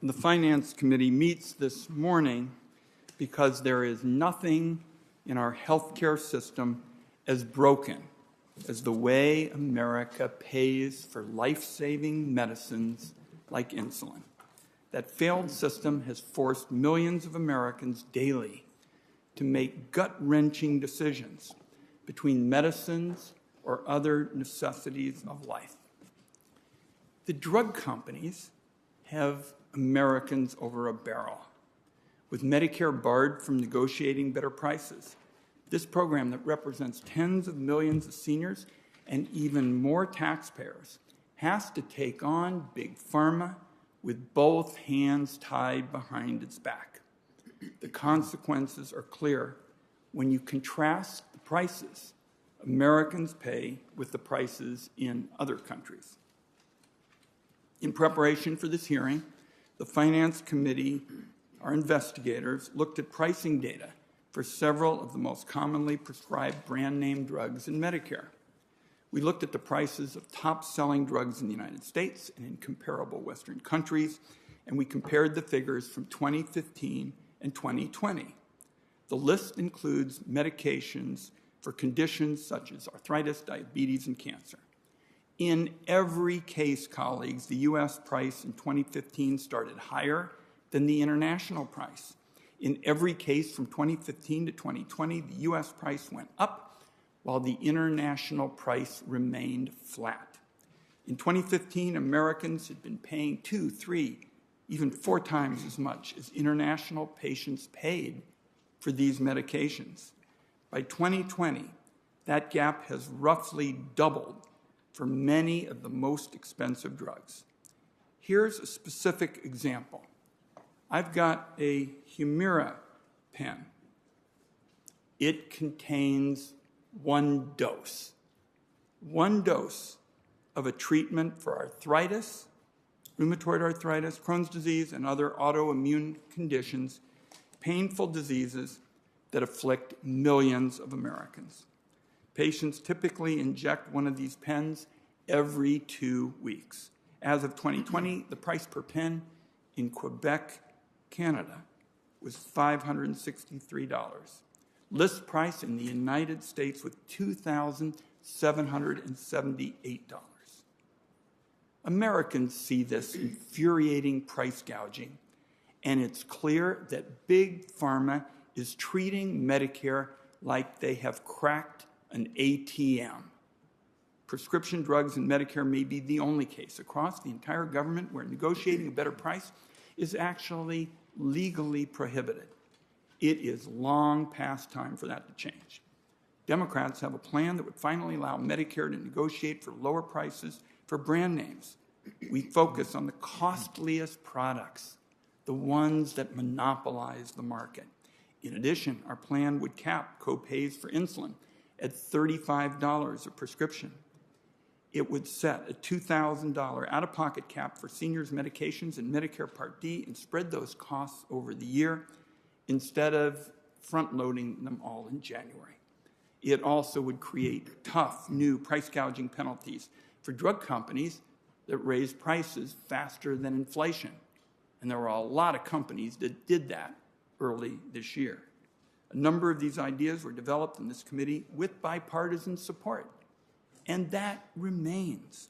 The Finance Committee meets this morning because there is nothing in our healthcare system as broken as the way America pays for life-saving medicines like insulin. That failed system has forced millions of Americans daily to make gut-wrenching decisions between medicines or other necessities of life. The drug companies have Americans over a barrel, with Medicare barred from negotiating better prices. This program that represents tens of millions of seniors and even more taxpayers has to take on Big Pharma with both hands tied behind its back. The consequences are clear when you contrast the prices Americans pay with the prices in other countries. In preparation for this hearing, the Finance Committee, our investigators, looked at pricing data for several of the most commonly prescribed brand-name drugs in Medicare. We looked at the prices of top-selling drugs in the United States and in comparable Western countries, and we compared the figures from 2015 and 2020. The list includes medications for conditions such as arthritis, diabetes, and cancer. In every case, colleagues, the U.S. price in 2015 started higher than the international price. In every case from 2015 to 2020, the U.S. price went up while the international price remained flat. In 2015, Americans had been paying 2, 3, even 4 times as much as international patients paid for these medications. By 2020, that gap has roughly doubled for many of the most expensive drugs. Here's a specific example. I've got a Humira pen. It contains 1 dose. 1 dose of a treatment for arthritis, rheumatoid arthritis, Crohn's disease, and other autoimmune conditions, painful diseases that afflict millions of Americans. Patients typically inject one of these pens every 2 weeks. As of 2020, the price per pen in Quebec, Canada, was $563. List price in the United States was $2,778. Americans see this infuriating price gouging, and it's clear that Big Pharma is treating Medicare like they have cracked an ATM. Prescription drugs in Medicare may be the only case across the entire government where negotiating a better price is actually legally prohibited. It is long past time for that to change. Democrats have a plan that would finally allow Medicare to negotiate for lower prices for brand names. We focus on the costliest products, the ones that monopolize the market. In addition, our plan would cap co-pays for insulin at $35 a prescription. It would set a $2,000 out-of-pocket cap for seniors' medications in Medicare Part D and spread those costs over the year instead of front-loading them all in January. It also would create tough new price gouging penalties for drug companies that raise prices faster than inflation. And there were a lot of companies that did that early this year. A number of these ideas were developed in this committee with bipartisan support, and that remains.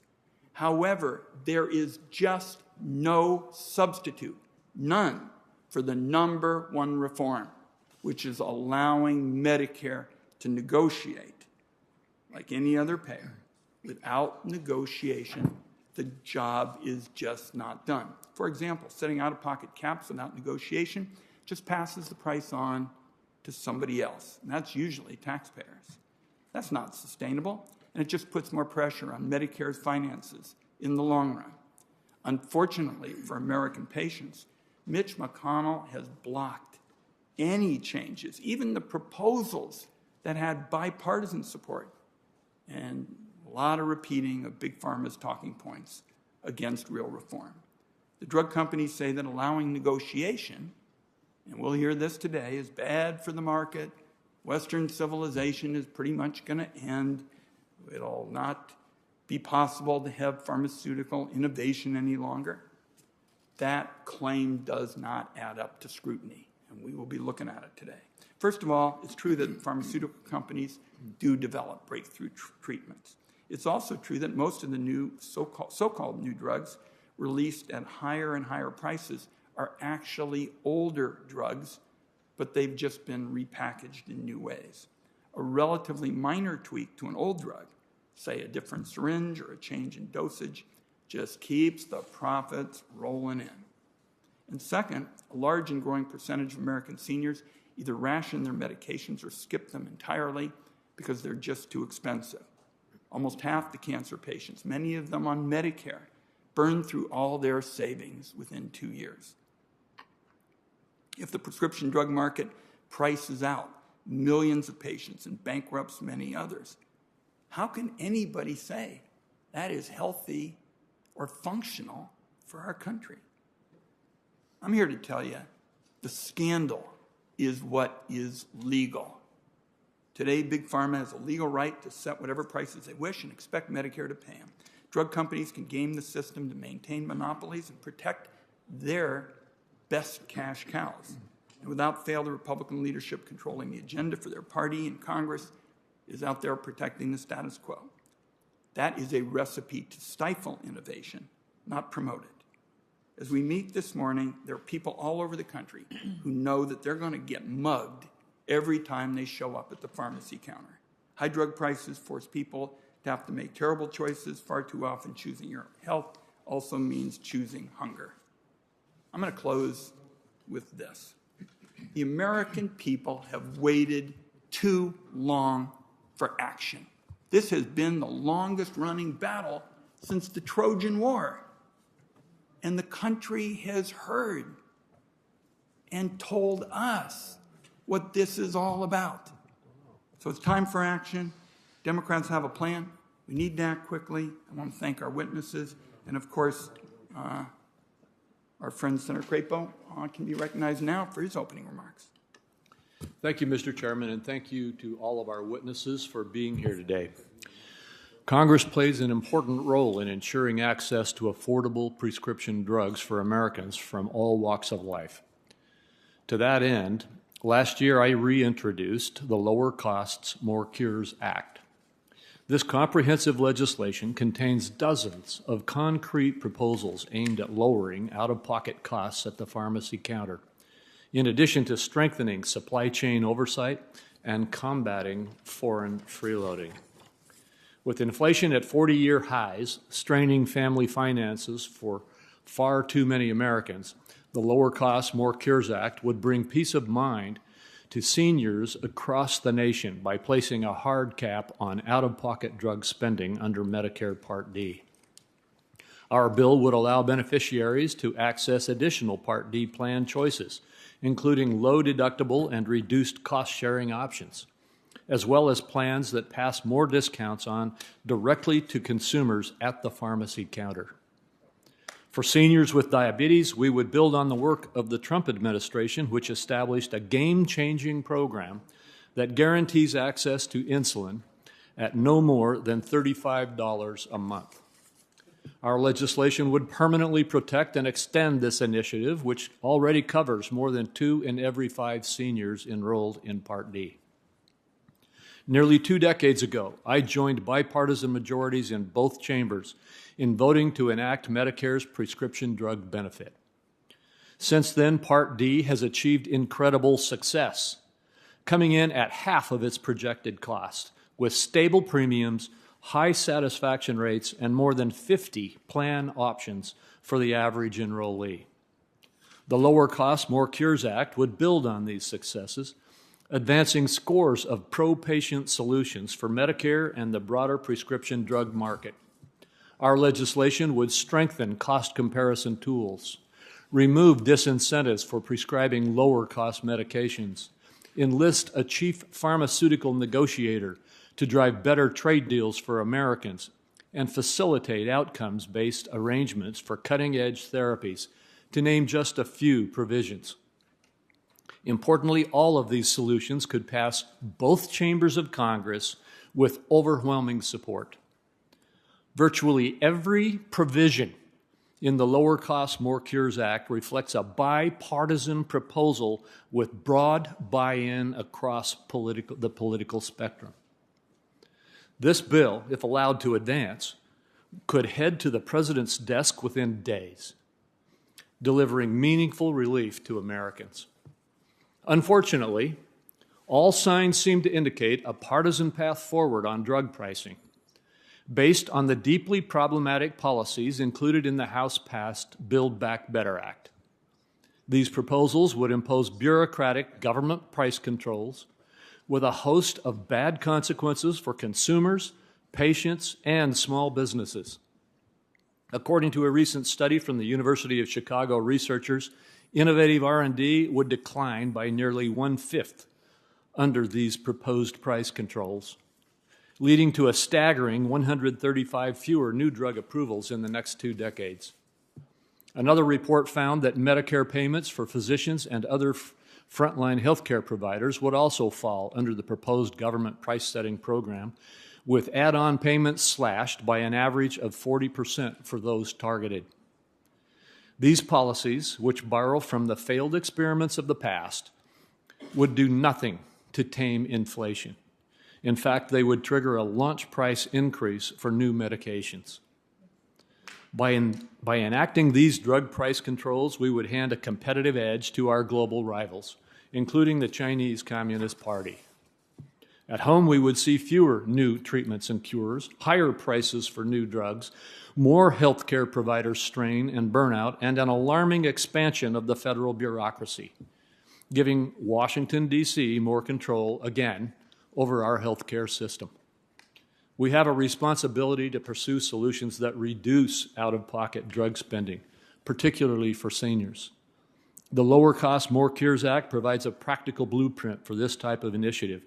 However, there is just no substitute, none, for the number one reform, which is allowing Medicare to negotiate like any other payer. Without negotiation, the job is just not done. For example, setting out-of-pocket caps without negotiation just passes the price on to somebody else, and that's usually taxpayers. That's not sustainable, and it just puts more pressure on Medicare's finances in the long run. Unfortunately for American patients, Mitch McConnell has blocked any changes, even the proposals that had bipartisan support, and a lot of repeating of Big Pharma's talking points against real reform. The drug companies say that allowing negotiation, and we'll hear this today, is bad for the market. Western civilization is pretty much going to end. It'll not be possible to have pharmaceutical innovation any longer. That claim does not add up to scrutiny, and we will be looking at it today. First of all, it's true that pharmaceutical companies do develop breakthrough treatments. It's also true that most of the new so-called new drugs released at higher and higher prices are actually older drugs, but they've just been repackaged in new ways. A relatively minor tweak to an old drug, say a different syringe or a change in dosage, just keeps the profits rolling in. And second, a large and growing percentage of American seniors either ration their medications or skip them entirely because they're just too expensive. Almost half the cancer patients, many of them on Medicare, burn through all their savings within 2 years. If the prescription drug market prices out millions of patients and bankrupts many others, how can anybody say that is healthy or functional for our country? I'm here to tell you the scandal is what is legal. Today, Big Pharma has a legal right to set whatever prices they wish and expect Medicare to pay them. Drug companies can game the system to maintain monopolies and protect their best cash cows. And without fail, the Republican leadership controlling the agenda for their party in Congress is out there protecting the status quo. That is a recipe to stifle innovation, not promote it. As we meet this morning, there are people all over the country who know that they're going to get mugged every time they show up at the pharmacy counter. High drug prices force people to have to make terrible choices. Far too often, choosing your health also means choosing hunger. I'm going to close with this. The American people have waited too long for action. This has been the longest running battle since the Trojan War. And the country has heard and told us what this is all about. So it's time for action. Democrats have a plan. We need to act quickly. I want to thank our witnesses. And of course, our friend Senator Crapo can be recognized now for his opening remarks. Thank you, Mr. Chairman, and thank you to all of our witnesses for being here today. Congress plays an important role in ensuring access to affordable prescription drugs for Americans from all walks of life. To that end, last year I reintroduced the Lower Costs, More Cures Act. This comprehensive legislation contains dozens of concrete proposals aimed at lowering out-of-pocket costs at the pharmacy counter, in addition to strengthening supply chain oversight and combating foreign freeloading. With inflation at 40-year highs, straining family finances for far too many Americans, the Lower Costs, More Cures Act would bring peace of mind to seniors across the nation by placing a hard cap on out-of-pocket drug spending under Medicare Part D. Our bill would allow beneficiaries to access additional Part D plan choices, including low-deductible and reduced cost-sharing options, as well as plans that pass more discounts on directly to consumers at the pharmacy counter. For seniors with diabetes, we would build on the work of the Trump administration, which established a game-changing program that guarantees access to insulin at no more than $35 a month. Our legislation would permanently protect and extend this initiative, which already covers more than 2 in every 5 seniors enrolled in Part D. Nearly 2 decades ago, I joined bipartisan majorities in both chambers in voting to enact Medicare's prescription drug benefit. Since then, Part D has achieved incredible success, coming in at half of its projected cost, with stable premiums, high satisfaction rates, and more than 50 plan options for the average enrollee. The Lower Costs, More Cures Act would build on these successes, advancing scores of pro-patient solutions for Medicare and the broader prescription drug market. Our legislation would strengthen cost comparison tools, remove disincentives for prescribing lower-cost medications, enlist a chief pharmaceutical negotiator to drive better trade deals for Americans, and facilitate outcomes-based arrangements for cutting-edge therapies, to name just a few provisions. Importantly, all of these solutions could pass both chambers of Congress with overwhelming support. Virtually every provision in the Lower Cost, More Cures Act reflects a bipartisan proposal with broad buy-in across the political spectrum. This bill, if allowed to advance, could head to the president's desk within days, delivering meaningful relief to Americans. Unfortunately, all signs seem to indicate a partisan path forward on drug pricing, based on the deeply problematic policies included in the House-passed Build Back Better Act. These proposals would impose bureaucratic government price controls with a host of bad consequences for consumers, patients, and small businesses. According to a recent study from the University of Chicago researchers, innovative R&D would decline by nearly 1/5 under these proposed price controls, leading to a staggering 135 fewer new drug approvals in the next 2 decades. Another report found that Medicare payments for physicians and other frontline healthcare providers would also fall under the proposed government price-setting program, with add-on payments slashed by an average of 40% for those targeted. These policies, which borrow from the failed experiments of the past, would do nothing to tame inflation. In fact, they would trigger a launch price increase for new medications. By enacting these drug price controls, we would hand a competitive edge to our global rivals, including the Chinese Communist Party. At home, we would see fewer new treatments and cures, higher prices for new drugs, more healthcare provider strain and burnout, and an alarming expansion of the federal bureaucracy, giving Washington, D.C. more control, again, over our healthcare system. We have a responsibility to pursue solutions that reduce out-of-pocket drug spending, particularly for seniors. The Lower Cost, More Cures Act provides a practical blueprint for this type of initiative,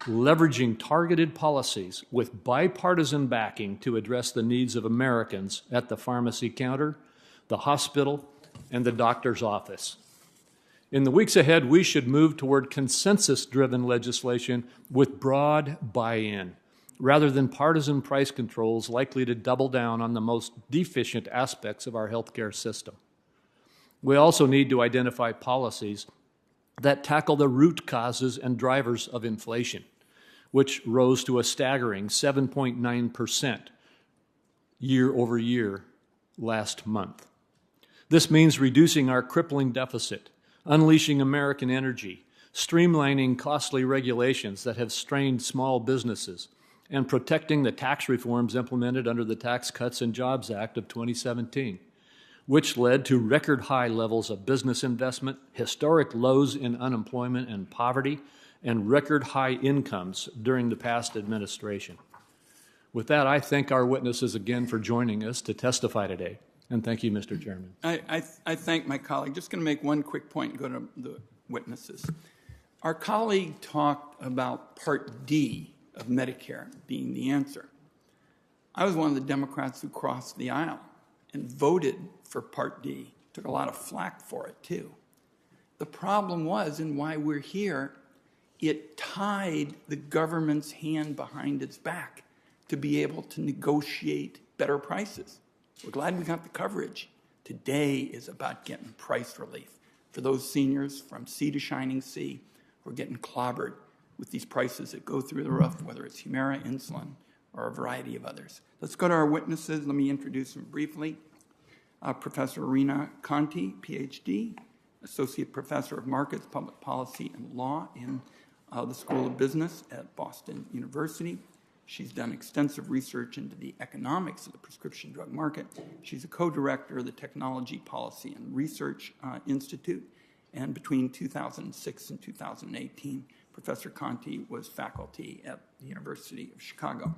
leveraging targeted policies with bipartisan backing to address the needs of Americans at the pharmacy counter, the hospital, and the doctor's office. In the weeks ahead, we should move toward consensus-driven legislation with broad buy-in, rather than partisan price controls likely to double down on the most deficient aspects of our healthcare system. We also need to identify policies that tackle the root causes and drivers of inflation, which rose to a staggering 7.9% year over year last month. This means reducing our crippling deficit, unleashing American energy, streamlining costly regulations that have strained small businesses, and protecting the tax reforms implemented under the Tax Cuts and Jobs Act of 2017, which led to record high levels of business investment, historic lows in unemployment and poverty, and record high incomes during the past administration. With that, I thank our witnesses again for joining us to testify today. And thank you, Mr. Chairman. I thank my colleague. Just going to make one quick point and go to the witnesses. Our colleague talked about Part D of Medicare being the answer. I was one of the Democrats who crossed the aisle and voted for Part D. Took a lot of flack for it, too. The problem was, and why we're here, it tied the government's hand behind its back to be able to negotiate better prices. We're glad we got the coverage. Today is about getting price relief for those seniors from sea to shining sea who are getting clobbered with these prices that go through the roof, whether it's Humira, insulin, or a variety of others. Let's go to our witnesses. Let me introduce them briefly. Professor Rina Conti, PhD, Associate Professor of Markets, Public Policy, and Law in the School of Business at Boston University. She's done extensive research into the economics of the prescription drug market. She's a co-director of the Technology Policy and Research Institute, and between 2006 and 2018, Professor Conti was faculty at the University of Chicago.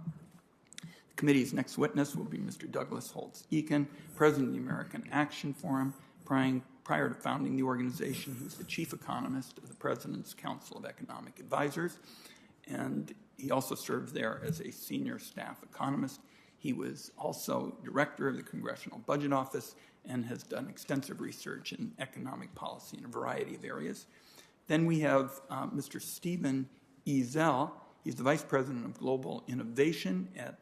The committee's next witness will be Mr. Douglas Holtz-Eakin, president of the American Action Forum. Prior to founding the organization, he was the chief economist of the President's Council of Economic Advisors, and he also served there as a senior staff economist. He was also director of the Congressional Budget Office and has done extensive research in economic policy in a variety of areas. Then we have Mr. Stephen Izell. He's the Vice President of Global Innovation at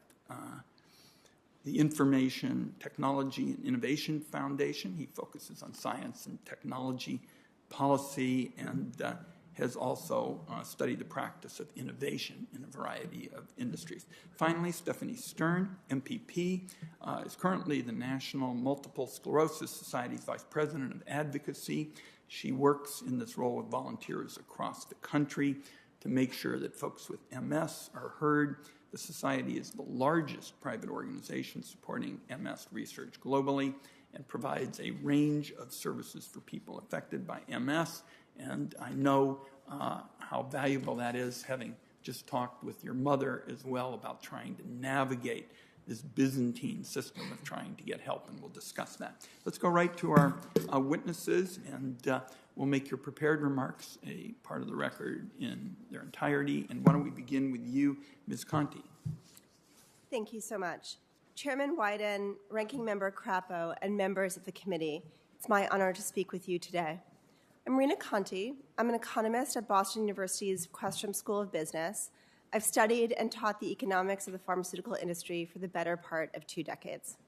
the Information Technology and Innovation Foundation. He focuses on science and technology policy and has also studied the practice of innovation in a variety of industries. Finally, Stephanie Stern, MPP, is currently the National Multiple Sclerosis Society's Vice President of Advocacy. She works in this role with volunteers across the country to make sure that folks with MS are heard. The Society is the largest private organization supporting MS research globally and provides a range of services for people affected by MS. And I know how valuable that is, having just talked with your mother as well about trying to navigate this Byzantine system of trying to get help, and we'll discuss that. Let's go right to our witnesses, and we'll make your prepared remarks a part of the record in their entirety. And why don't we begin with you, Ms. Conti? Thank you so much. Chairman Wyden, Ranking Member Crapo, and members of the committee, it's my honor to speak with you today. I'm Rena Conti. I'm an economist at Boston University's Questrom School of Business. I've studied and taught the economics of the pharmaceutical industry for the better part of 2 decades.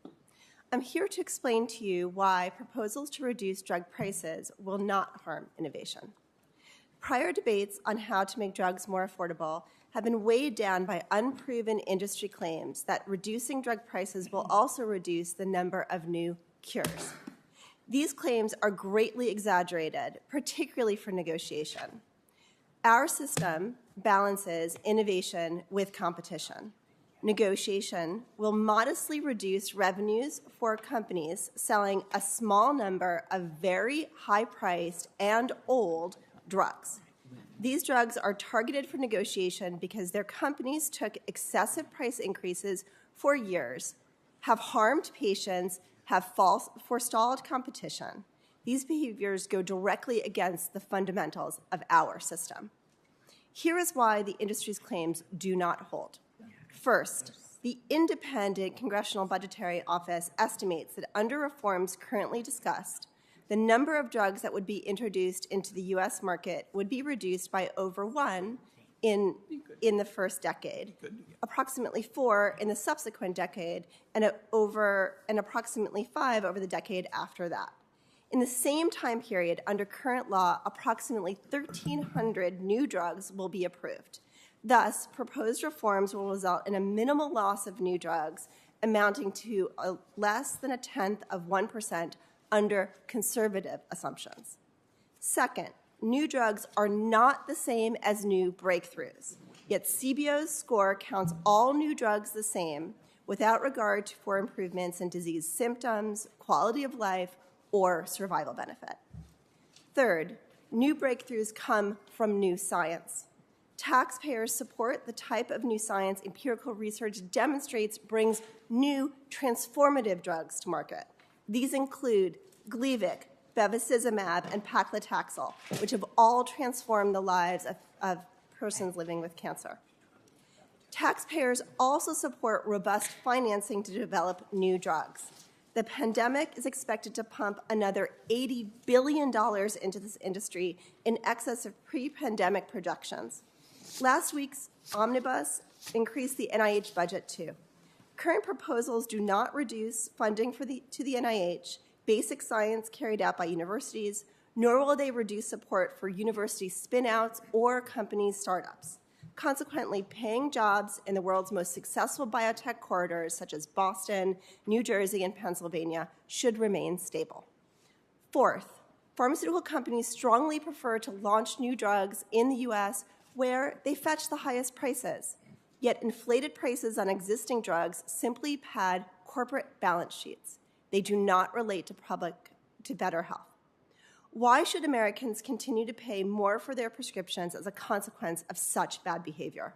I'm here to explain to you why proposals to reduce drug prices will not harm innovation. Prior debates on how to make drugs more affordable have been weighed down by unproven industry claims that reducing drug prices will also reduce the number of new cures. These claims are greatly exaggerated, particularly for negotiation. Our system balances innovation with competition. Negotiation will modestly reduce revenues for companies selling a small number of very high-priced and old drugs. These drugs are targeted for negotiation because their companies took excessive price increases for years, have harmed patients, have forestalled competition. These behaviors go directly against the fundamentals of our system. Here is why the industry's claims do not hold. First, the Independent Congressional Budgetary Office estimates that under reforms currently discussed, the number of drugs that would be introduced into the U.S. market would be reduced by over 1 in the first decade, approximately 4 in the subsequent decade, and approximately 5 over the decade after that. In the same time period, under current law, approximately 1,300 new drugs will be approved. Thus, proposed reforms will result in a minimal loss of new drugs amounting to less than 0.1% under conservative assumptions. Second, new drugs are not the same as new breakthroughs, yet CBO's score counts all new drugs the same without regard for improvements in disease symptoms, quality of life, or survival benefit. Third, new breakthroughs come from new science. Taxpayers support the type of new science empirical research demonstrates brings new transformative drugs to market. These include Gleevec, bevacizumab, and paclitaxel, which have all transformed the lives of persons living with cancer. Taxpayers also support robust financing to develop new drugs. The pandemic is expected to pump another $80 billion into this industry in excess of pre-pandemic projections. Last week's omnibus increased the NIH budget too. Current proposals do not reduce funding to the NIH, basic science carried out by universities, nor will they reduce support for university spin-outs or company startups. Consequently, paying jobs in the world's most successful biotech corridors, such as Boston, New Jersey, and Pennsylvania, should remain stable. Fourth, pharmaceutical companies strongly prefer to launch new drugs in the U.S. where they fetch the highest prices. Yet inflated prices on existing drugs simply pad corporate balance sheets. They do not relate to better health. Why should Americans continue to pay more for their prescriptions as a consequence of such bad behavior?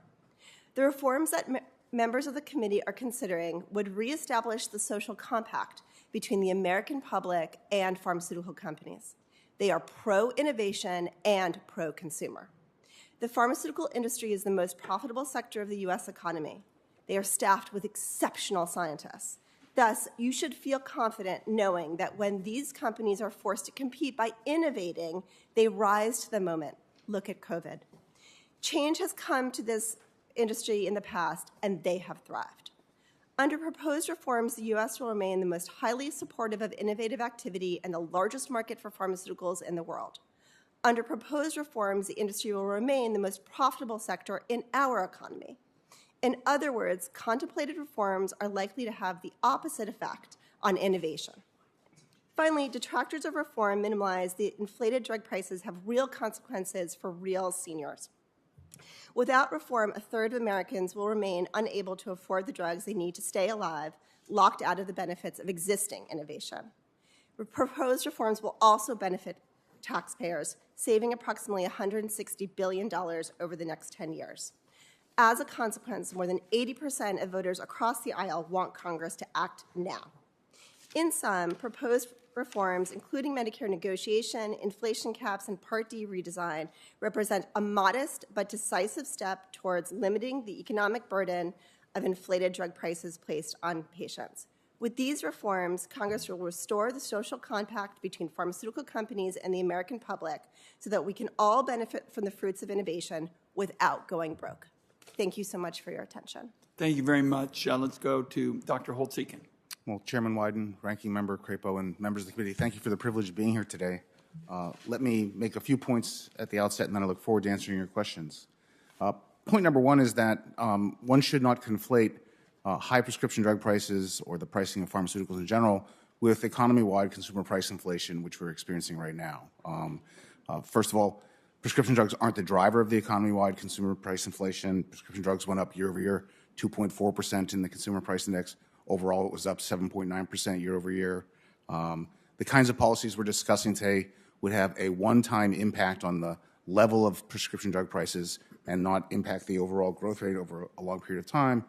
The reforms that members of the committee are considering would reestablish the social compact between the American public and pharmaceutical companies. They are pro-innovation and pro-consumer. The pharmaceutical industry is the most profitable sector of the U.S. economy. They are staffed with exceptional scientists. Thus, you should feel confident knowing that when these companies are forced to compete by innovating, they rise to the moment. Look at COVID. Change has come to this industry in the past, and they have thrived. Under proposed reforms, the U.S. will remain the most highly supportive of innovative activity and the largest market for pharmaceuticals in the world. Under proposed reforms, the industry will remain the most profitable sector in our economy. In other words, contemplated reforms are likely to have the opposite effect on innovation. Finally, detractors of reform minimize the inflated drug prices have real consequences for real seniors. Without reform, a third of Americans will remain unable to afford the drugs they need to stay alive, locked out of the benefits of existing innovation. Proposed reforms will also benefit taxpayers, saving approximately $160 billion over the next 10 years. As a consequence, more than 80% of voters across the aisle want Congress to act now. In sum, proposed reforms, including Medicare negotiation, inflation caps, and Part D redesign, represent a modest but decisive step towards limiting the economic burden of inflated drug prices placed on patients. With these reforms, Congress will restore the social compact between pharmaceutical companies and the American public so that we can all benefit from the fruits of innovation without going broke. Thank you so much for your attention. Thank you very much. Let's go to Dr. Holtz-Eakin. Well, Chairman Wyden, Ranking Member Crapo, and members of the committee, thank you for the privilege of being here today. Let me make a few points at the outset, and then I look forward to answering your questions. Point number one is that one should not conflate high prescription drug prices or the pricing of pharmaceuticals in general with economy-wide consumer price inflation, which we're experiencing right now. First of all, prescription drugs aren't the driver of the economy-wide consumer price inflation. Prescription drugs went up year over year, 2.4% in the consumer price index. Overall, it was up 7.9% year over year. The kinds of policies we're discussing today would have a one-time impact on the level of prescription drug prices and not impact the overall growth rate over a long period of time.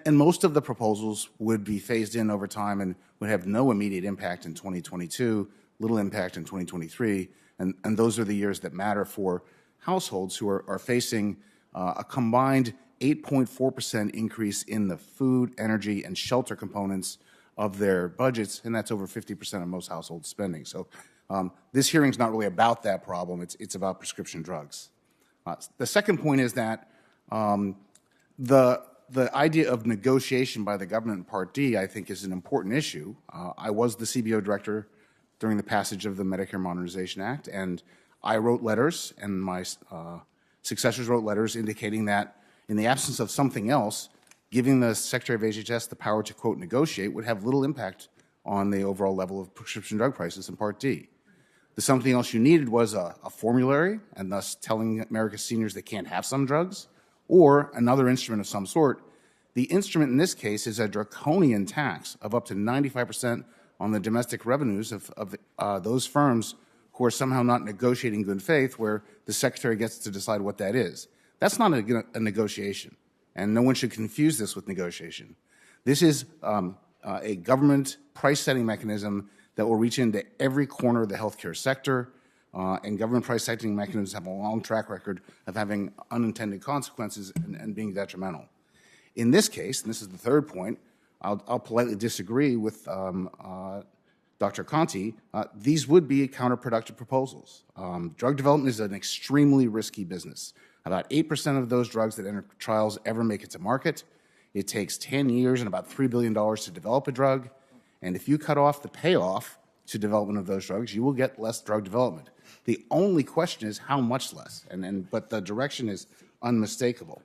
And most of the proposals would be phased in over time and would have no immediate impact in 2022, little impact in 2023, and those are the years that matter for households who are facing a combined 8.4% increase in the food, energy, and shelter components of their budgets, and that's over 50% of most household spending. So this hearing is not really about that problem. It's about prescription drugs. The second point is that the idea of negotiation by the government in Part D, I think, is an important issue. I was the CBO director during the passage of the Medicare Modernization Act, and I wrote letters, and my successors wrote letters indicating that in the absence of something else, giving the Secretary of HHS the power to, quote, negotiate would have little impact on the overall level of prescription drug prices in Part D. The something else you needed was a formulary, and thus telling America's seniors they can't have some drugs, or another instrument of some sort. The instrument in this case is a draconian tax of up to 95% on the domestic revenues of those firms who are somehow not negotiating in good faith, where the Secretary gets to decide what that is. That's not a negotiation, and no one should confuse this with negotiation. This is a government price-setting mechanism that will reach into every corner of the healthcare sector, and government price-setting mechanisms have a long track record of having unintended consequences and being detrimental. In this case, and this is the third point, I'll politely disagree with Dr. Conti. These would be counterproductive proposals. Drug development is an extremely risky business. About 8% of those drugs that enter trials ever make it to market. It takes 10 years and about $3 billion to develop a drug. And if you cut off the payoff to development of those drugs, you will get less drug development. The only question is how much less, but the direction is unmistakable.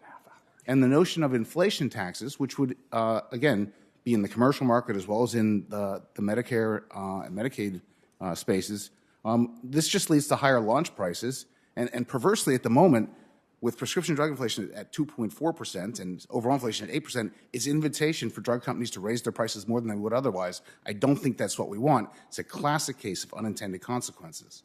And the notion of inflation taxes, which would, again, be in the commercial market as well as in the Medicare and Medicaid spaces, this just leads to higher launch prices. And perversely, at the moment, with prescription drug inflation at 2.4% and overall inflation at 8%, is invitation for drug companies to raise their prices more than they would otherwise. I don't think that's what we want. It's a classic case of unintended consequences.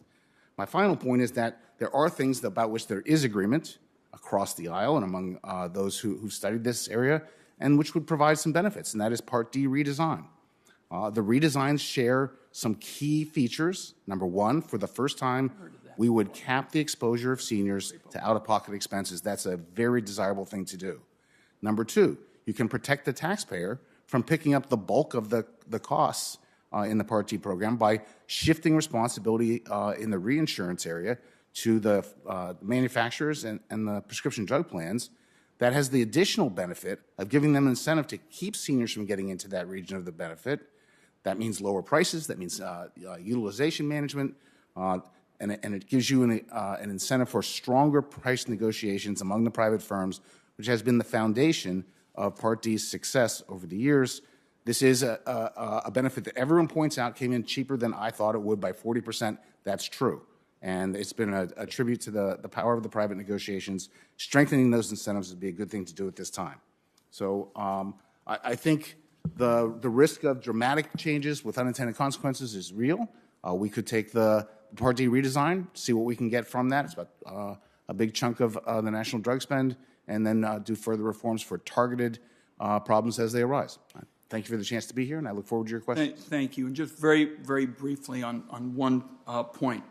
My final point is that there are things about which there is agreement across the aisle and among those who've studied this area, and which would provide some benefits, and that is Part D redesign. The redesigns share some key features. Number one, for the first time, we would cap the exposure of seniors to out-of-pocket expenses. That's a very desirable thing to do. Number two, you can protect the taxpayer from picking up the bulk of the costs in the Part D program by shifting responsibility in the reinsurance area to the manufacturers and the prescription drug plans. That has the additional benefit of giving them an incentive to keep seniors from getting into that region of the benefit. That means lower prices. That means utilization management. And it gives you an incentive for stronger price negotiations among the private firms, which has been the foundation of Part D's success over the years. This is a benefit that everyone points out came in cheaper than I thought it would by 40%. That's true. And it's been a tribute to the power of the private negotiations. Strengthening those incentives would be a good thing to do at this time. So I think the risk of dramatic changes with unintended consequences is real. We could take the Part D redesign, see what we can get from that. It's about a big chunk of the national drug spend, and then do further reforms for targeted problems as they arise. Thank you for the chance to be here, and I look forward to your questions. Thank you. And just very, very briefly on one point.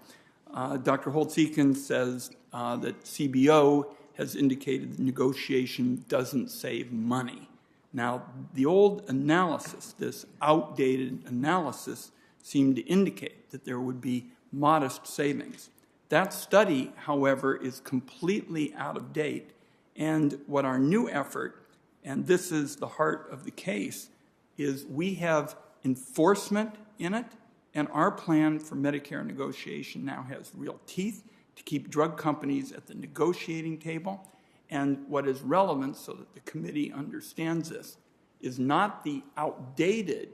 Dr. Holtz-Eakin says that CBO has indicated that negotiation doesn't save money. Now, the old analysis, this outdated analysis, seemed to indicate that there would be modest savings. That study, however, is completely out of date, and what our new effort, and this is the heart of the case, is we have enforcement in it, and our plan for Medicare negotiation now has real teeth to keep drug companies at the negotiating table. And what is relevant, so that the committee understands this, is not the outdated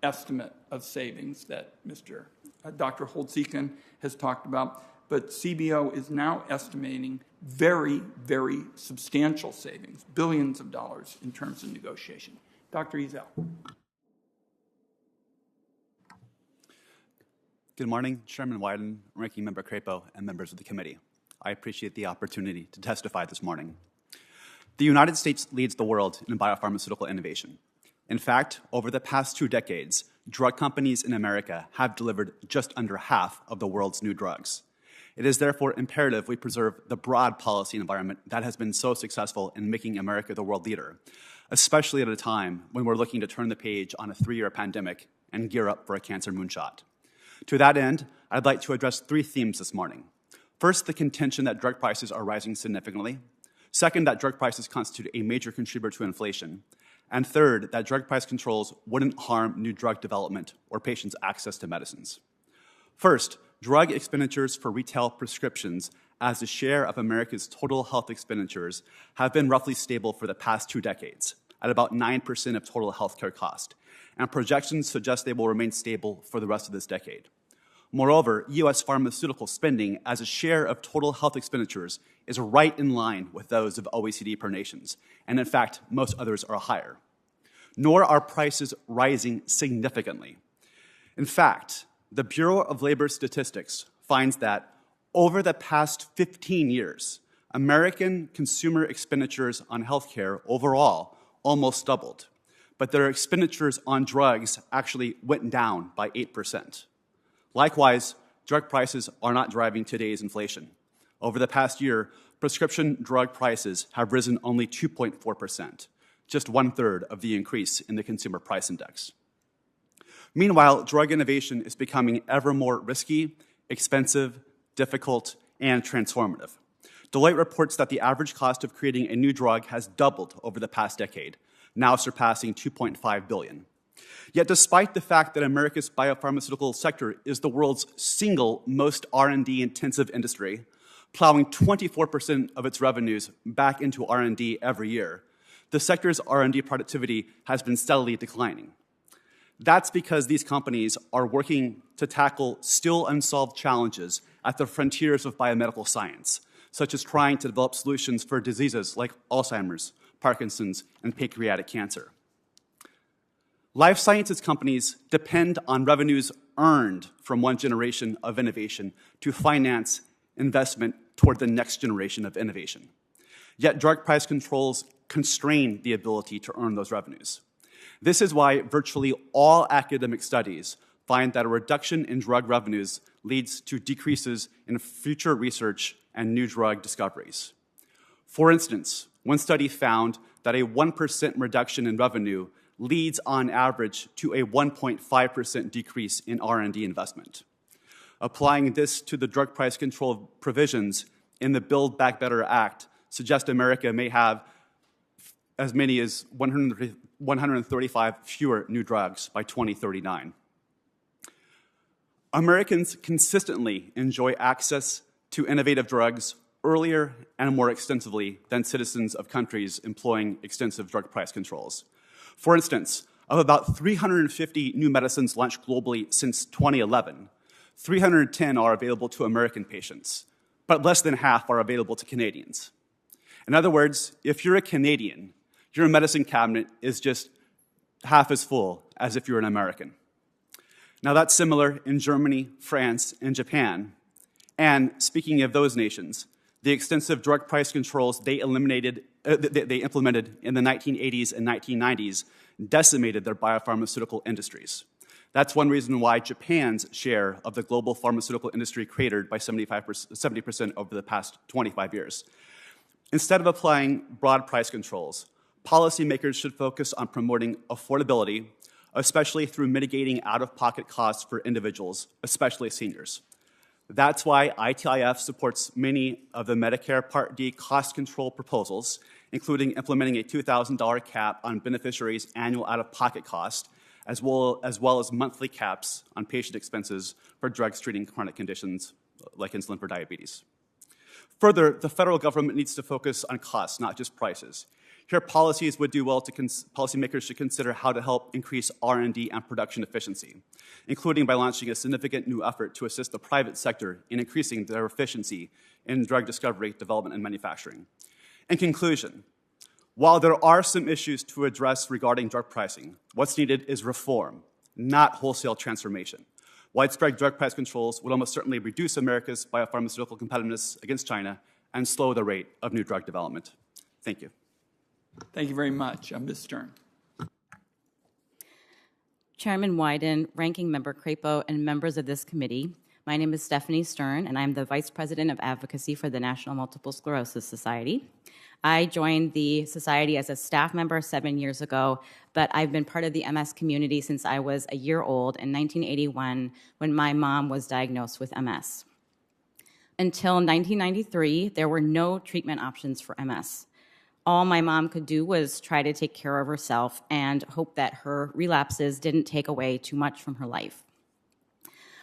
estimate of savings that Dr. Holtz-Eakin has talked about, but CBO is now estimating very, very substantial savings, billions of dollars in terms of negotiation. Dr. Izell. Good morning, Chairman Wyden, Ranking Member Crapo, and members of the committee. I appreciate the opportunity to testify this morning. The United States leads the world in biopharmaceutical innovation. In fact, over the past 2 decades, drug companies in America have delivered just under half of the world's new drugs. It is therefore imperative we preserve the broad policy environment that has been so successful in making America the world leader, especially at a time when we're looking to turn the page on a 3-year pandemic and gear up for a cancer moonshot. To that end, I'd like to address 3 themes this morning. First, the contention that drug prices are rising significantly. Second, that drug prices constitute a major contributor to inflation. And third, that drug price controls wouldn't harm new drug development or patients' access to medicines. First, drug expenditures for retail prescriptions as a share of America's total health expenditures have been roughly stable for the past 2 decades, at about 9% of total healthcare cost, and projections suggest they will remain stable for the rest of this decade. Moreover, U.S. pharmaceutical spending as a share of total health expenditures is right in line with those of OECD per nations, and in fact, most others are higher. Nor are prices rising significantly. In fact, the Bureau of Labor Statistics finds that over the past 15 years, American consumer expenditures on healthcare overall almost doubled, but their expenditures on drugs actually went down by 8%. Likewise, drug prices are not driving today's inflation. Over the past year, prescription drug prices have risen only 2.4%, just 1/3 of the increase in the Consumer Price Index. Meanwhile, drug innovation is becoming ever more risky, expensive, difficult, and transformative. Deloitte reports that the average cost of creating a new drug has doubled over the past decade, now surpassing $2.5 billion. Yet despite the fact that America's biopharmaceutical sector is the world's single most R&D intensive industry, plowing 24% of its revenues back into R&D every year, the sector's R&D productivity has been steadily declining. That's because these companies are working to tackle still unsolved challenges at the frontiers of biomedical science, such as trying to develop solutions for diseases like Alzheimer's, Parkinson's, and pancreatic cancer. Life sciences companies depend on revenues earned from one generation of innovation to finance investment toward the next generation of innovation. Yet drug price controls constrain the ability to earn those revenues. This is why virtually all academic studies find that a reduction in drug revenues leads to decreases in future research and new drug discoveries. For instance, one study found that a 1% reduction in revenue leads on average to a 1.5% decrease in R&D investment. Applying this to the drug price control provisions in the Build Back Better Act suggests America may have as many as 135 fewer new drugs by 2039. Americans consistently enjoy access to innovative drugs earlier and more extensively than citizens of countries employing extensive drug price controls. For instance, of about 350 new medicines launched globally since 2011, 310 are available to American patients, but less than half are available to Canadians. In other words, if you're a Canadian, your medicine cabinet is just half as full as if you're an American. Now that's similar in Germany, France, and Japan. And speaking of those nations, the extensive drug price controls they implemented in the 1980s and 1990s decimated their biopharmaceutical industries. That's one reason why Japan's share of the global pharmaceutical industry cratered by 70% over the past 25 years. Instead of applying broad price controls, policymakers should focus on promoting affordability, especially through mitigating out-of-pocket costs for individuals, especially seniors. That's why ITIF supports many of the Medicare Part D cost control proposals, including implementing a $2,000 cap on beneficiaries' annual out-of-pocket cost, as well as monthly caps on patient expenses for drugs treating chronic conditions like insulin for diabetes. Further, the federal government needs to focus on costs, not just prices. Here, policymakers should consider how to help increase R&D and production efficiency, including by launching a significant new effort to assist the private sector in increasing their efficiency in drug discovery, development, and manufacturing. In conclusion, while there are some issues to address regarding drug pricing, what's needed is reform, not wholesale transformation. Widespread drug price controls would almost certainly reduce America's biopharmaceutical competitiveness against China and slow the rate of new drug development. Thank you. Thank you very much. Ms. Stern. Chairman Wyden, Ranking Member Crapo, and members of this committee, my name is Stephanie Stern, and I'm the Vice President of Advocacy for the National Multiple Sclerosis Society. I joined the society as a staff member 7 years ago, but I've been part of the MS community since I was a year old in 1981 when my mom was diagnosed with MS. Until 1993, there were no treatment options for MS. All my mom could do was try to take care of herself and hope that her relapses didn't take away too much from her life.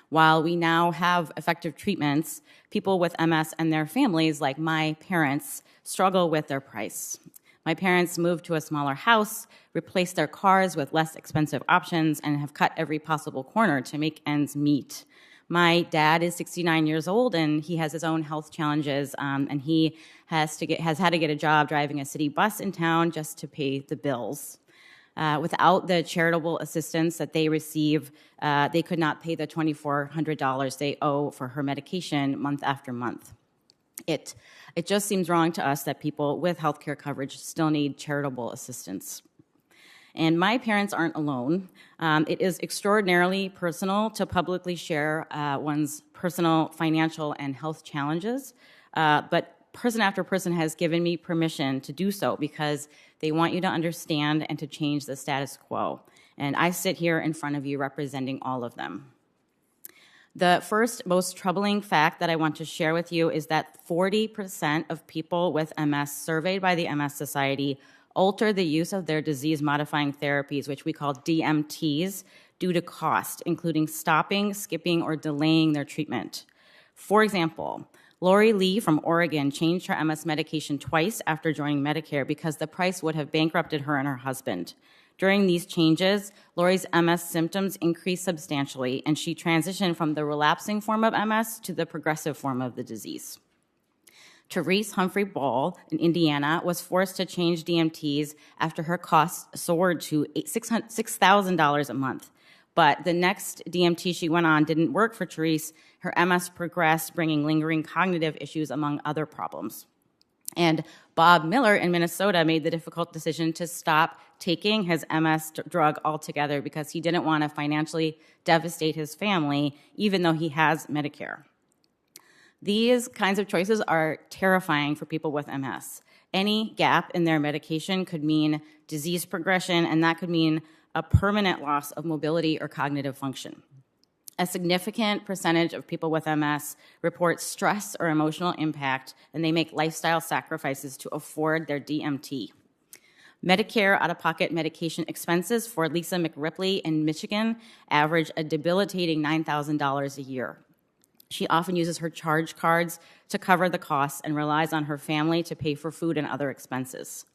While we now have effective treatments, people with MS and their families, like my parents, struggle with their price. My parents moved to a smaller house, replaced their cars with less expensive options, and have cut every possible corner to make ends meet. My dad is 69 years old, and he has his own health challenges, and he has had to get a job driving a city bus in town just to pay the bills. Without the charitable assistance that they receive, they could not pay the $2,400 they owe for her medication month after month. It just seems wrong to us that people with health care coverage still need charitable assistance. And my parents aren't alone. It is extraordinarily personal to publicly share one's personal financial and health challenges, but person after person has given me permission to do so because they want you to understand and to change the status quo. And I sit here in front of you representing all of them. The first most troubling fact that I want to share with you is that 40% of people with MS surveyed by the MS Society alter the use of their disease-modifying therapies, which we call DMTs, due to cost, including stopping, skipping, or delaying their treatment. For example, Lori Lee from Oregon changed her MS medication twice after joining Medicare because the price would have bankrupted her and her husband. During these changes, Lori's MS symptoms increased substantially, and she transitioned from the relapsing form of MS to the progressive form of the disease. Therese Humphrey Ball in Indiana was forced to change DMTs after her costs soared to $6,000 a month. But the next DMT she went on didn't work for Therese. Her MS progressed, bringing lingering cognitive issues among other problems. And Bob Miller in Minnesota made the difficult decision to stop taking his MS drug altogether because he didn't want to financially devastate his family, even though he has Medicare. These kinds of choices are terrifying for people with MS. Any gap in their medication could mean disease progression, and that could mean a permanent loss of mobility or cognitive function. A significant percentage of people with MS report stress or emotional impact, and they make lifestyle sacrifices to afford their DMT. Medicare out-of-pocket medication expenses for Lisa McRipley in Michigan average a debilitating $9,000 a year. She often uses her charge cards to cover the costs and relies on her family to pay for food and other expenses.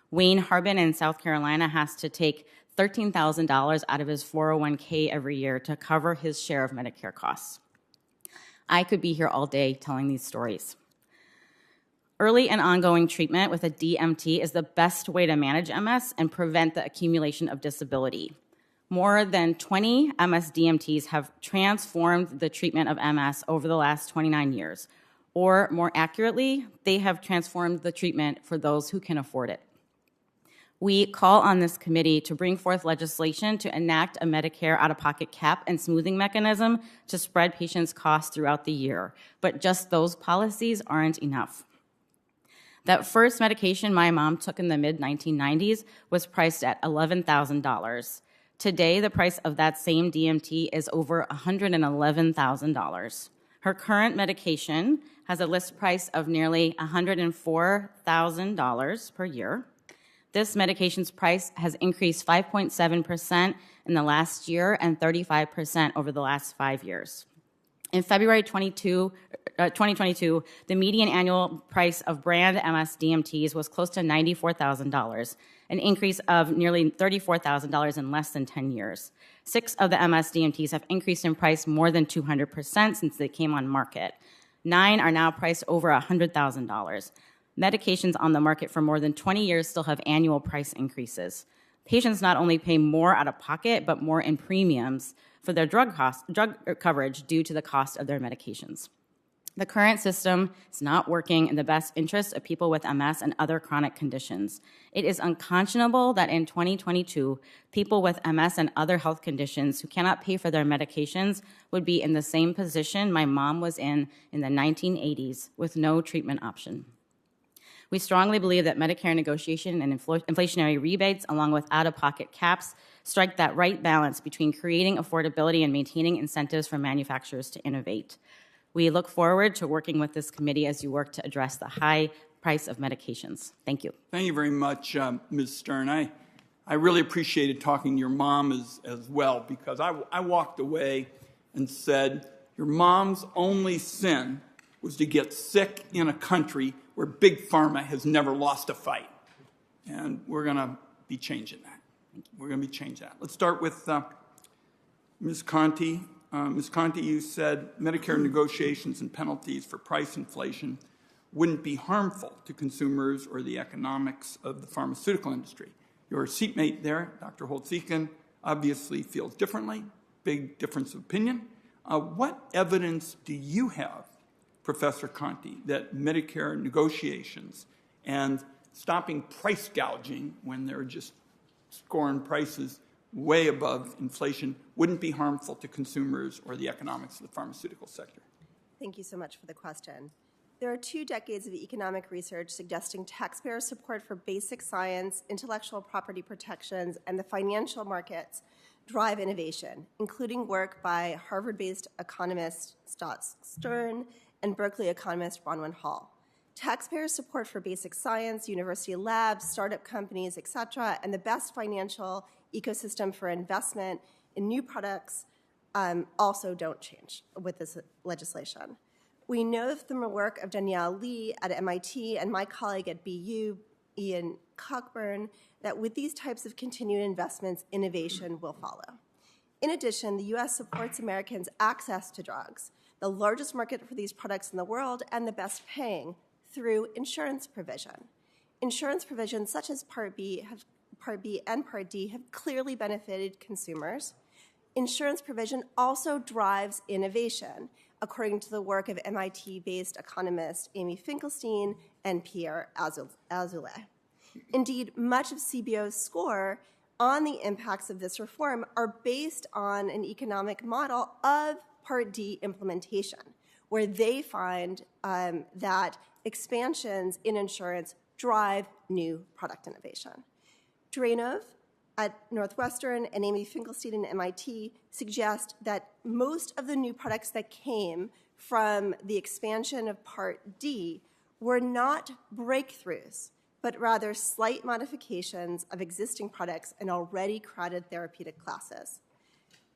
Wayne Harbin in South Carolina has to take $13,000 out of his 401k every year to cover his share of Medicare costs. I could be here all day telling these stories. Early and ongoing treatment with a DMT is the best way to manage MS and prevent the accumulation of disability. More than 20 MS DMTs have transformed the treatment of MS over the last 29 years, or more accurately, they have transformed the treatment for those who can afford it. We call on this committee to bring forth legislation to enact a Medicare out-of-pocket cap and smoothing mechanism to spread patients' costs throughout the year, but just those policies aren't enough. That first medication my mom took in the mid-1990s was priced at $11,000. Today, the price of that same DMT is over $111,000. Her current medication has a list price of nearly $104,000 per year. This medication's price has increased 5.7% in the last year and 35% over the last 5 years. In February 2022, the median annual price of brand MS DMTs was close to $94,000, an increase of nearly $34,000 in less than 10 years. 6 of the MS DMTs have increased in price more than 200% since they came on market. 9 are now priced over $100,000. Medications on the market for more than 20 years still have annual price increases. Patients not only pay more out of pocket, but more in premiums for their drug coverage due to the cost of their medications. The current system is not working in the best interest of people with MS and other chronic conditions. It is unconscionable that in 2022, people with MS and other health conditions who cannot pay for their medications would be in the same position my mom was in the 1980s with no treatment option. We strongly believe that Medicare negotiation and inflationary rebates, along with out-of-pocket caps, strike that right balance between creating affordability and maintaining incentives for manufacturers to innovate. We look forward to working with this committee as you work to address the high price of medications. Thank you. Thank you very much, Ms. Stern. I really appreciated talking to your mom as well, because I walked away and said, your mom's only sin was to get sick in a country where Big Pharma has never lost a fight. And we're going to be changing that. We're going to be changing that. Let's start with Ms. Conti. Ms. Conti, you said Medicare negotiations and penalties for price inflation wouldn't be harmful to consumers or the economics of the pharmaceutical industry. Your seatmate there, Dr. Holtz-Eakin, obviously feels differently, big difference of opinion. What evidence do you have, Professor Conti, that Medicare negotiations and stopping price gouging when they're just scoring prices way above inflation wouldn't be harmful to consumers or the economics of the pharmaceutical sector? Thank you so much for the question. There are 2 decades of economic research suggesting taxpayer support for basic science, intellectual property protections, and the financial markets drive innovation, including work by Harvard-based economist Scott Stern and Berkeley economist Bronwyn Hall. Taxpayer support for basic science, university labs, startup companies, et cetera, and the best financial ecosystem for investment in new products also don't change with this legislation. We know from the work of Danielle Lee at MIT and my colleague at BU, Ian Cockburn, that with these types of continued investments, innovation will follow. In addition, the U.S. supports Americans' access to drugs, the largest market for these products in the world, and the best paying through insurance provision. Insurance provisions such as Part B and Part D have clearly benefited consumers. Insurance provision also drives innovation, according to the work of MIT-based economists Amy Finkelstein and Pierre Azoulay. Indeed, much of CBO's score on the impacts of this reform are based on an economic model of Part D implementation, where they find that expansions in insurance drive new product innovation. Drainov at Northwestern and Amy Finkelstein at MIT suggest that most of the new products that came from the expansion of Part D were not breakthroughs. but rather slight modifications of existing products in already crowded therapeutic classes.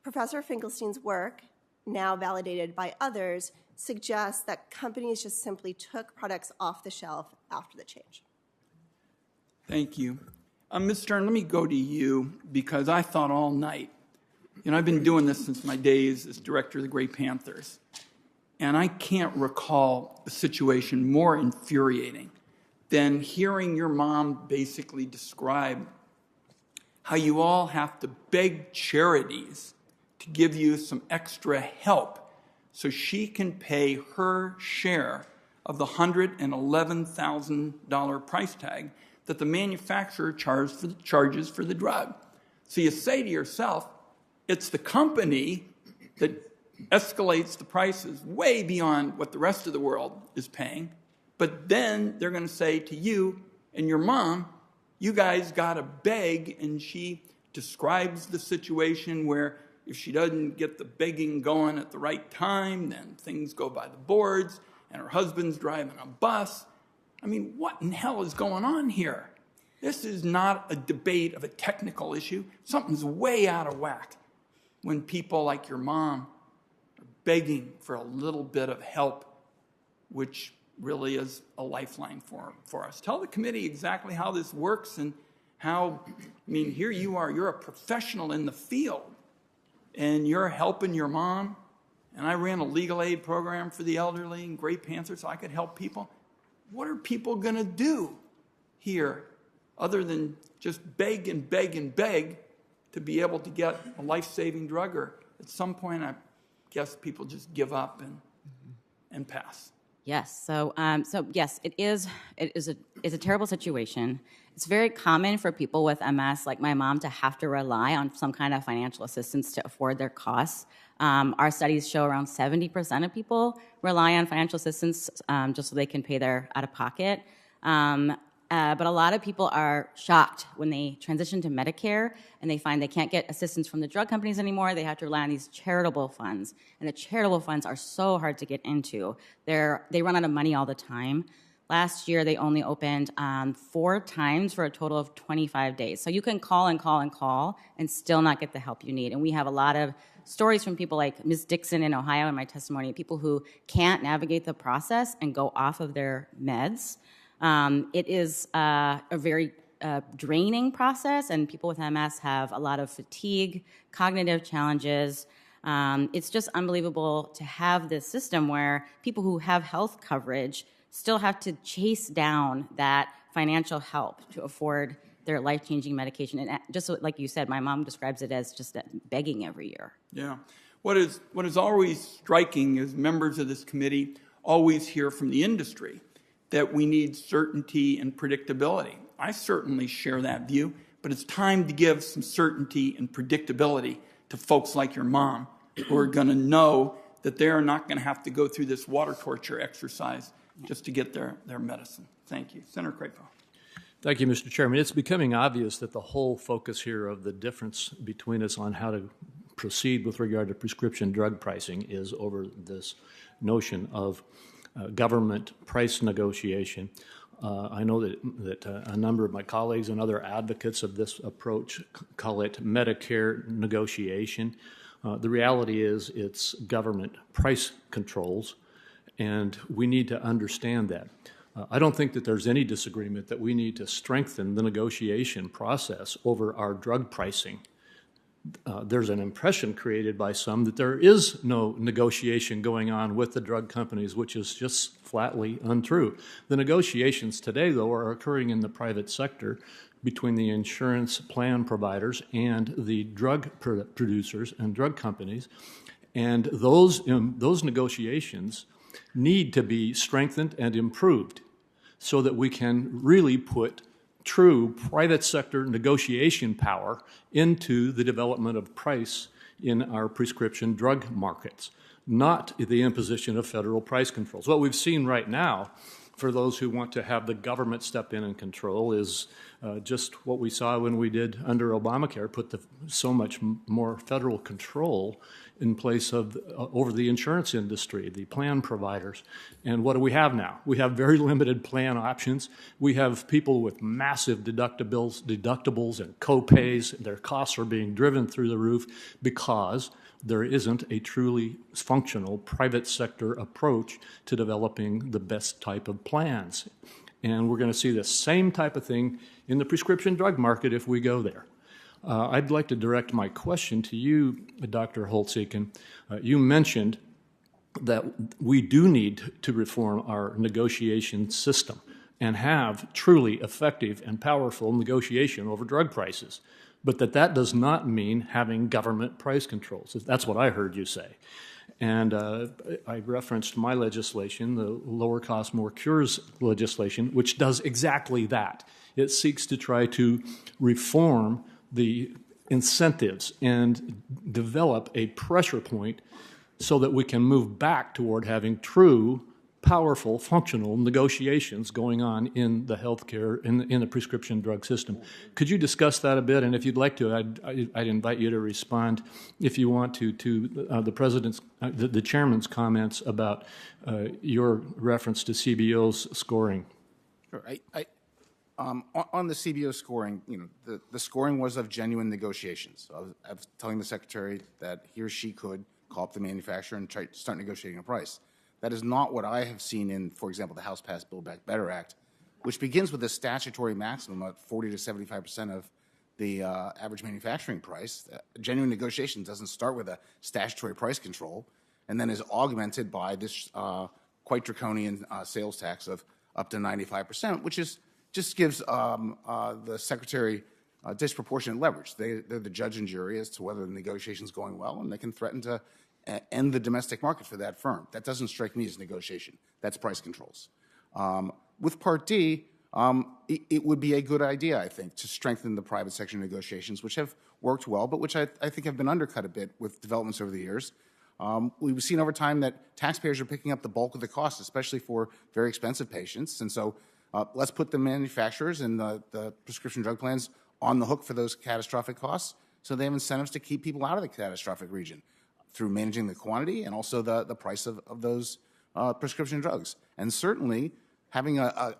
Professor Finkelstein's work, now validated by others, suggests that companies just simply took products off the shelf after the change. Thank you. Ms. Stern, let me go to you because I thought all night, I've been doing this since my days as director of the Gray Panthers, and I can't recall a situation more infuriating than hearing your mom basically describe how you all have to beg charities to give you some extra help so she can pay her share of the $111,000 price tag that the manufacturer charges for the drug. So you say to yourself, it's the company that escalates the prices way beyond what the rest of the world is paying, but then they're going to say to you and your mom, you guys got to beg, and she describes the situation where if she doesn't get the begging going at the right time, then things go by the boards, and her husband's driving a bus. I mean, what in hell is going on here? This is not a debate of a technical issue. Something's way out of whack when people like your mom are begging for a little bit of help, which really is a lifeline for us. Tell the committee exactly how this works and how, here you are, you're a professional in the field, and you're helping your mom. And I ran a legal aid program for the elderly in Gray Panther so I could help people. What are people going to do here other than just beg and beg and beg to be able to get a life-saving drug? Or at some point, I guess people just give up and pass. Yes. So yes, it is a terrible situation. It's very common for people with MS, like my mom, to have to rely on some kind of financial assistance to afford their costs. Our studies show around 70% of people rely on financial assistance just so they can pay their out-of-pocket. But a lot of people are shocked when they transition to Medicare and they find they can't get assistance from the drug companies anymore. They have to rely on these charitable funds. And the charitable funds are so hard to get into. They run out of money all the time. Last year, they only opened 4 times for a total of 25 days. So you can call and call and call and still not get the help you need. And we have a lot of stories from people like Ms. Dixon in Ohio in my testimony, people who can't navigate the process and go off of their meds. It is a very draining process, and people with MS have a lot of fatigue, cognitive challenges. It's just unbelievable to have this system where people who have health coverage still have to chase down that financial help to afford their life-changing medication. And just like you said, my mom describes it as just begging every year. Yeah. What is always striking is members of this committee always hear from the industry that we need certainty and predictability. I certainly share that view, but it's time to give some certainty and predictability to folks like your mom who are going to know that they're not going to have to go through this water torture exercise just to get their medicine. Thank you. Senator Crapo. Thank you, Mr. Chairman. It's becoming obvious that the whole focus here of the difference between us on how to proceed with regard to prescription drug pricing is over this notion of government price negotiation. I know that a number of my colleagues and other advocates of this approach call it Medicare negotiation. The reality is it's government price controls, and we need to understand that. I don't think that there's any disagreement that we need to strengthen the negotiation process over our drug pricing. There's an impression created by some that there is no negotiation going on with the drug companies, which is just flatly untrue. The negotiations today, though, are occurring in the private sector between the insurance plan providers and the drug producers and drug companies. And those negotiations need to be strengthened and improved so that we can really put true private sector negotiation power into the development of price in our prescription drug markets, not the imposition of federal price controls. What we've seen right now, for those who want to have the government step in and control, is just what we saw when we did under Obamacare, put so much more federal control in place of over the insurance industry, the plan providers. And what do we have now? We have very limited plan options. We have people with massive deductibles and co-pays. Their costs are being driven through the roof because there isn't a truly functional private sector approach to developing the best type of plans. And we're going to see the same type of thing in the prescription drug market if we go there. I'd like to direct my question to you, Dr. Holtz-Eakin. You mentioned that we do need to reform our negotiation system and have truly effective and powerful negotiation over drug prices, but that does not mean having government price controls. That's what I heard you say. And I referenced my legislation, the Lower Cost, More Cures legislation, which does exactly that. It seeks to try to reform the incentives and develop a pressure point so that we can move back toward having true, powerful, functional negotiations going on in the healthcare, in the prescription drug system. Could you discuss that a bit? And if you'd like to, I'd invite you to respond, if you want to the president's, the chairman's comments about your reference to CBO's scoring. Sure. On the CBO scoring, the scoring was of genuine negotiations. I was telling the secretary that he or she could call up the manufacturer and try to start negotiating a price. That is not what I have seen in, for example, the House passed Build Back Better Act, which begins with a statutory maximum of 40 to 75% of the average manufacturing price. Genuine negotiation doesn't start with a statutory price control and then is augmented by this quite draconian sales tax of up to 95%, which just gives the secretary disproportionate leverage. They're the judge and jury as to whether the negotiation is going well, and they can threaten to end the domestic market for that firm. That doesn't strike me as negotiation. That's price controls. With Part D, it would be a good idea, I think, to strengthen the private sector negotiations, which have worked well, but which I think have been undercut a bit with developments over the years. We've seen over time that taxpayers are picking up the bulk of the cost, especially for very expensive patients. And so let's put the manufacturers and the prescription drug plans on the hook for those catastrophic costs so they have incentives to keep people out of the catastrophic region through managing the quantity and also the price of those prescription drugs. And certainly having a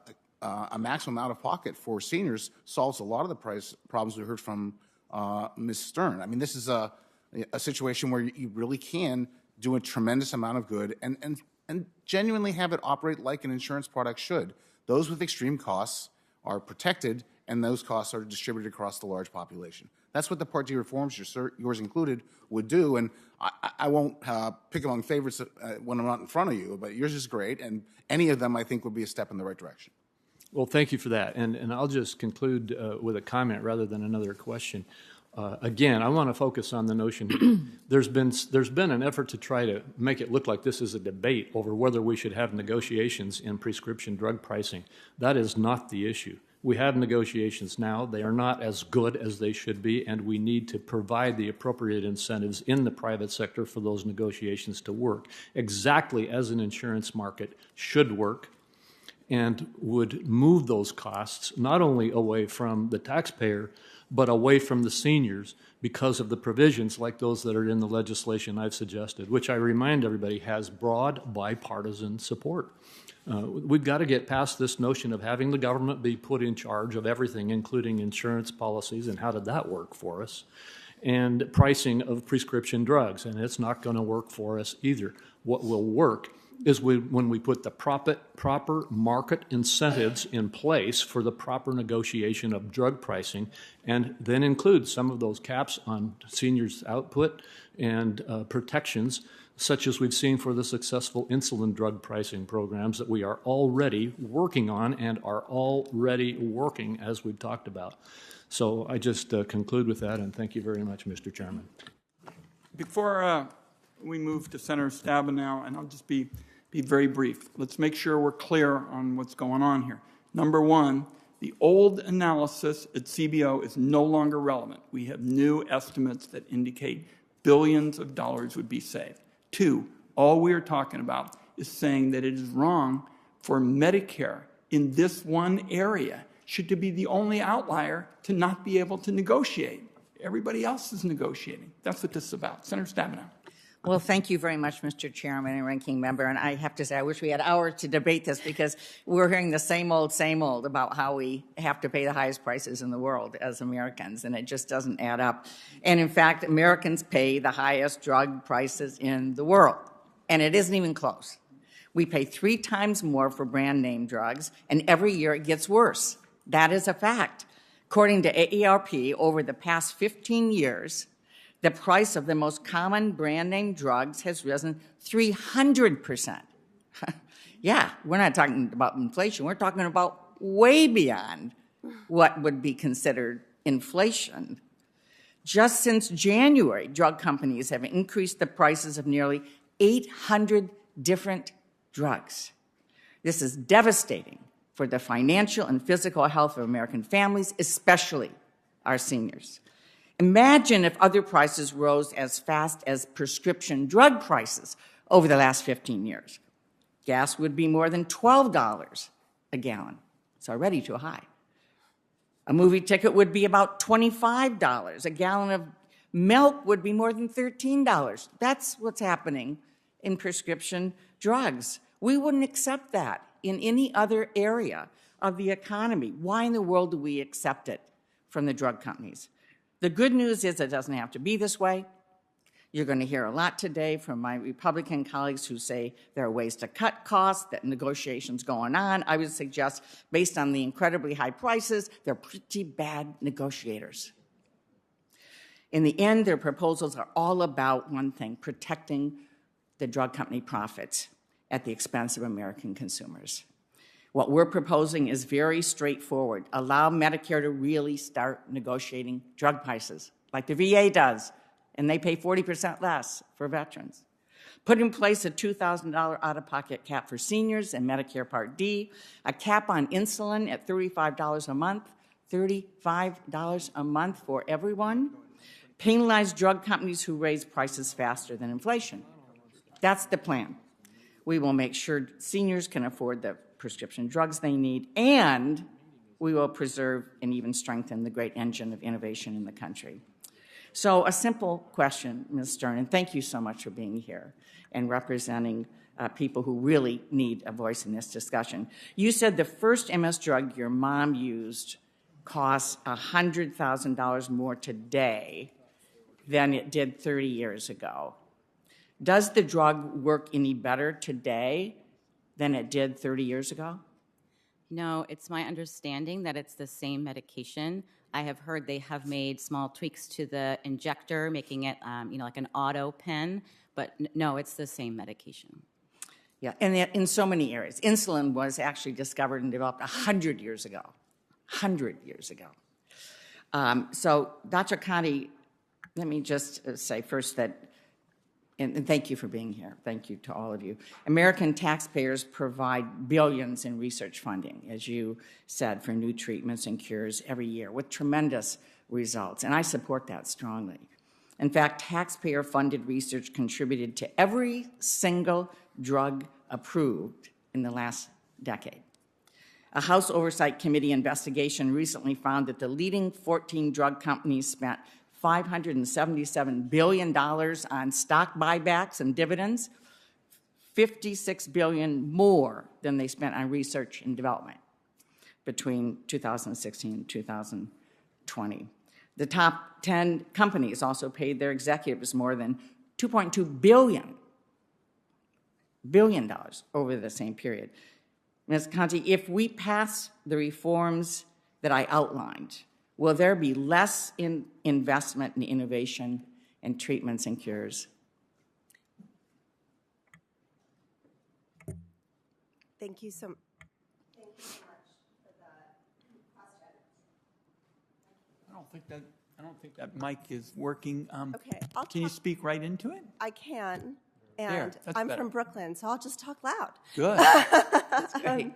maximum out-of-pocket for seniors solves a lot of the price problems we heard from Ms. Stern. I mean, this is a situation where you really can do a tremendous amount of good and genuinely have it operate like an insurance product should. Those with extreme costs are protected, and those costs are distributed across the large population. That's what the Part D reforms, yours included, would do. And I won't pick among favorites when I'm not in front of you, but yours is great, and any of them I think would be a step in the right direction. Well, thank you for that. And I'll just conclude with a comment rather than another question. Again, I want to focus on the notion there's been an effort to try to make it look like this is a debate over whether we should have negotiations in prescription drug pricing. That is not the issue. We have negotiations now. They are not as good as they should be, and we need to provide the appropriate incentives in the private sector for those negotiations to work, exactly as an insurance market should work, and would move those costs not only away from the taxpayer, but away from the seniors because of the provisions like those that are in the legislation I've suggested, which I remind everybody has broad bipartisan support. We've got to get past this notion of having the government be put in charge of everything, including insurance policies, and how did that work for us, and pricing of prescription drugs, and it's not going to work for us either. What will work is when we put the proper market incentives in place for the proper negotiation of drug pricing, and then include some of those caps on seniors' output and protections, such as we've seen for the successful insulin drug pricing programs that we are already working on and are already working, as we've talked about. So I just conclude with that, and thank you very much, Mr. Chairman. Before we move to Senator Stabenow, and I'll just be very brief. Let's make sure we're clear on what's going on here. Number one, the old analysis at CBO is no longer relevant. We have new estimates that indicate billions of dollars would be saved. Two, all we are talking about is saying that it is wrong for Medicare in this one area should be the only outlier to not be able to negotiate. Everybody else is negotiating. That's what this is about. Senator Stabenow. Well, thank you very much, Mr. Chairman and Ranking Member. And I have to say, I wish we had hours to debate this because we're hearing the same old about how we have to pay the highest prices in the world as Americans, and it just doesn't add up. And in fact, Americans pay the highest drug prices in the world, and it isn't even close. We pay 3 times more for brand name drugs, and every year it gets worse. That is a fact. According to AARP, over the past 15 years, the price of the most common brand name drugs has risen 300%. Yeah, we're not talking about inflation. We're talking about way beyond what would be considered inflation. Just since January, drug companies have increased the prices of nearly 800 different drugs. This is devastating for the financial and physical health of American families, especially our seniors. Imagine if other prices rose as fast as prescription drug prices over the last 15 years. Gas would be more than $12 a gallon. It's already too high. A movie ticket would be about $25. A gallon of milk would be more than $13. That's what's happening in prescription drugs. We wouldn't accept that in any other area of the economy. Why in the world do we accept it from the drug companies? The good news is it doesn't have to be this way. You're going to hear a lot today from my Republican colleagues who say there are ways to cut costs, that negotiations going on. I would suggest, based on the incredibly high prices, they're pretty bad negotiators. In the end, their proposals are all about one thing: protecting the drug company profits at the expense of American consumers. What we're proposing is very straightforward. Allow Medicare to really start negotiating drug prices, like the VA does, and they pay 40% less for veterans. Put in place a $2,000 out-of-pocket cap for seniors and Medicare Part D, a cap on insulin at $35 a month, $35 a month for everyone. Penalize drug companies who raise prices faster than inflation. That's the plan. We will make sure seniors can afford the prescription drugs they need, and we will preserve and even strengthen the great engine of innovation in the country. So a simple question, Ms. Stern, and thank you so much for being here and representing people who really need a voice in this discussion. You said the first MS drug your mom used costs $100,000 more today than it did 30 years ago. Does the drug work any better today than it did 30 years ago? No, it's my understanding that it's the same medication. I have heard they have made small tweaks to the injector, making it, like an auto pen, but no, it's the same medication. Yeah, and in so many areas. Insulin was actually discovered and developed 100 years ago. 100 years ago. So, Dr. Conti, let me just say first that, and thank you for being here. Thank you to all of you. American taxpayers provide billions in research funding, as you said, for new treatments and cures every year with tremendous results, and I support that strongly. In fact, taxpayer-funded research contributed to every single drug approved in the last decade. A House Oversight Committee investigation recently found that the leading 14 drug companies spent $577 billion on stock buybacks and dividends, $56 billion more than they spent on research and development between 2016 and 2020. The top 10 companies also paid their executives more than $2.2 billion over the same period. Ms. Conti, if we pass the reforms that I outlined, will there be less investment in innovation and treatments and cures? Thank you so much for that question. I don't think that mic is working. Okay, Can you speak right into it? I can, There, and that's I'm better. from Brooklyn, so I'll just talk loud. Good. That's great.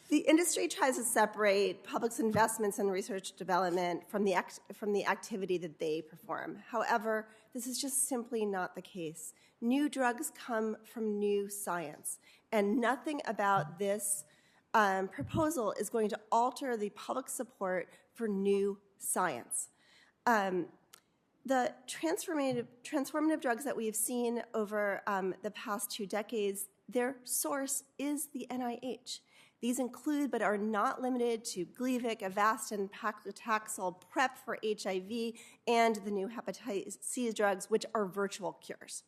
The industry tries to separate public's investments in research development from the activity that they perform. However, this is just simply not the case. New drugs come from new science, and nothing about this proposal is going to alter the public support for new science. The transformative drugs that we've seen over the past 2 decades, their source is the NIH. These include, but are not limited to, Gleevec, Avastin, paclitaxel, PrEP for HIV, and the new hepatitis C drugs, which are virtual cures.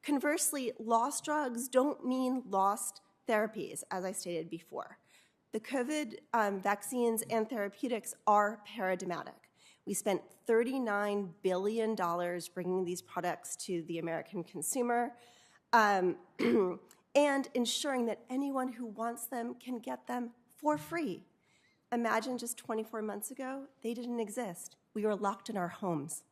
Conversely, lost drugs don't mean lost therapies, as I stated before. The COVID vaccines and therapeutics are paradigmatic. We spent $39 billion bringing these products to the American consumer and ensuring that anyone who wants them can get them for free. Imagine just 24 months ago, they didn't exist. We were locked in our homes.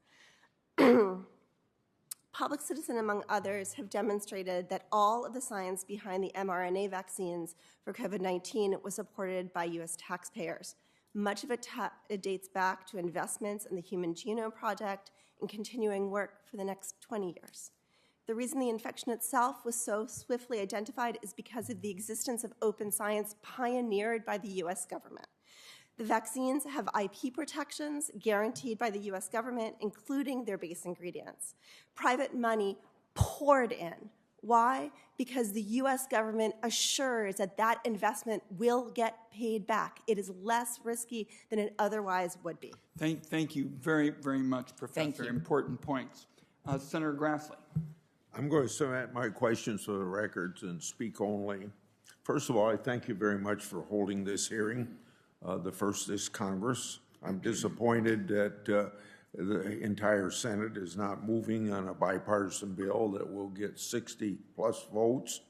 Public Citizen, among others, have demonstrated that all of the science behind the mRNA vaccines for COVID-19 was supported by U.S. taxpayers. Much of it dates back to investments in the Human Genome Project and continuing work for the next 20 years. The reason the infection itself was so swiftly identified is because of the existence of open science pioneered by the U.S. government. The vaccines have IP protections guaranteed by the U.S. government, including their base ingredients. Private money poured in. Why? Because the U.S. government assures that that investment will get paid back. It is less risky than it otherwise would be. Thank you very, very much, Professor. Thank you. Important points. Senator Grassley. I'm going to submit my questions for the records and speak only. First of all, I thank you very much for holding this hearing, the first this Congress. I'm disappointed that the entire Senate is not moving on a bipartisan bill that will get 60-plus votes.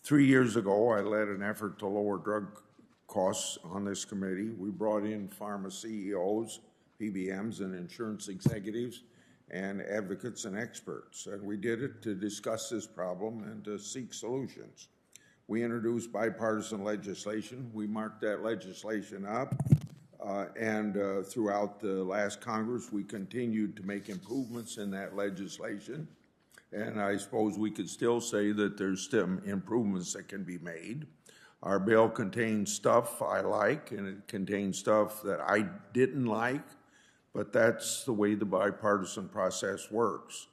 3 years ago, I led an effort to lower drug costs on this committee. We brought in pharma CEOs, PBMs, and insurance executives, and advocates and experts. And we did it to discuss this problem and to seek solutions. We introduced bipartisan legislation. We marked that legislation up. Throughout the last Congress, we continued to make improvements in that legislation. And I suppose we could still say that there's still improvements that can be made. Our bill contains stuff I like, and it contains stuff that I didn't like, but that's the way the bipartisan process works.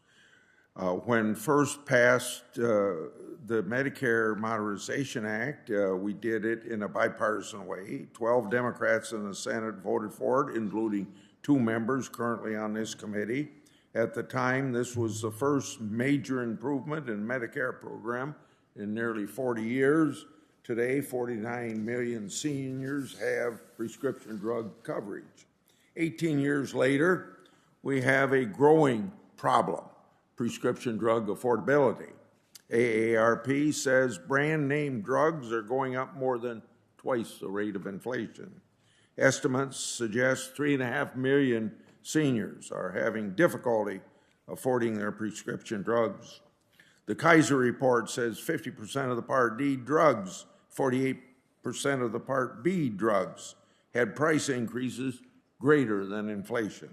When first passed the Medicare Modernization Act, we did it in a bipartisan way. 12 Democrats in the Senate voted for it, including 2 members currently on this committee. At the time, this was the first major improvement in the Medicare program in nearly 40 years. Today, 49 million seniors have prescription drug coverage. 18 years later, we have a growing problem, prescription drug affordability. AARP says brand name drugs are going up more than twice the rate of inflation. Estimates suggest 3.5 million seniors are having difficulty affording their prescription drugs. The Kaiser report says 50% of the Part D drugs, 48% of the Part B drugs had price increases greater than inflation.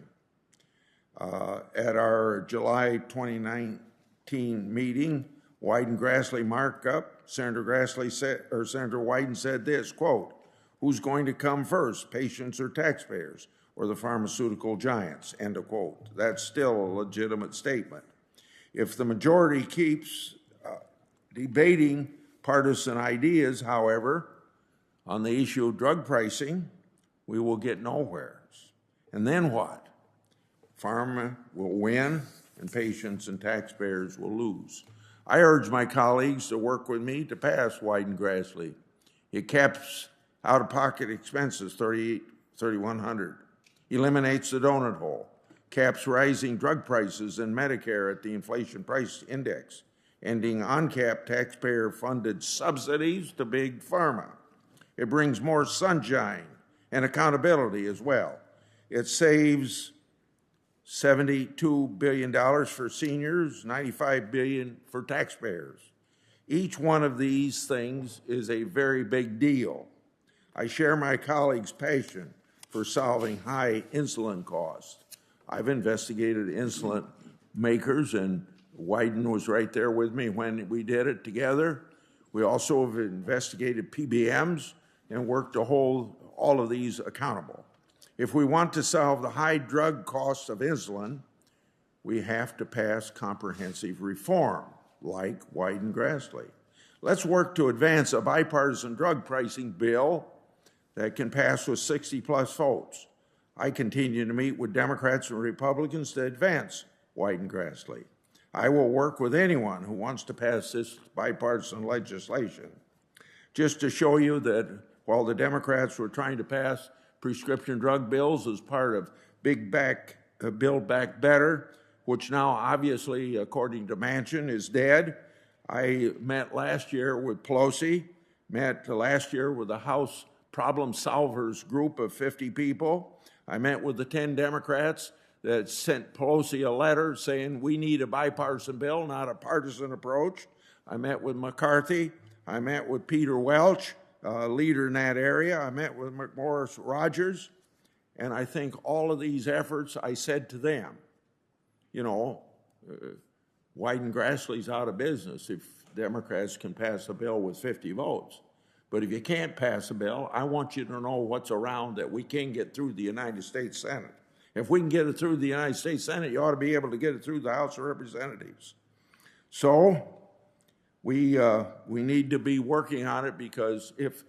At our July 2019 meeting, Wyden-Grassley markup, Senator Wyden said this, quote, "Who's going to come first, patients or taxpayers, or the pharmaceutical giants?" End of quote. That's still a legitimate statement. If the majority keeps debating partisan ideas, however, on the issue of drug pricing, we will get nowhere. And then what? Pharma will win, and patients and taxpayers will lose. I urge my colleagues to work with me to pass Wyden-Grassley. It caps out-of-pocket expenses, $3,100. Eliminates the donut hole. Caps rising drug prices in Medicare at the inflation price index. Ending uncapped taxpayer-funded subsidies to big pharma. It brings more sunshine and accountability as well. It saves $72 billion for seniors, $95 billion for taxpayers. Each one of these things is a very big deal. I share my colleagues' passion for solving high insulin costs. I've investigated insulin makers, and Wyden was right there with me when we did it together. We also have investigated PBMs and work to hold all of these accountable. If we want to solve the high drug costs of insulin, we have to pass comprehensive reform, like Wyden-Grassley. Let's work to advance a bipartisan drug pricing bill that can pass with 60-plus votes. I continue to meet with Democrats and Republicans to advance Wyden-Grassley. I will work with anyone who wants to pass this bipartisan legislation. Just to show you that while the Democrats were trying to pass prescription drug bills as part of Build Back Better, which now obviously, according to Manchin, is dead. I met last year with Pelosi, met last year with the House Problem Solvers group of 50 people. I met with the 10 Democrats that sent Pelosi a letter saying we need a bipartisan bill, not a partisan approach. I met with McCarthy. I met with Peter Welch, a leader in that area. I met with McMorris Rogers. And I think all of these efforts, I said to them, you know, Wyden-Grassley's out of business if Democrats can pass a bill with 50 votes. But if you can't pass a bill, I want you to know what's around that we can get through the United States Senate. If we can get it through the United States Senate, you ought to be able to get it through the House of Representatives. So we need to be working on it because if,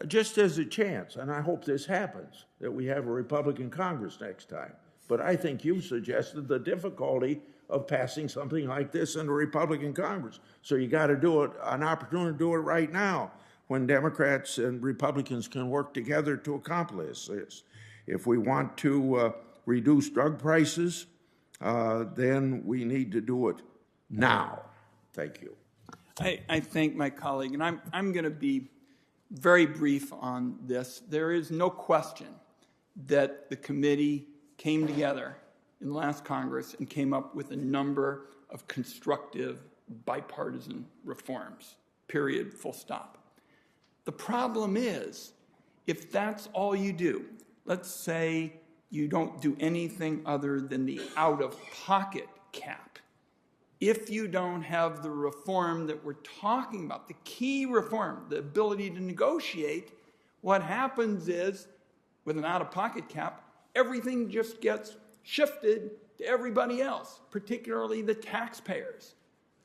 just as a chance, and I hope this happens, that we have a Republican Congress next time. But I think you've suggested the difficulty of passing something like this in a Republican Congress. So you got to do it, an opportunity to do it right now when Democrats and Republicans can work together to accomplish this. If we want to reduce drug prices, then we need to do it now. Thank you. I thank my colleague, and I'm going to be very brief on this. There is no question that the committee came together in the last Congress and came up with a number of constructive bipartisan reforms, period, full stop. The problem is, if that's all you do, let's say you don't do anything other than the out-of-pocket cap, if you don't have the reform that we're talking about, the key reform, the ability to negotiate, what happens is, with an out-of-pocket cap, everything just gets shifted to everybody else, particularly the taxpayers.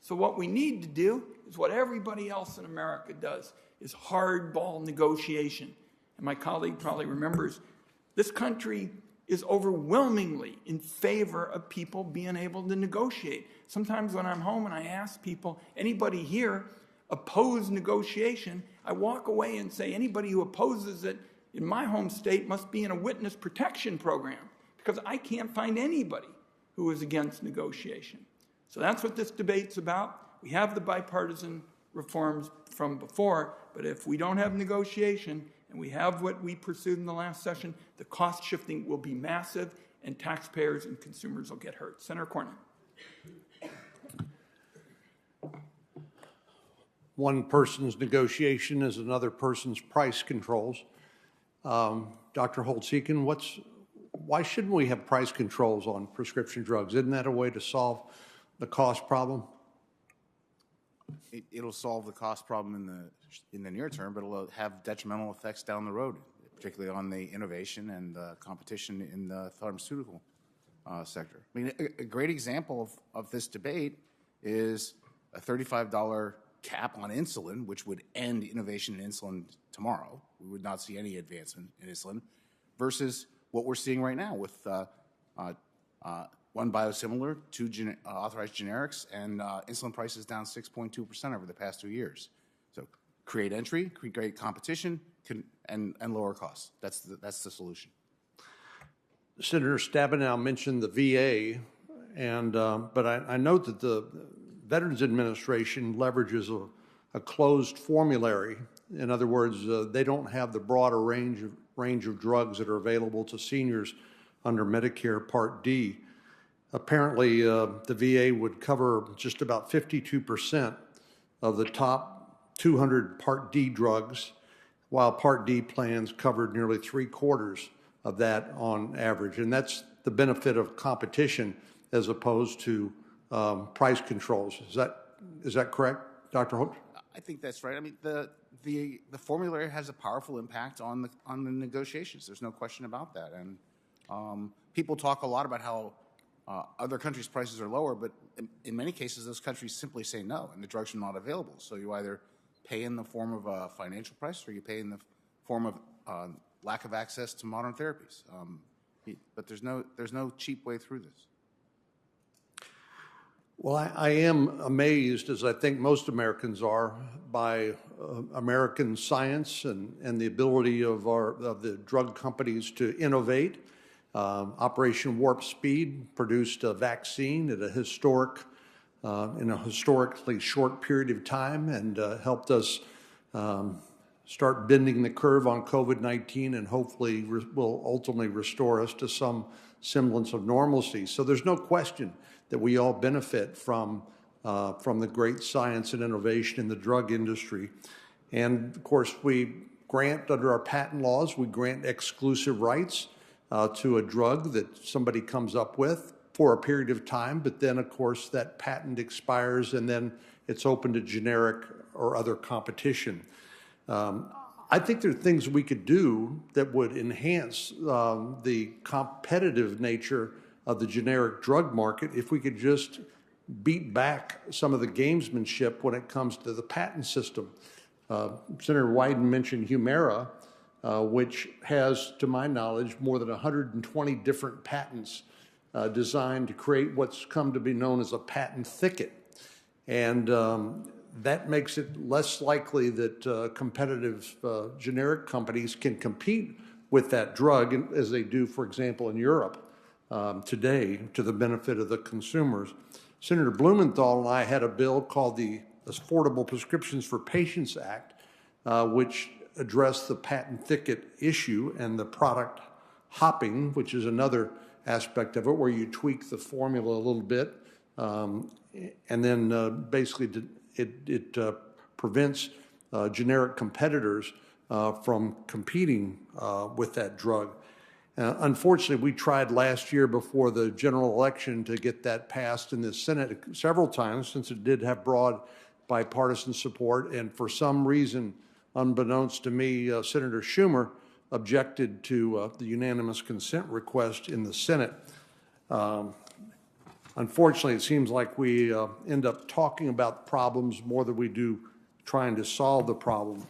So what we need to do is what everybody else in America does, is hardball negotiation. And my colleague probably remembers, this country is overwhelmingly in favor of people being able to negotiate. Sometimes when I'm home and I ask people, anybody here oppose negotiation, I walk away and say, anybody who opposes it in my home state must be in a witness protection program, because I can't find anybody who is against negotiation. So that's what this debate's about. We have the bipartisan reforms from before, but if we don't have negotiation and we have what we pursued in the last session, the cost shifting will be massive and taxpayers and consumers will get hurt. Senator Cornyn. One person's negotiation is another person's price controls. Dr. Holtz-Eakin, why shouldn't we have price controls on prescription drugs? Isn't that a way to solve the cost problem? It'll solve the cost problem in the near term, but it'll have detrimental effects down the road, particularly on the innovation and competition in the pharmaceutical sector. I mean, a great example of this debate is a $35 cap on insulin, which would end innovation in insulin tomorrow. We would not see any advancement in insulin, versus what we're seeing right now with one biosimilar, two authorized generics, and insulin prices down 6.2% over the past 2 years. So create entry, create competition, and lower costs. That's the solution. Senator Stabenow mentioned the VA, but I note that the Veterans Administration leverages a closed formulary. In other words, they don't have the broader range of drugs that are available to seniors under Medicare Part D. Apparently, the VA would cover just about 52% of the top 200 Part D drugs, while Part D plans covered nearly 3/4 of that on average. And that's the benefit of competition as opposed to price controls. Is that correct, Dr. Holt? I think that's right. I mean, the formulary has a powerful impact on the negotiations. There's no question about that. And people talk a lot about how other countries' prices are lower, but in many cases, those countries simply say no, and the drugs are not available. So you either pay in the form of a financial price, or you pay in the form of lack of access to modern therapies. But there's no cheap way through this. Well, I am amazed, as I think most Americans are, by American science and the ability of the drug companies to innovate. Operation Warp Speed produced a vaccine at a in a historically short period of time, and helped us start bending the curve on COVID-19, and hopefully will ultimately restore us to some semblance of normalcy. So there's no question that we all benefit from the great science and innovation in the drug industry. And of course, we grant, under our patent laws, we grant exclusive rights to a drug that somebody comes up with for a period of time, but then of course that patent expires and then it's open to generic or other competition. I think there are things we could do that would enhance the competitive nature of the generic drug market if we could just beat back some of the gamesmanship when it comes to the patent system. Senator Wyden mentioned Humira, which has, to my knowledge, more than 120 different patents designed to create what's come to be known as a patent thicket. And that makes it less likely that competitive generic companies can compete with that drug as they do, for example, in Europe today, to the benefit of the consumers. Senator Blumenthal and I had a bill called the Affordable Prescriptions for Patients Act, which addressed the patent thicket issue and the product hopping, which is another aspect of it, where you tweak the formula a little bit, and then basically it prevents generic competitors from competing with that drug. Unfortunately, we tried last year before the general election to get that passed in the Senate several times, since it did have broad bipartisan support, and for some reason, unbeknownst to me, Senator Schumer objected to the unanimous consent request in the Senate. Unfortunately, it seems like we end up talking about problems more than we do trying to solve the problem.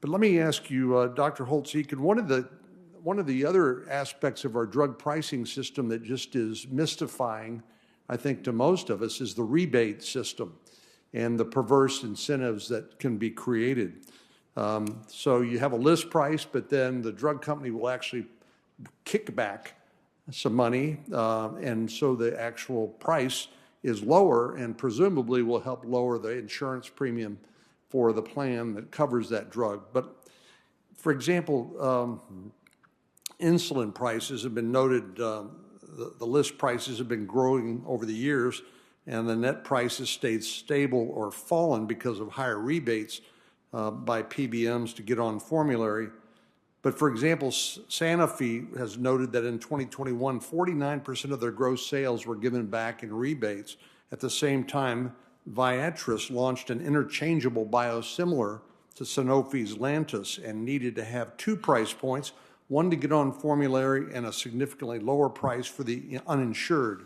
But let me ask you, Dr. Holtz-Eakin, one of the other aspects of our drug pricing system that just is mystifying, I think, to most of us, is the rebate system and the perverse incentives that can be created. So you have a list price, but then the drug company will actually kick back some money, and so the actual price is lower and presumably will help lower the insurance premium for the plan that covers that drug. But for example, insulin prices have been noted, the list prices have been growing over the years, and the net prices stayed stable or fallen because of higher rebates by PBMs to get on formulary. But for example, Sanofi has noted that in 2021, 49% of their gross sales were given back in rebates. At the same time, Viatris launched an interchangeable biosimilar to Sanofi's Lantus and needed to have two price points, one to get on formulary and a significantly lower price for the uninsured.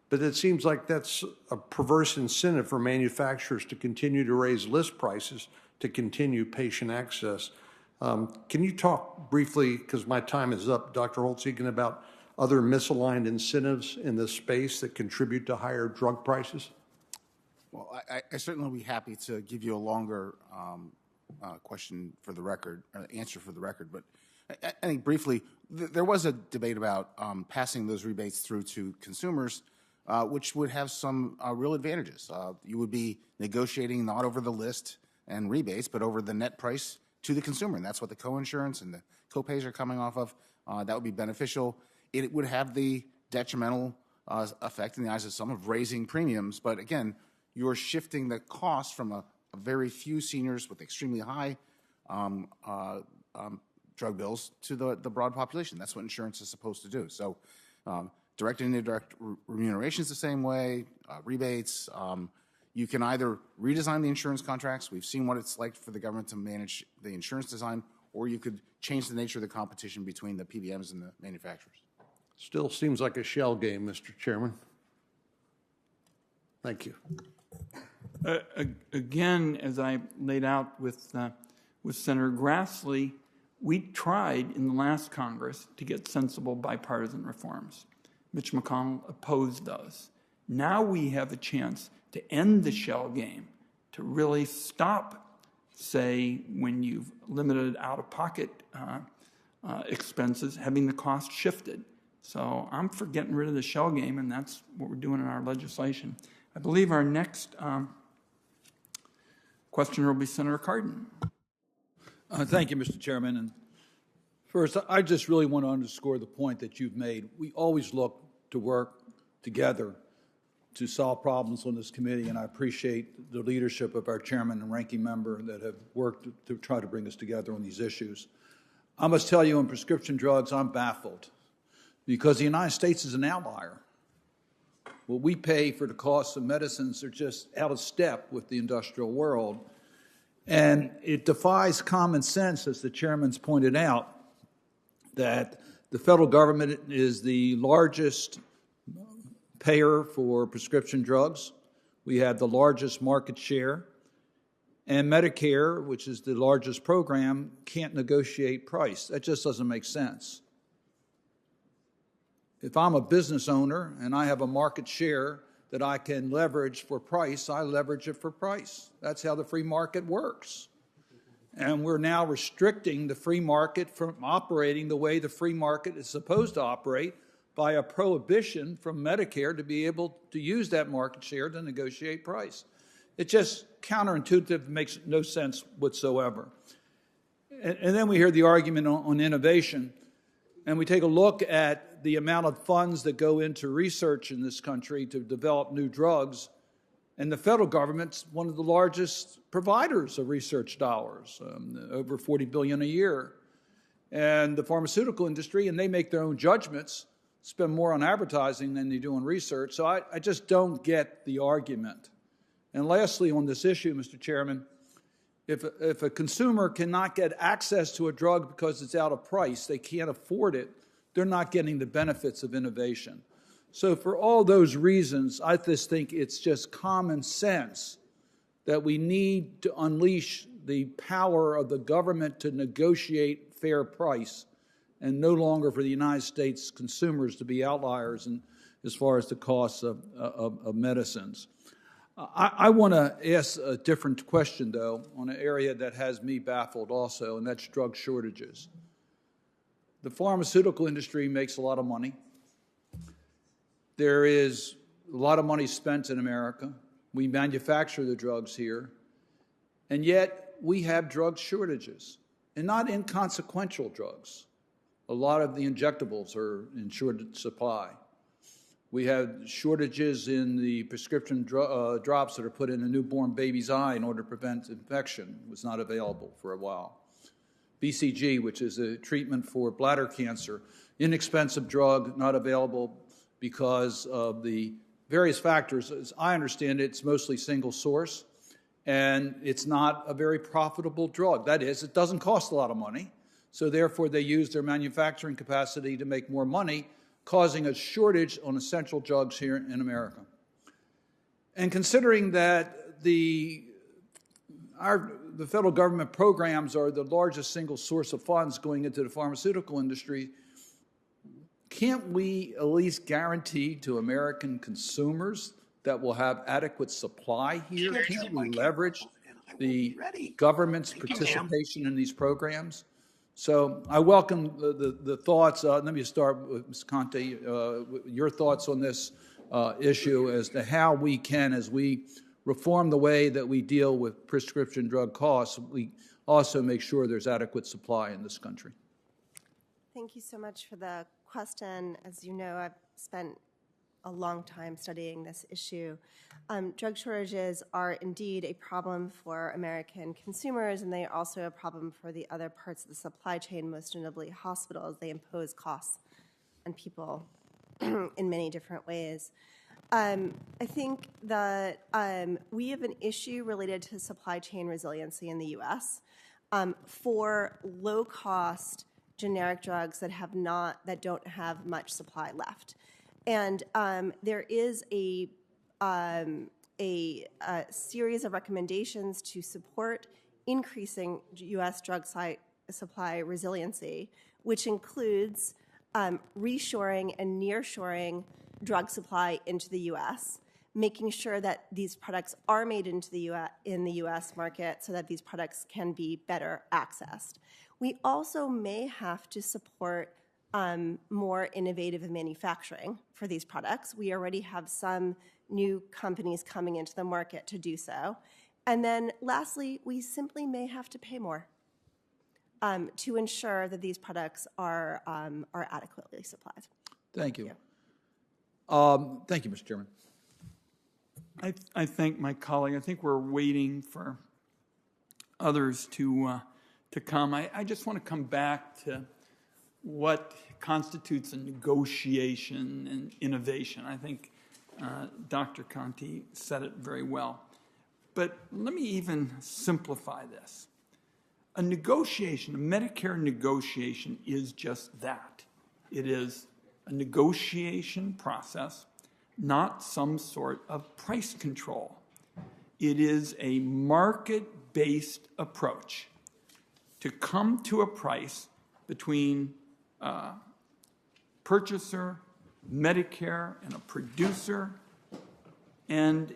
But it seems like that's a perverse incentive for manufacturers to continue to raise list prices to continue patient access. Can you talk briefly, because my time is up, Dr. Holtz-Eakin, about other misaligned incentives in this space that contribute to higher drug prices? Well, I certainly will be happy to give you a longer question for the record, or answer for the record. But I think briefly, there was a debate about passing those rebates through to consumers, which would have some real advantages. You would be negotiating not over the list and rebates, but over the net price to the consumer, and that's what the coinsurance and the copays are coming off of. That would be beneficial. It would have the detrimental effect in the eyes of some of raising premiums, but again, you're shifting the cost from a very few seniors with extremely high drug bills to the broad population. That's what insurance is supposed to do. So direct and indirect remuneration is the same way, rebates. You can either redesign the insurance contracts, we've seen what it's like for the government to manage the insurance design, or you could change the nature of the competition between the PBMs and the manufacturers. Still seems like a shell game, Mr. Chairman. Thank you. Again, as I laid out with Senator Grassley, we tried in the last Congress to get sensible bipartisan reforms. Mitch McConnell opposed those. Now we have a chance to end the shell game, to really stop, say, when you've limited out-of-pocket expenses, having the cost shifted. So I'm for getting rid of the shell game, and that's what we're doing in our legislation. I believe our next questioner will be Senator Cardin. Thank you, Mr. Chairman. And first, I just really want to underscore the point that you've made. We always look to work together to solve problems on this committee, and I appreciate the leadership of our chairman and ranking member that have worked to try to bring us together on these issues. I must tell you, on prescription drugs, I'm baffled because the United States is an outlier. What we pay for the costs of medicines are just out of step with the industrial world. And it defies common sense, as the chairman's pointed out, that the federal government is the largest payer for prescription drugs. We have the largest market share. And Medicare, which is the largest program, can't negotiate price. That just doesn't make sense. If I'm a business owner and I have a market share that I can leverage for price, I leverage it for price. That's how the free market works. And we're now restricting the free market from operating the way the free market is supposed to operate by a prohibition from Medicare to be able to use that market share to negotiate price. It's just counterintuitive, makes no sense whatsoever. And then we hear the argument on innovation, and we take a look at the amount of funds that go into research in this country to develop new drugs, and the federal government's one of the largest providers of research dollars, over $40 billion a year. And the pharmaceutical industry, and they make their own judgments, spend more on advertising than they do on research. So I just don't get the argument. And lastly, on this issue, Mr. Chairman, if a consumer cannot get access to a drug because it's out of price, they can't afford it, they're not getting the benefits of innovation. So for all those reasons, I just think it's just common sense that we need to unleash the power of the government to negotiate fair price, and no longer for the United States consumers to be outliers as far as the costs of medicines. I want to ask a different question, though, on an area that has me baffled also, and that's drug shortages. The pharmaceutical industry makes a lot of money. There is a lot of money spent in America. We manufacture the drugs here, and yet we have drug shortages, and not inconsequential drugs. A lot of the injectables are in short supply. We have shortages in the prescription drops that are put in a newborn baby's eye in order to prevent infection. It was not available for a while. BCG, which is a treatment for bladder cancer, inexpensive drug, not available because of the various factors. As I understand it, it's mostly single source, and it's not a very profitable drug. That is, it doesn't cost a lot of money, so therefore they use their manufacturing capacity to make more money, causing a shortage on essential drugs here in America. And considering that the federal government programs are the largest single source of funds going into the pharmaceutical industry, can't we at least guarantee to American consumers that we'll have adequate supply here? Can't we leverage the government's participation in these programs? So I welcome the thoughts. Let me start with Ms. Conte, your thoughts on this issue as to how we can, as we reform the way that we deal with prescription drug costs, we also make sure there's adequate supply in this country. Thank you so much for the question. As you know, I've spent a long time studying this issue. Drug shortages are indeed a problem for American consumers, and they are also a problem for the other parts of the supply chain, most notably hospitals. They impose costs on people in many different ways. I think that we have an issue related to supply chain resiliency in the U.S. For low-cost generic drugs that don't have much supply left, and there is a series of recommendations to support increasing U.S. drug supply resiliency, which includes reshoring and nearshoring drug supply into the U.S., making sure that these products are made in the U.S. market so that these products can be better accessed. We also may have to support more innovative manufacturing for these products. We already have some new companies coming into the market to do so. And then lastly, we simply may have to pay more to ensure that these products are adequately supplied. Thank you. Thank you, Mr. Chairman. I thank my colleague. I think we're waiting for others to come. I just want to come back to what constitutes a negotiation and innovation. I think Dr. Conti said it very well. But let me even simplify this. A negotiation, a Medicare negotiation, is just that. It is a negotiation process, not some sort of price control. It is a market-based approach to come to a price between a purchaser, Medicare, and a producer, and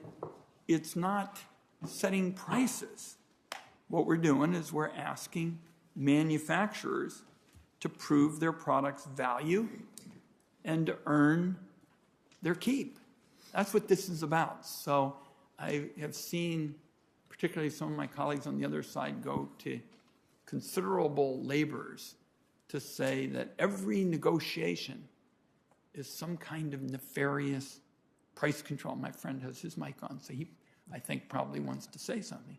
it's not setting prices. What we're doing is we're asking manufacturers to prove their product's value and to earn their keep. That's what this is about. So I have seen, particularly some of my colleagues on the other side, go to considerable labors to say that every negotiation is some kind of nefarious price control. My friend has his mic on, so he, I think, probably wants to say something.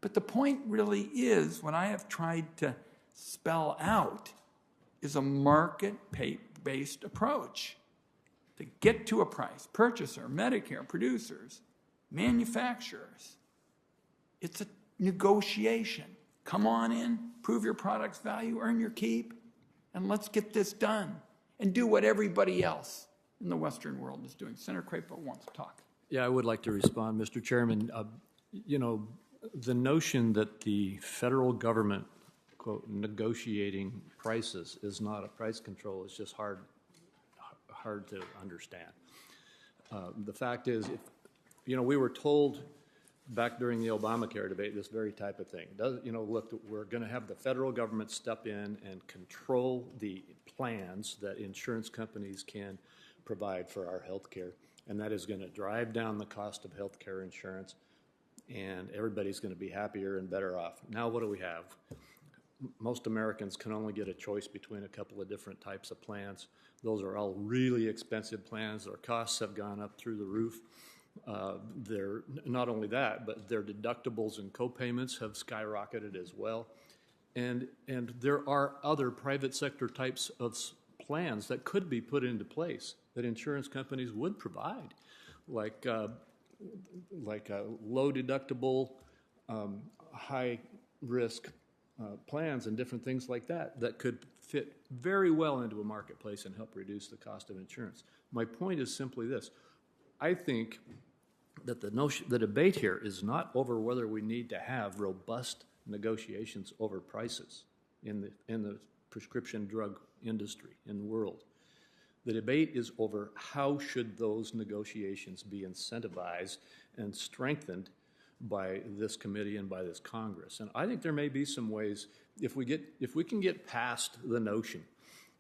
But the point really is, what I have tried to spell out is a market-based approach to get to a price. Purchaser, Medicare, producers, manufacturers. It's a negotiation. Come on in, prove your product's value, earn your keep, and let's get this done and do what everybody else in the Western world is doing. Senator Crapo wants to talk. Yeah, I would like to respond, Mr. Chairman. The notion that the federal government, quote, negotiating prices is not a price control is just hard to understand. The fact is, we were told back during the Obamacare debate this very type of thing. Look, we're going to have the federal government step in and control the plans that insurance companies can provide for our health care, and that is going to drive down the cost of health care insurance, and everybody's going to be happier and better off. Now what do we have? Most Americans can only get a choice between a couple of different types of plans. Those are all really expensive plans. Their costs have gone up through the roof. They're not only that, but their deductibles and co-payments have skyrocketed as well. And there are other private sector types of plans that could be put into place that insurance companies would provide, like low deductible, high risk plans and different things like that could fit very well into a marketplace and help reduce the cost of insurance. My point is simply this. I think that the debate here is not over whether we need to have robust negotiations over prices in the prescription drug industry, in the world. The debate is over how should those negotiations be incentivized and strengthened by this committee and by this Congress. And I think there may be some ways, if we can get past the notion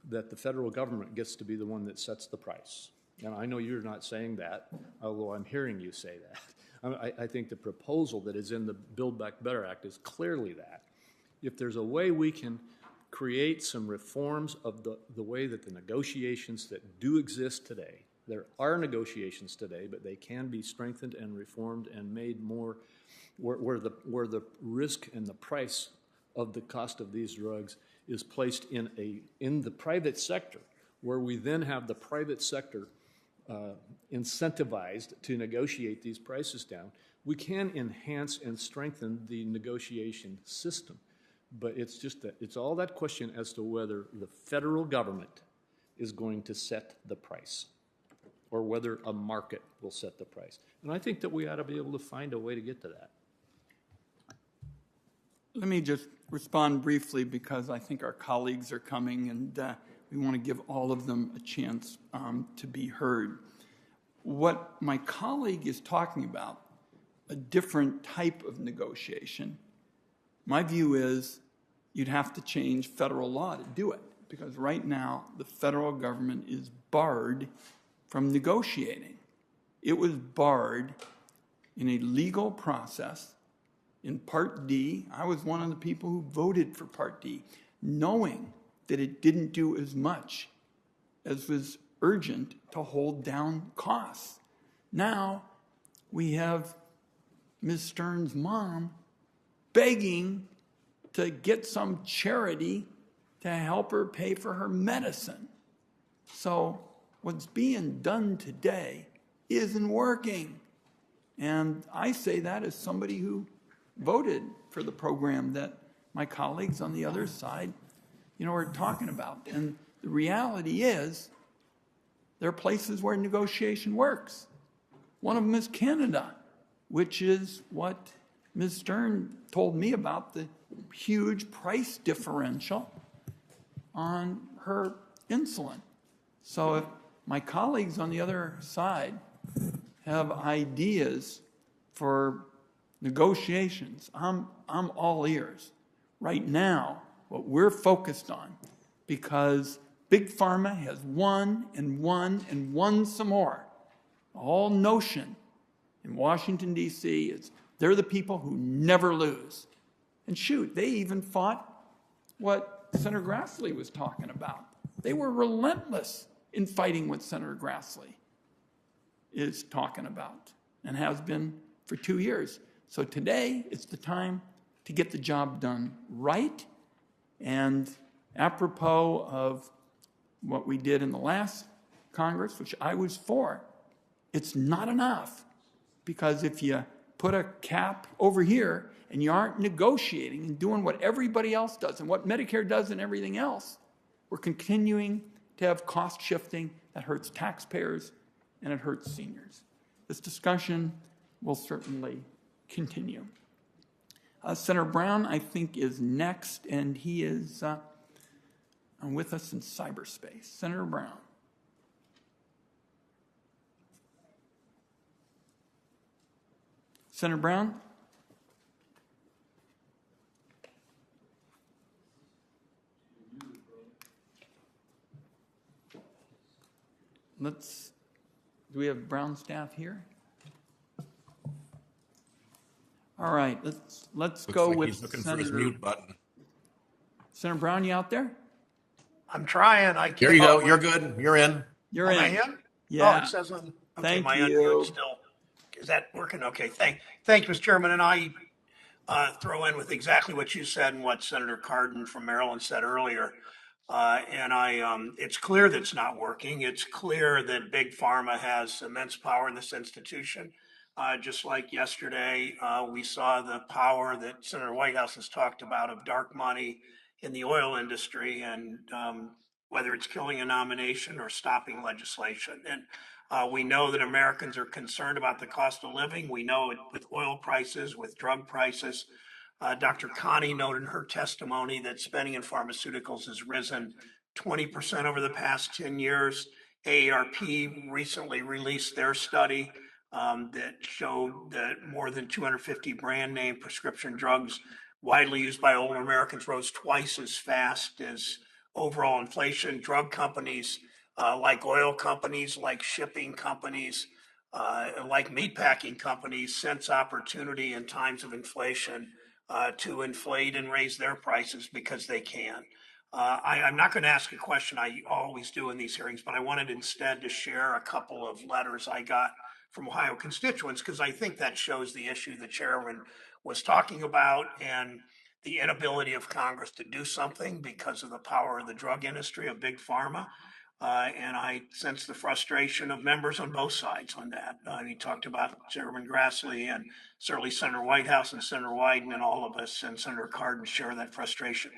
that the federal government gets to be the one that sets the price. And I know you're not saying that, although I'm hearing you say that. I think the proposal that is in the Build Back Better Act is clearly that. If there's a way we can create some reforms of the way that the negotiations that do exist today, there are negotiations today, but they can be strengthened and reformed and made more where the risk and the price of the cost of these drugs is placed in the private sector, where we then have the private sector incentivized to negotiate these prices down, we can enhance and strengthen the negotiation system. But it's just that, it's all that question as to whether the federal government is going to set the price or whether a market will set the price. And I think that we ought to be able to find a way to get to that. Let me just respond briefly because I think our colleagues are coming and we want to give all of them a chance to be heard. What my colleague is talking about, a different type of negotiation, my view is you'd have to change federal law to do it because right now the federal government is barred from negotiating. It was barred in a legal process in Part D. I was one of the people who voted for Part D, knowing that it didn't do as much as was urgent to hold down costs. Now we have Ms. Stern's mom begging to get some charity to help her pay for her medicine. So what's being done today isn't working. And I say that as somebody who voted for the program that my colleagues on the other side, are talking about. And the reality is there are places where negotiation works. One of them is Canada, which is what Ms. Stern told me about, the huge price differential on her insulin. So if my colleagues on the other side have ideas for negotiations, I'm all ears. Right now, what we're focused on, because Big Pharma has won and won and won some more. The whole notion in Washington, D.C. is they're the people who never lose. And shoot, they even fought what Senator Grassley was talking about. They were relentless in fighting what Senator Grassley is talking about and has been for 2 years. So today, it's the time to get the job done right. And apropos of what we did in the last Congress, which I was for, it's not enough. Because if you put a cap over here and you aren't negotiating and doing what everybody else does and what Medicare does and everything else, we're continuing to have cost shifting that hurts taxpayers and it hurts seniors. This discussion will certainly continue. Senator Brown, I think, is next, and he is with us in cyberspace. Senator Brown. Senator Brown? Do we have Brown staff here? All right, let's go like with he's looking Senator. for his mute button. Senator Brown, you out there? I'm trying. There you go. You're good. You're in. You're Am in. I in? Yeah. Oh, it says on. Okay, Thank my you. unmute still. Is that working? Okay. Thanks, Mr. Chairman. And I throw in with exactly what you said and what Senator Cardin from Maryland said earlier. It's clear that it's not working. It's clear that Big Pharma has immense power in this institution. Just like yesterday, we saw the power that Senator Whitehouse has talked about of dark money in the oil industry and whether it's killing a nomination or stopping legislation. And we know that Americans are concerned about the cost of living. We know it with oil prices, with drug prices. Dr. Connie noted in her testimony that spending in pharmaceuticals has risen 20% over the past 10 years. AARP recently released their study that showed that more than 250 brand name prescription drugs widely used by older Americans rose twice as fast as overall inflation. Drug companies, like oil companies, like shipping companies, like meatpacking companies, sense opportunity in times of inflation to inflate and raise their prices because they can. I'm not going to ask a question I always do in these hearings, but I wanted instead to share a couple of letters I got from Ohio constituents because I think that shows the issue the chairman was talking about and the inability of Congress to do something because of the power of the drug industry, of Big Pharma. And I sense the frustration of members on both sides on that. He talked about Chairman Grassley and certainly Senator Whitehouse and Senator Wyden, and all of us and Senator Cardin share that frustration.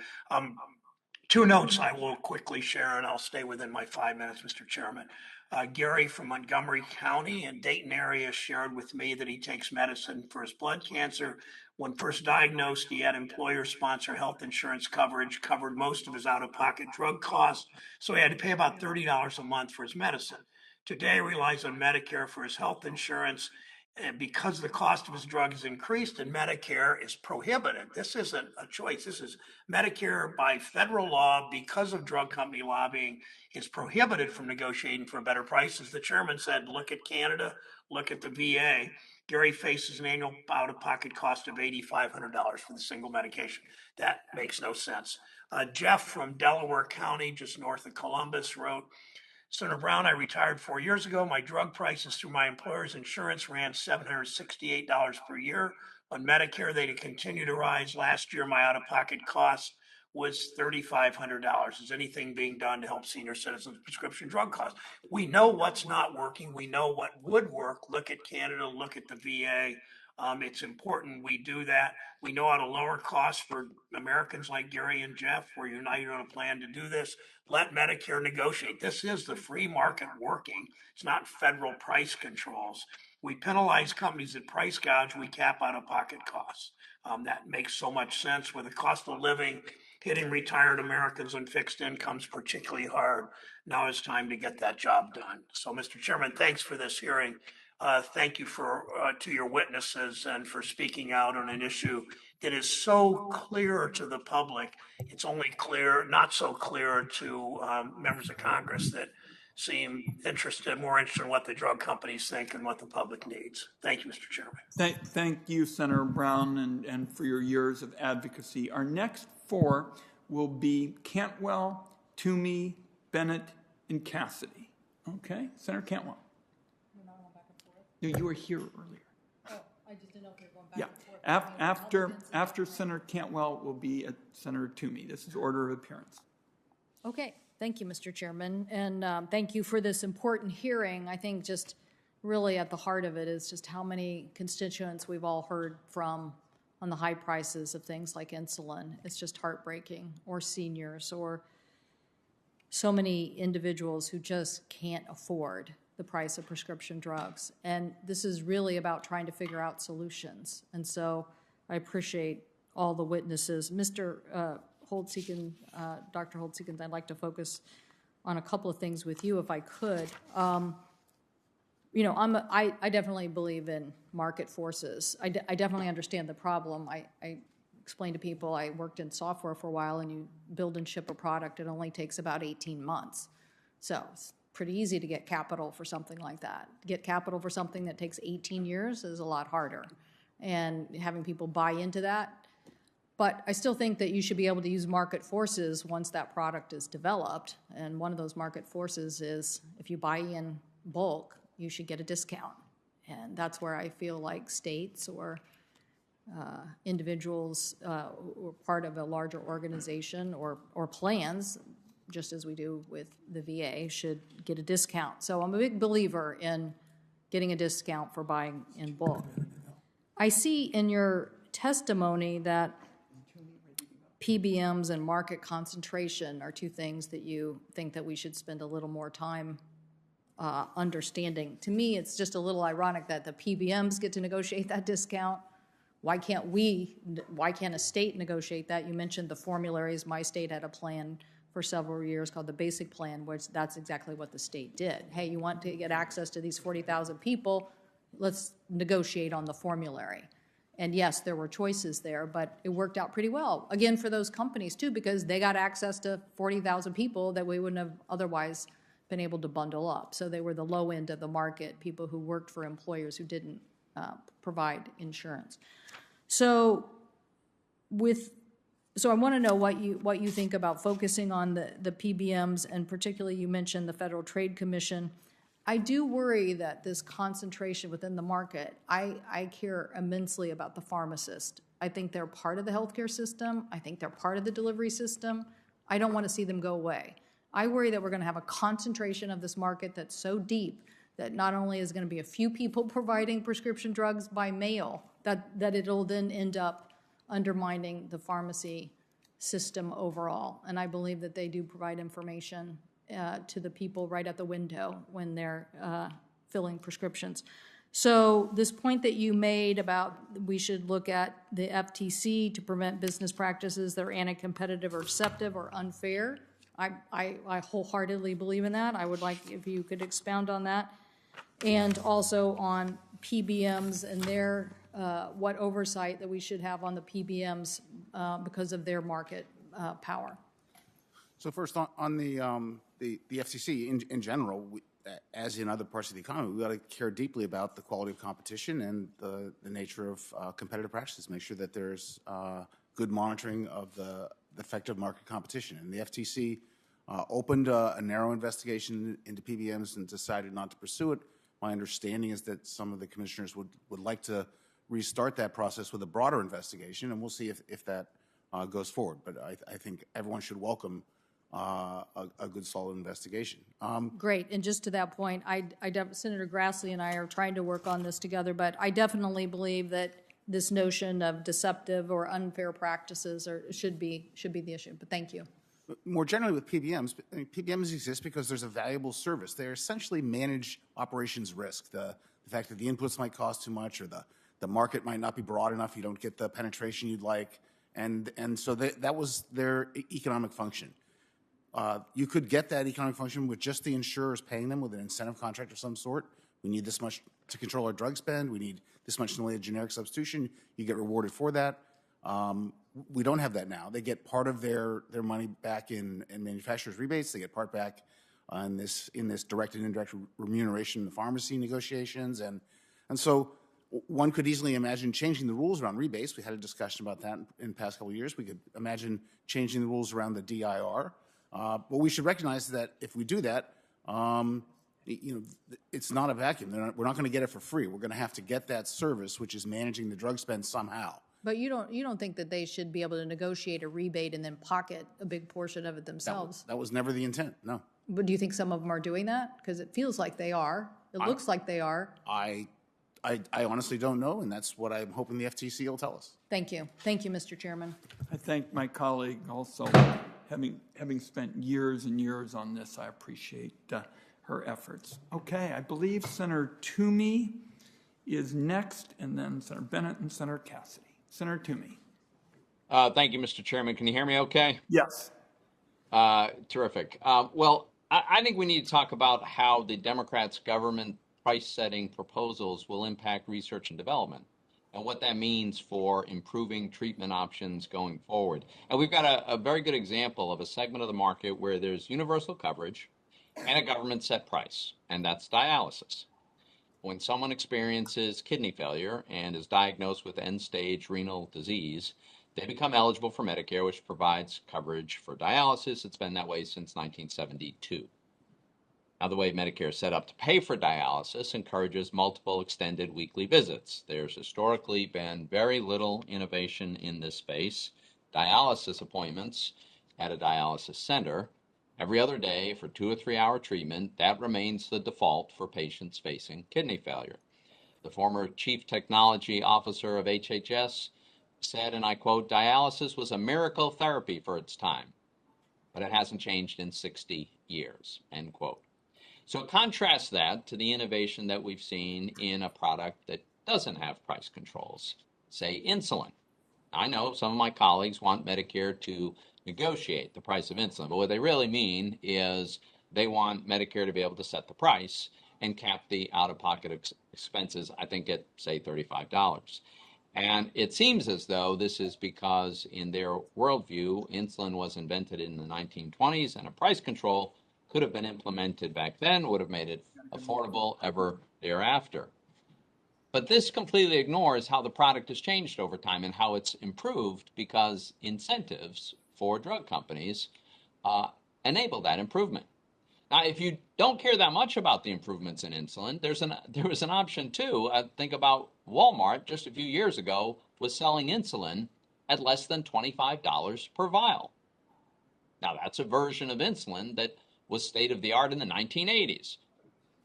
Two notes I will quickly share, and I'll stay within my 5 minutes, Mr. Chairman. Gary from Montgomery County and Dayton area shared with me that he takes medicine for his blood cancer. When first diagnosed, he had employer-sponsored health insurance coverage, covered most of his out-of-pocket drug costs, so he had to pay about $30 a month for his medicine. Today, he relies on Medicare for his health insurance, and because the cost of his drug has increased and Medicare is prohibited. This isn't a choice. This is Medicare by federal law, because of drug company lobbying, is prohibited from negotiating for a better price. As the chairman said, look at Canada, look at the VA. Gary faces an annual out-of-pocket cost of $8,500 for the single medication. That makes no sense. Jeff from Delaware County, just north of Columbus, wrote, Senator Brown, I retired 4 years ago. My drug prices through my employer's insurance ran $768 per year. On Medicare, they continue to rise. Last year, my out-of-pocket cost was $3,500. Is anything being done to help senior citizens' prescription drug costs? We know what's not working. We know what would work. Look at Canada. Look at the VA. It's important we do that. We know how to lower costs for Americans like Gary and Jeff. We're united on a plan to do this. Let Medicare negotiate. This is the free market working. It's not federal price controls. We penalize companies that price gouge. We cap out-of-pocket costs. That makes so much sense with the cost of living hitting retired Americans on fixed incomes particularly hard. Now it's time to get that job done. So, Mr. Chairman, thanks for this hearing. Thank you to your witnesses and for speaking out on an issue that is so clear to the public. It's only clear, not so clear to members of Congress that seem more interested in what the drug companies think and what the public needs. Thank you, Mr. Chairman. Thank you, Senator Brown, and for your years of advocacy. Our next four will be Cantwell, Toomey, Bennett, and Cassidy. Okay, Senator Cantwell. No, you were here earlier. Oh, I just didn't know if you were going back and forth. Yeah. After Senator Cantwell will be Senator Toomey. This is order of appearance. Okay, thank you, Mr. Chairman, and thank you for this important hearing. I think just really at the heart of it is just how many constituents we've all heard from on the high prices of things like insulin. It's just heartbreaking, or seniors, or so many individuals who just can't afford the price of prescription drugs. And this is really about trying to figure out solutions. And so I appreciate all the witnesses. Mr. Holtz-Eakin, Dr. Holtz-Eakin, I'd like to focus on a couple of things with you if I could. You know, I definitely believe in market forces. I definitely understand the problem. I explain to people, I worked in software for a while, and you build and ship a product, it only takes about 18 months. So it's pretty easy to get capital for something like that. To get capital for something that takes 18 years is a lot harder. And having people buy into that. But I still think that you should be able to use market forces once that product is developed. And one of those market forces is if you buy in bulk, you should get a discount. And that's where I feel like states or individuals who are part of a larger organization or plans, just as we do with the VA, should get a discount. So I'm a big believer in getting a discount for buying in bulk. I see in your testimony that PBMs and market concentration are two things that you think that we should spend a little more time understanding. To me, it's just a little ironic that the PBMs get to negotiate that discount. Why can't a state negotiate that? You mentioned the formularies. My state had a plan for several years called the Basic Plan, which that's exactly what the state did. Hey, you want to get access to these 40,000 people? Let's negotiate on the formulary. And yes, there were choices there, but it worked out pretty well. Again, for those companies too, because they got access to 40,000 people that we wouldn't have otherwise been able to bundle up. So they were the low end of the market, people who worked for employers who didn't provide insurance. So I want to know what you think about focusing on the PBMs, and particularly you mentioned the Federal Trade Commission. I do worry that this concentration within the market, I care immensely about the pharmacist. I think they're part of the healthcare system. I think they're part of the delivery system. I don't want to see them go away. I worry that we're going to have a concentration of this market that's so deep that not only is going to be a few people providing prescription drugs by mail, that it'll then end up undermining the pharmacy system overall. And I believe that they do provide information to the people right at the window when they're filling prescriptions. So this point that you made about we should look at the FTC to prevent business practices that are anti-competitive or deceptive or unfair, I wholeheartedly believe in that. I would like if you could expound on that. And also on PBMs and their what oversight that we should have on the PBMs because of their market power. So first, on the FCC in general, as in other parts of the economy, we've got to care deeply about the quality of competition and the nature of competitive practices. Make sure that there's good monitoring of the effective market competition. And the FTC opened a narrow investigation into PBMs and decided not to pursue it. My understanding is that some of the commissioners would like to restart that process with a broader investigation, and we'll see if that goes forward. But I think everyone should welcome a good, solid investigation. Great. And just to that point, Senator Grassley and I are trying to work on this together, but I definitely believe that this notion of deceptive or unfair practices should be the issue. But thank you. More generally with PBMs, PBMs exist because there's a valuable service. They essentially manage operations risk. The fact that the inputs might cost too much or the market might not be broad enough, you don't get the penetration you'd like. And so that was their economic function. You could get that economic function with just the insurers paying them with an incentive contract of some sort. We need this much to control our drug spend. We need this much in the way of generic substitution. You get rewarded for that. We don't have that now. They get part of their money back in manufacturers' rebates. They get part back in this direct and indirect remuneration in the pharmacy negotiations. And so one could easily imagine changing the rules around rebates. We had a discussion about that in the past couple of years. We could imagine changing the rules around the DIR. But we should recognize that if we do that, it's not a vacuum. We're not going to get it for free. We're going to have to get that service, which is managing the drug spend somehow. But you don't think that they should be able to negotiate a rebate and then pocket a big portion of it themselves? That was never the intent, no. But do you think some of them are doing that? Because it feels like they are. It looks like they are. I honestly don't know, and that's what I'm hoping the FTC will tell us. Thank you. Thank you, Mr. Chairman. I thank my colleague also. Having spent years and years on this, I appreciate her efforts. Okay, I believe Senator Toomey is next, and then Senator Bennett and Senator Cassidy. Senator Toomey. Thank you, Mr. Chairman. Can you hear me okay? Yes. Terrific. Well, I think we need to talk about how the Democrats' government price-setting proposals will impact research and development and what that means for improving treatment options going forward. And we've got a very good example of a segment of the market where there's universal coverage and a government-set price, and that's dialysis. When someone experiences kidney failure and is diagnosed with end-stage renal disease, they become eligible for Medicare, which provides coverage for dialysis. It's been that way since 1972. Now, the way Medicare is set up to pay for dialysis encourages multiple extended weekly visits. There's historically been very little innovation in this space. Dialysis appointments at a dialysis center every other day for 2 or 3 hour treatment, that remains the default for patients facing kidney failure. The former chief technology officer of HHS said, and I quote, "Dialysis was a miracle therapy for its time, but it hasn't changed in 60 years, end quote. So contrast that to the innovation that we've seen in a product that doesn't have price controls, say insulin. I know some of my colleagues want Medicare to negotiate the price of insulin, but what they really mean is they want Medicare to be able to set the price and cap the out-of-pocket expenses, I think, at, say, $35. And it seems as though this is because, in their worldview, insulin was invented in the 1920s, and a price control could have been implemented back then, would have made it affordable ever thereafter. But this completely ignores how the product has changed over time and how it's improved, because incentives for drug companies enable that improvement. Now, if you don't care that much about the improvements in insulin, there was an option too. Think about Walmart just a few years ago was selling insulin at less than $25 per vial. Now, that's a version of insulin that was state of the art in the 1980s.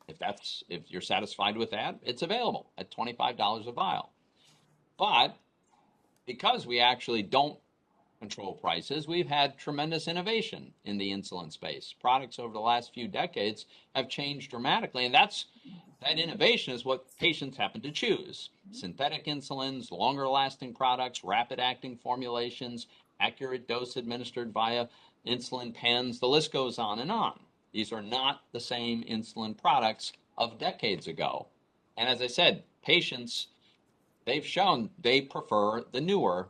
If you're satisfied with that, it's available at $25 a vial. But because we actually don't control prices, we've had tremendous innovation in the insulin space. Products over the last few decades have changed dramatically, and that innovation is what patients happen to choose. Synthetic insulins, longer-lasting products, rapid-acting formulations, accurate dose administered via insulin pens, the list goes on and on. These are not the same insulin products of decades ago. And as I said, patients, they've shown they prefer the newer,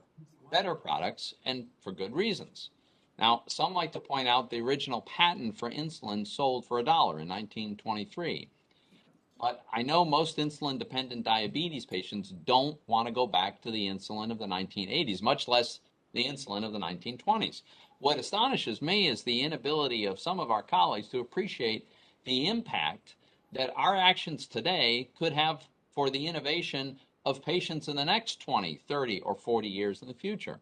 better products, and for good reasons. Now, some like to point out the original patent for insulin sold for $1 in 1923. But I know most insulin-dependent diabetes patients don't want to go back to the insulin of the 1980s, much less the insulin of the 1920s. What astonishes me is the inability of some of our colleagues to appreciate the impact that our actions today could have for the innovation of patients in the next 20, 30, or 40 years in the future.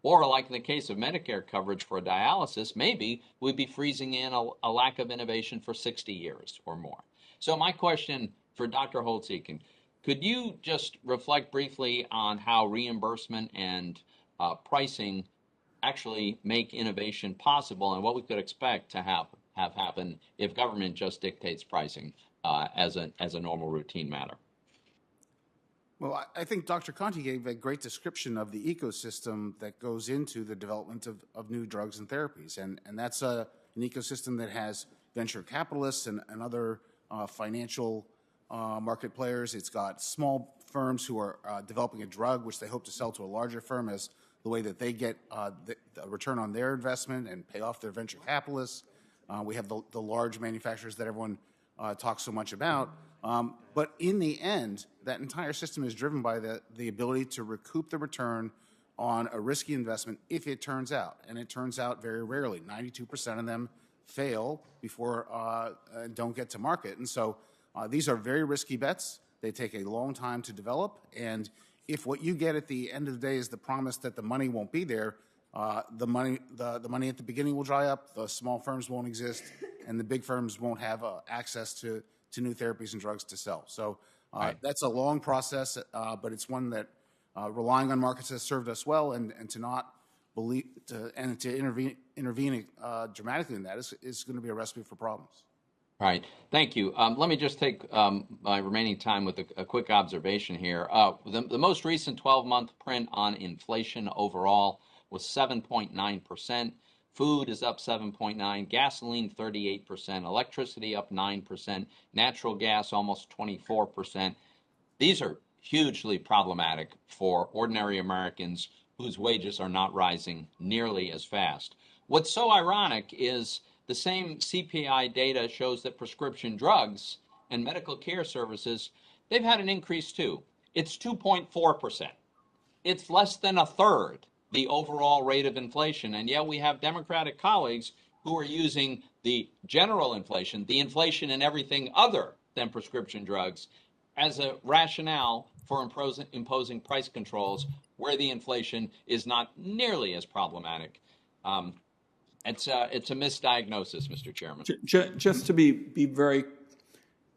Or like in the case of Medicare coverage for dialysis, maybe we'd be freezing in a lack of innovation for 60 years or more. So my question for Dr. Holtz-Eakin, could you just reflect briefly on how reimbursement and pricing actually make innovation possible and what we could expect to have happen if government just dictates pricing as a normal routine matter? Well, I think Dr. Conti gave a great description of the ecosystem that goes into the development of new drugs and therapies. And that's an ecosystem that has venture capitalists and other financial market players. It's got small firms who are developing a drug which they hope to sell to a larger firm as the way that they get the return on their investment and pay off their venture capitalists. We have the large manufacturers that everyone talks so much about. But in the end, that entire system is driven by the ability to recoup the return on a risky investment if it turns out. And it turns out very rarely. 92% of them fail before don't get to market. And so these are very risky bets. They take a long time to develop. And if what you get at the end of the day is the promise that the money won't be there, the money at the beginning will dry up, the small firms won't exist, and the big firms won't have access to new therapies and drugs to sell. So that's a long process, but it's one that relying on markets has served us well, and to not believe to intervene dramatically in that is going to be a recipe for problems. All right, thank you. Let me just take my remaining time with a quick observation here. The most recent 12-month print on inflation overall was 7.9%. Food is up 7.9%, gasoline 38%, electricity up 9%, natural gas almost 24%. These are hugely problematic for ordinary Americans whose wages are not rising nearly as fast. What's so ironic is the same CPI data shows that prescription drugs and medical care services, they've had an increase too. It's 2.4%. It's less than a third the overall rate of inflation, and yet we have Democratic colleagues who are using the general inflation, the inflation in everything other than prescription drugs, as a rationale for imposing price controls where the inflation is not nearly as problematic. It's a misdiagnosis, Mr. Chairman. Just to be very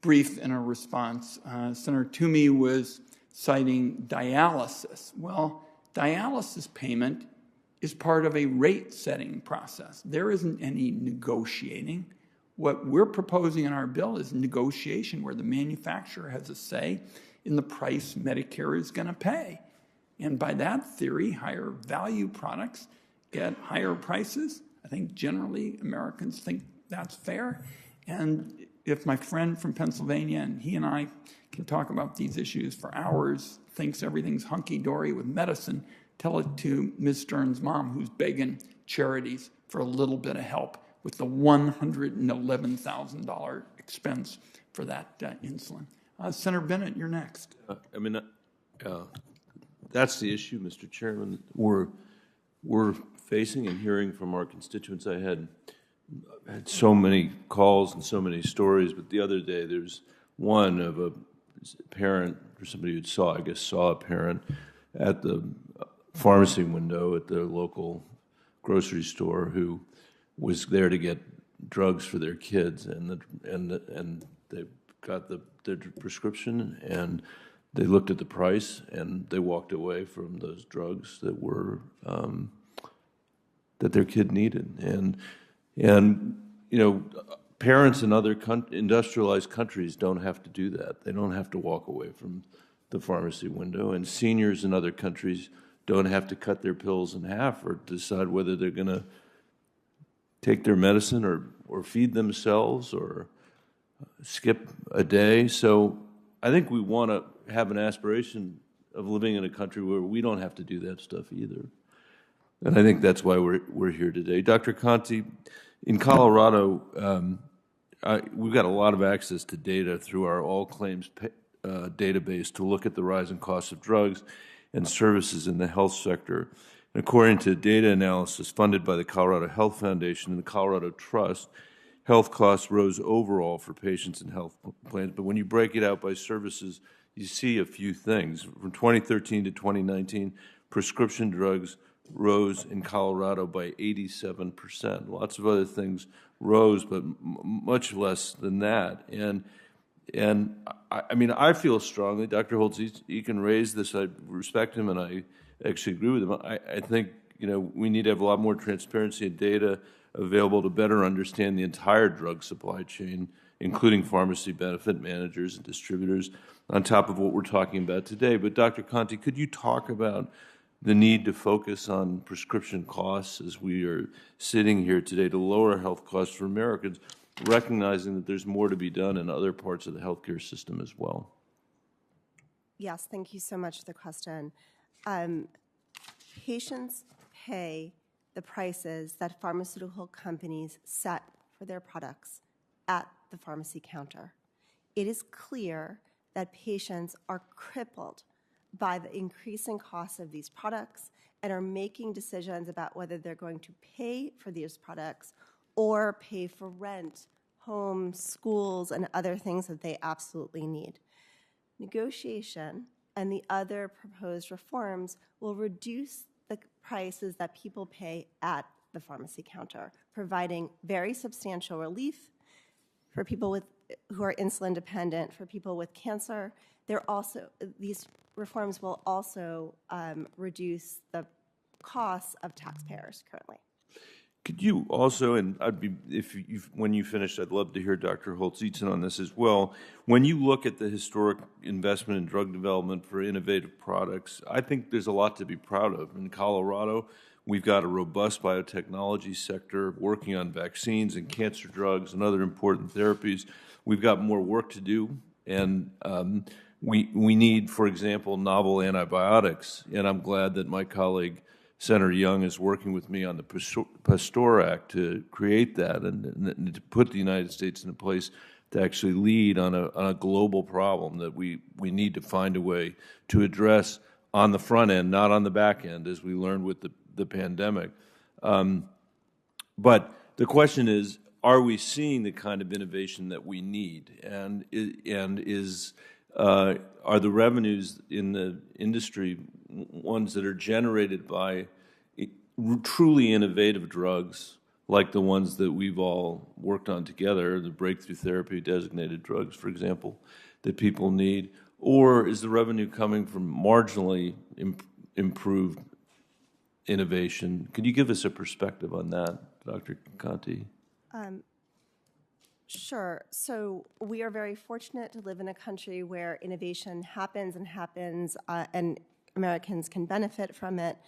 brief in a response, Senator Toomey was citing dialysis. Well, dialysis payment is part of a rate-setting process. There isn't any negotiating. What we're proposing in our bill is negotiation where the manufacturer has a say in the price Medicare is going to pay. And by that theory, higher value products get higher prices. I think generally Americans think that's fair. And if my friend from Pennsylvania, and he and I can talk about these issues for hours, thinks everything's hunky-dory with medicine, tell it to Ms. Stern's mom who's begging charities for a little bit of help with the $111,000 expense for that insulin. Senator Bennett, you're next. That's the issue, Mr. Chairman. We're facing and hearing from our constituents. I had so many calls and so many stories, but the other day there's one of a parent or somebody who saw a parent at the pharmacy window at the local grocery store who was there to get drugs for their kids, and they got their prescription, and they looked at the price, and they walked away from those drugs that were that their kid needed. And you know, parents in other industrialized countries don't have to do that. They don't have to walk away from the pharmacy window, and seniors in other countries don't have to cut their pills in half or decide whether they're going to take their medicine or feed themselves or skip a day. So I think we want to have an aspiration of living in a country where we don't have to do that stuff either. And I think that's why we're here today. Dr. Conti, in Colorado, we've got a lot of access to data through our all claims database to look at the rising costs of drugs and services in the health sector. And according to data analysis funded by the Colorado Health Foundation and the Colorado Trust, health costs rose overall for patients and health plans. But when you break it out by services, you see a few things. From 2013 to 2019, prescription drugs rose in Colorado by 87%. Lots of other things rose, but much less than that. And I mean, I feel strongly, Dr. Holtz, he can raise this. I respect him, and I actually agree with him. I think, you know, we need to have a lot more transparency and data available to better understand the entire drug supply chain, including pharmacy benefit managers and distributors, on top of what we're talking about today. But Dr. Conti, could you talk about the need to focus on prescription costs as we are sitting here today to lower health costs for Americans, recognizing that there's more to be done in other parts of the healthcare system as well? Yes, thank you so much for the question. Patients pay the prices that pharmaceutical companies set for their products at the pharmacy counter. It is clear that patients are crippled by the increasing costs of these products and are making decisions about whether they're going to pay for these products or pay for rent, homes, schools, and other things that they absolutely need. Negotiation and the other proposed reforms will reduce the prices that people pay at the pharmacy counter, providing very substantial relief for people who are insulin dependent, for people with cancer. These reforms will also reduce the costs of taxpayers currently. Could you also, and when you finish, I'd love to hear Dr. Holtz-Eaton on this as well. When you look at the historic investment in drug development for innovative products, I think there's a lot to be proud of. In Colorado, we've got a robust biotechnology sector working on vaccines and cancer drugs and other important therapies. We've got more work to do, and we need, for example, novel antibiotics. And I'm glad that my colleague Senator Young is working with me on the Pasteur Act to create that and to put the United States in a place to actually lead on a global problem that we need to find a way to address on the front end, not on the back end, as we learned with the pandemic. But the question is, are we seeing the kind of innovation that we need? And are the revenues in the industry ones that are generated by truly innovative drugs like the ones that we've all worked on together, the breakthrough therapy designated drugs, for example, that people need? Or is the revenue coming from marginally improved innovation? Could you give us a perspective on that, Dr. Conti? Sure. So we are very fortunate to live in a country where innovation happens, and Americans can benefit from it.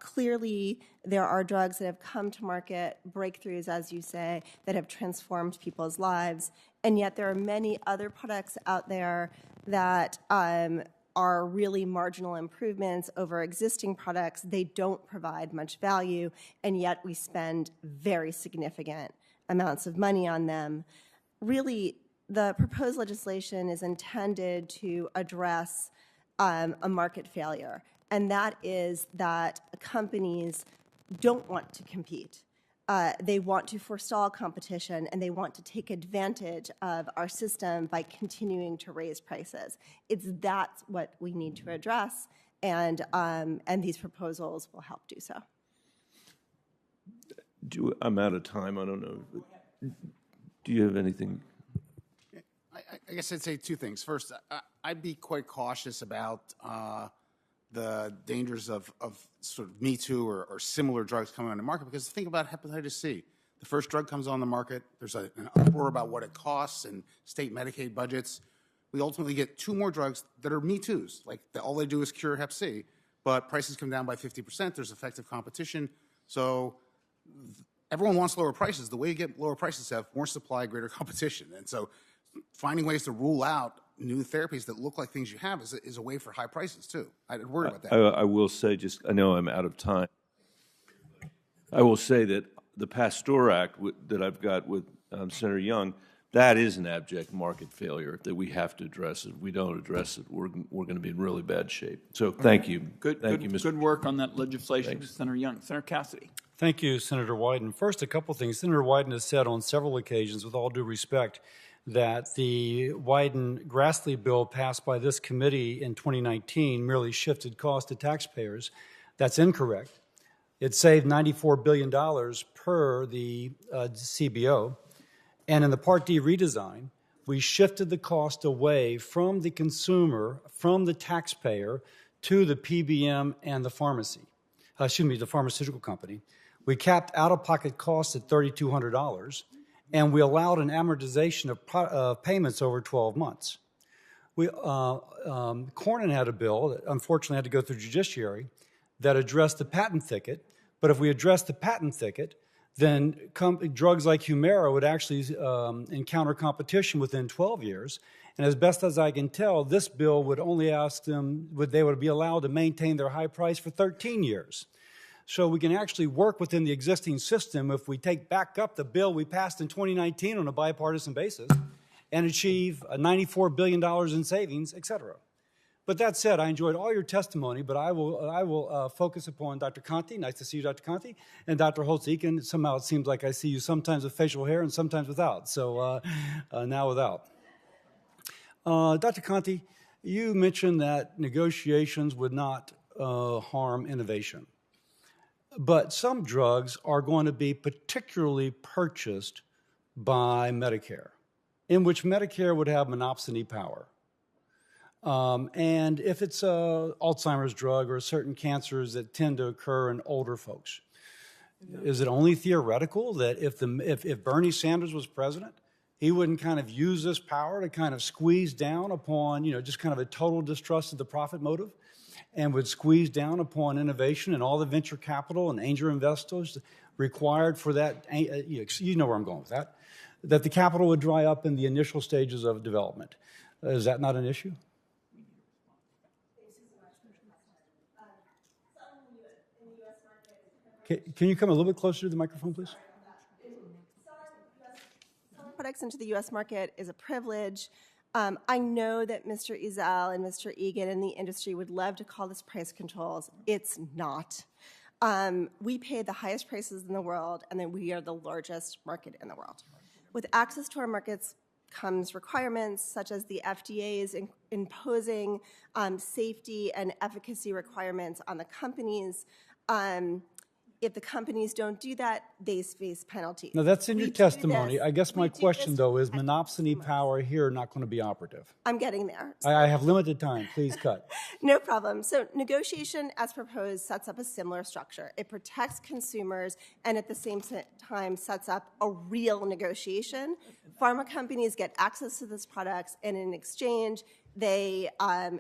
Clearly, there are drugs that have come to market, breakthroughs, as you say, that have transformed people's lives, and yet there are many other products out there that are really marginal improvements over existing products. They don't provide much value, and yet we spend very significant amounts of money on them. Really, the proposed legislation is intended to address a market failure, and that is that companies don't want to compete. They want to forestall competition, and they want to take advantage of our system by continuing to raise prices. That's what we need to address, and these proposals will help do so. I'm out of time. I don't know. Do you have anything? I guess I'd say two things. First, I'd be quite cautious about the dangers of sort of Me Too or similar drugs coming on the market, because think about hepatitis C. The first drug comes on the market, there's an uproar about what it costs and state Medicaid budgets. We ultimately get two more drugs that are Me Too's, like all they do is cure hep C, but prices come down by 50%, there's effective competition. So everyone wants lower prices. The way you get lower prices is have more supply, greater competition. And so finding ways to rule out new therapies that look like things you have is a way for high prices, too. I'd worry about that. I will say, I know I'm out of time. I will say that the Pasteur Act that I've got with Senator Young, that is an abject market failure that we have to address. If we don't address it, we're going to be in really bad shape. So thank you. Thank you, Mr. Good work on that legislation, Thanks. Senator Young. Senator Cassidy. Thank you, Senator Wyden. First, a couple things. Senator Wyden has said on several occasions, with all due respect, that the Wyden-Grassley bill passed by this committee in 2019 merely shifted costs to taxpayers. That's incorrect. It saved $94 billion per the CBO. And in the Part D redesign, we shifted the cost away from the consumer, from the taxpayer, to the PBM and the pharmacy. The pharmaceutical company. We capped out-of-pocket costs at $3,200, and we allowed an amortization of payments over 12 months. Cornyn had a bill that unfortunately had to go through judiciary that addressed the patent thicket, but if we addressed the patent thicket, then drugs like Humira would actually encounter competition within 12 years. And as best as I can tell, this bill would only ask them, they would be allowed to maintain their high price for 13 years. So we can actually work within the existing system if we take back up the bill we passed in 2019 on a bipartisan basis and achieve $94 billion in savings, et cetera. But that said, I enjoyed all your testimony, but I will focus upon Dr. Conti. Nice to see you, Dr. Conti, and Dr. Holtz-Eakin. Somehow it seems like I see you sometimes with facial hair and sometimes without, so now without. Dr. Conti, you mentioned that negotiations would not harm innovation. But some drugs are going to be particularly purchased by Medicare, in which Medicare would have monopsony power. And if it's an Alzheimer's drug or certain cancers that tend to occur in older folks, is it only theoretical that if Bernie Sanders was president, he wouldn't kind of use this power to kind of squeeze down upon, just kind of a total distrust of the profit motive, and would squeeze down upon innovation and all the venture capital and angel investors required for that? You know where I'm going with that. That the capital would dry up in the initial stages of development. Is that not an issue? Can you come a little bit closer to the microphone, please? Selling products into the U.S. market is a privilege. I know that Mr. Izell and Mr. Egan and the industry would love to call this price controls. It's not. We pay the highest prices in the world, and then we are the largest market in the world. With access to our markets comes requirements such as the FDA's imposing safety and efficacy requirements on the companies. If the companies don't do that, they face penalties. Now, that's in your testimony. I guess my question, though, is monopsony power here not going to be operative? I'm getting there. I have limited time. Please cut. No problem. So negotiation, as proposed, sets up a similar structure. It protects consumers and at the same time sets up a real negotiation. Pharma companies get access to these products, and in exchange, they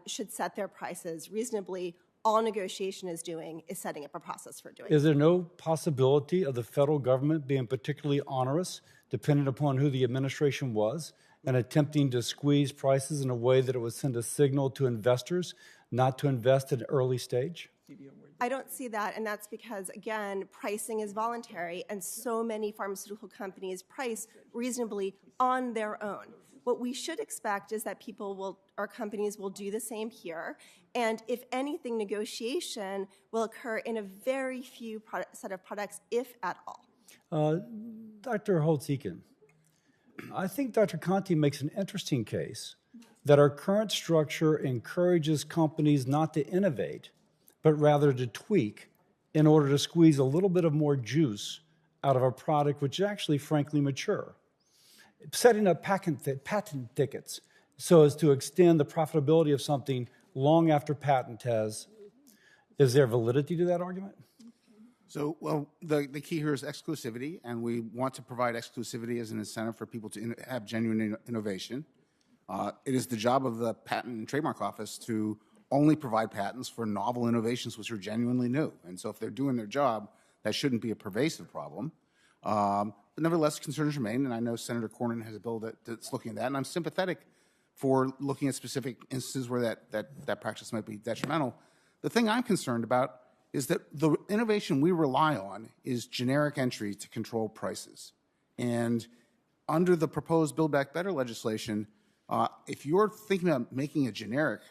should set their prices reasonably. All negotiation is doing is setting up a process for doing it. Is there no possibility of the federal government being particularly onerous, depending upon who the administration was, and attempting to squeeze prices in a way that it would send a signal to investors not to invest at an early stage? I don't see that, and that's because, again, pricing is voluntary, and so many pharmaceutical companies price reasonably on their own. What we should expect is that our companies will do the same here, and if anything, negotiation will occur in a very few set of products, if at all. Dr. Holtz-Eakin, I think Dr. Conti makes an interesting case that our current structure encourages companies not to innovate, but rather to tweak in order to squeeze a little bit of more juice out of a product which is actually frankly mature. Setting up patent tickets so as to extend the profitability of something long after patent is there validity to that argument? So, well, the key here is exclusivity, and we want to provide exclusivity as an incentive for people to have genuine innovation. It is the job of the Patent and Trademark Office to only provide patents for novel innovations which are genuinely new. And so if they're doing their job, that shouldn't be a pervasive problem. But nevertheless, concerns remain, and I know Senator Cornyn has a bill that's looking at that, and I'm sympathetic for looking at specific instances where that practice might be detrimental. The thing I'm concerned about is that the innovation we rely on is generic entry to control prices. And under the proposed Build Back Better legislation, if you're thinking about making a generic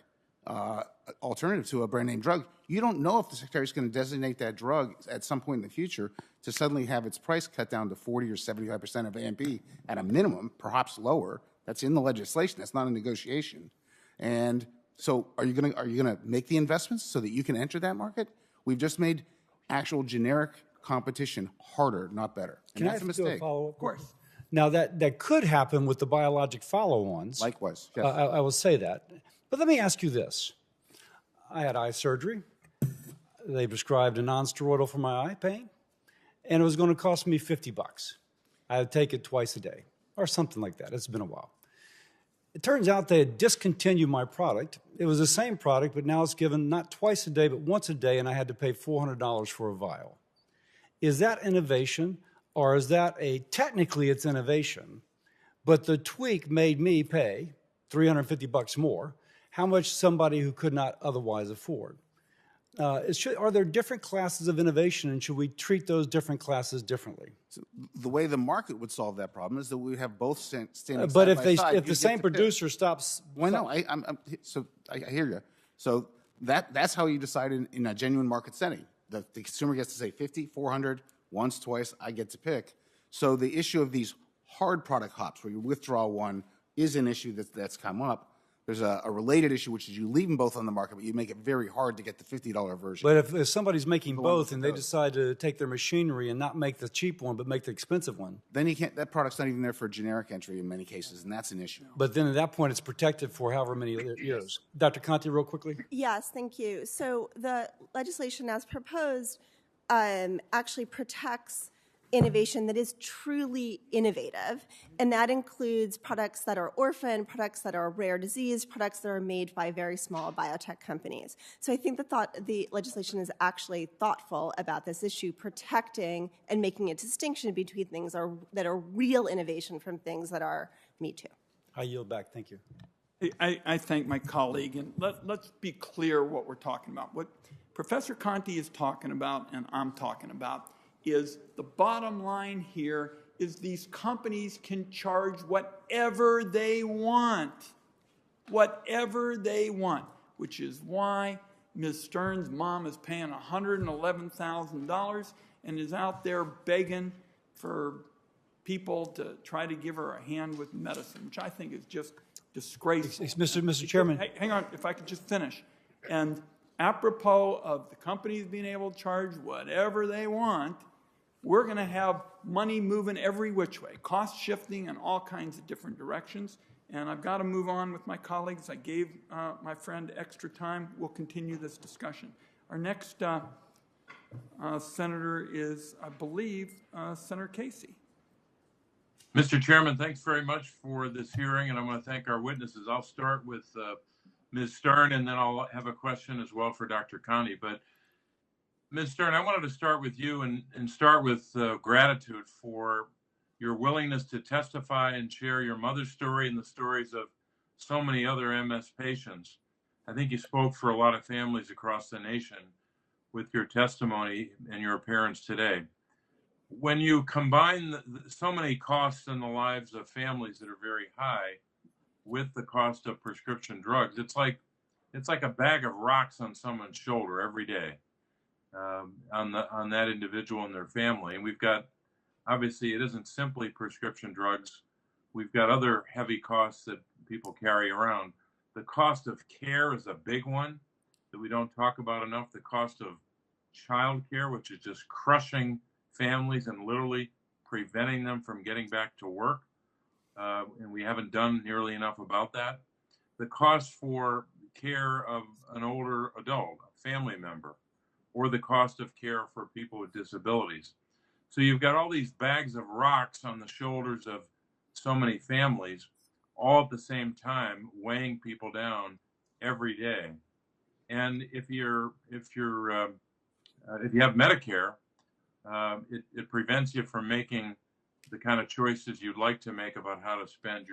alternative to a brand name drug, you don't know if the Secretary is going to designate that drug at some point in the future to suddenly have its price cut down to 40 or 75% of AMP at a minimum, perhaps lower. That's in the legislation. That's not a negotiation. And so are you going to make the investments so that you can enter that market? We've just made actual generic competition harder, not better. And that's a mistake. Follow-up? Of course. Now, that could happen with the biologic follow-ons. Likewise, yes. I will say that. But let me ask you this. I had eye surgery. They prescribed a non-steroidal for my eye pain, and it was going to cost me $50. I had to take it twice a day, or something like that. It's been a while. It turns out they had discontinued my product. It was the same product, but now it's given not twice a day, but once a day, and I had to pay $400 for a vial. Is that innovation, or is that technically it's innovation, but the tweak made me pay $350 more, how much somebody who could not otherwise afford? Are there different classes of innovation, and should we treat those different classes differently? So the way the market would solve that problem is that we have both standing But side by side. if the same producer stops... Well, no, I hear you. So that's how you decide in a genuine market setting. The consumer gets to say 50, 400, once, twice, I get to pick. So the issue of these hard product hops where you withdraw one is an issue that's come up. There's a related issue, which is you leave them both on the market, but you make it very hard to get the $50 version. But if somebody's making both and they decide to take their machinery and not make the cheap one, but make the expensive one. Then you can't, that product's not even there for generic entry in many cases, and that's an issue. But then at that point, it's protected for however many years. Dr. Conte, real quickly. Yes, thank you. So the legislation as proposed actually protects innovation that is truly innovative, and that includes products that are orphan, products that are rare disease, products that are made by very small biotech companies. So I think the legislation is actually thoughtful about this issue, protecting and making a distinction between things that are real innovation from things that are Me Too. I yield back. Thank you. I thank my colleague, and let's be clear what we're talking about. What Professor Conte is talking about and I'm talking about is the bottom line here is these companies can charge whatever they want, which is why Ms. Stern's mom is paying $111,000 and is out there begging for people to try to give her a hand with medicine, which I think is just disgraceful. Mr. Chairman. Hey, hang on, if I could just finish. And apropos of the companies being able to charge whatever they want, we're going to have money moving every which way, cost shifting in all kinds of different directions. And I've got to move on with my colleagues. I gave my friend extra time. We'll continue this discussion. Our next senator is, I believe, Senator Casey. Mr. Chairman, thanks very much for this hearing, and I want to thank our witnesses. I'll start with Ms. Stern, and then I'll have a question as well for Dr. Conte. But Ms. Stern, I wanted to start with you and start with gratitude for your willingness to testify and share your mother's story and the stories of so many other MS patients. I think you spoke for a lot of families across the nation with your testimony and your appearance today. When you combine so many costs in the lives of families that are very high with the cost of prescription drugs, it's like a bag of rocks on someone's shoulder every day. On that individual and their family. And we've got, obviously, it isn't simply prescription drugs. We've got other heavy costs that people carry around. The cost of care is a big one that we don't talk about enough. The cost of child care, which is just crushing families and literally preventing them from getting back to work. And we haven't done nearly enough about that. The cost for care of an older adult, a family member, or the cost of care for people with disabilities. So you've got all these bags of rocks on the shoulders of so many families, all at the same time, weighing people down every day. And if you have Medicare, it prevents you from making the kind of choices you'd like to make about how to spend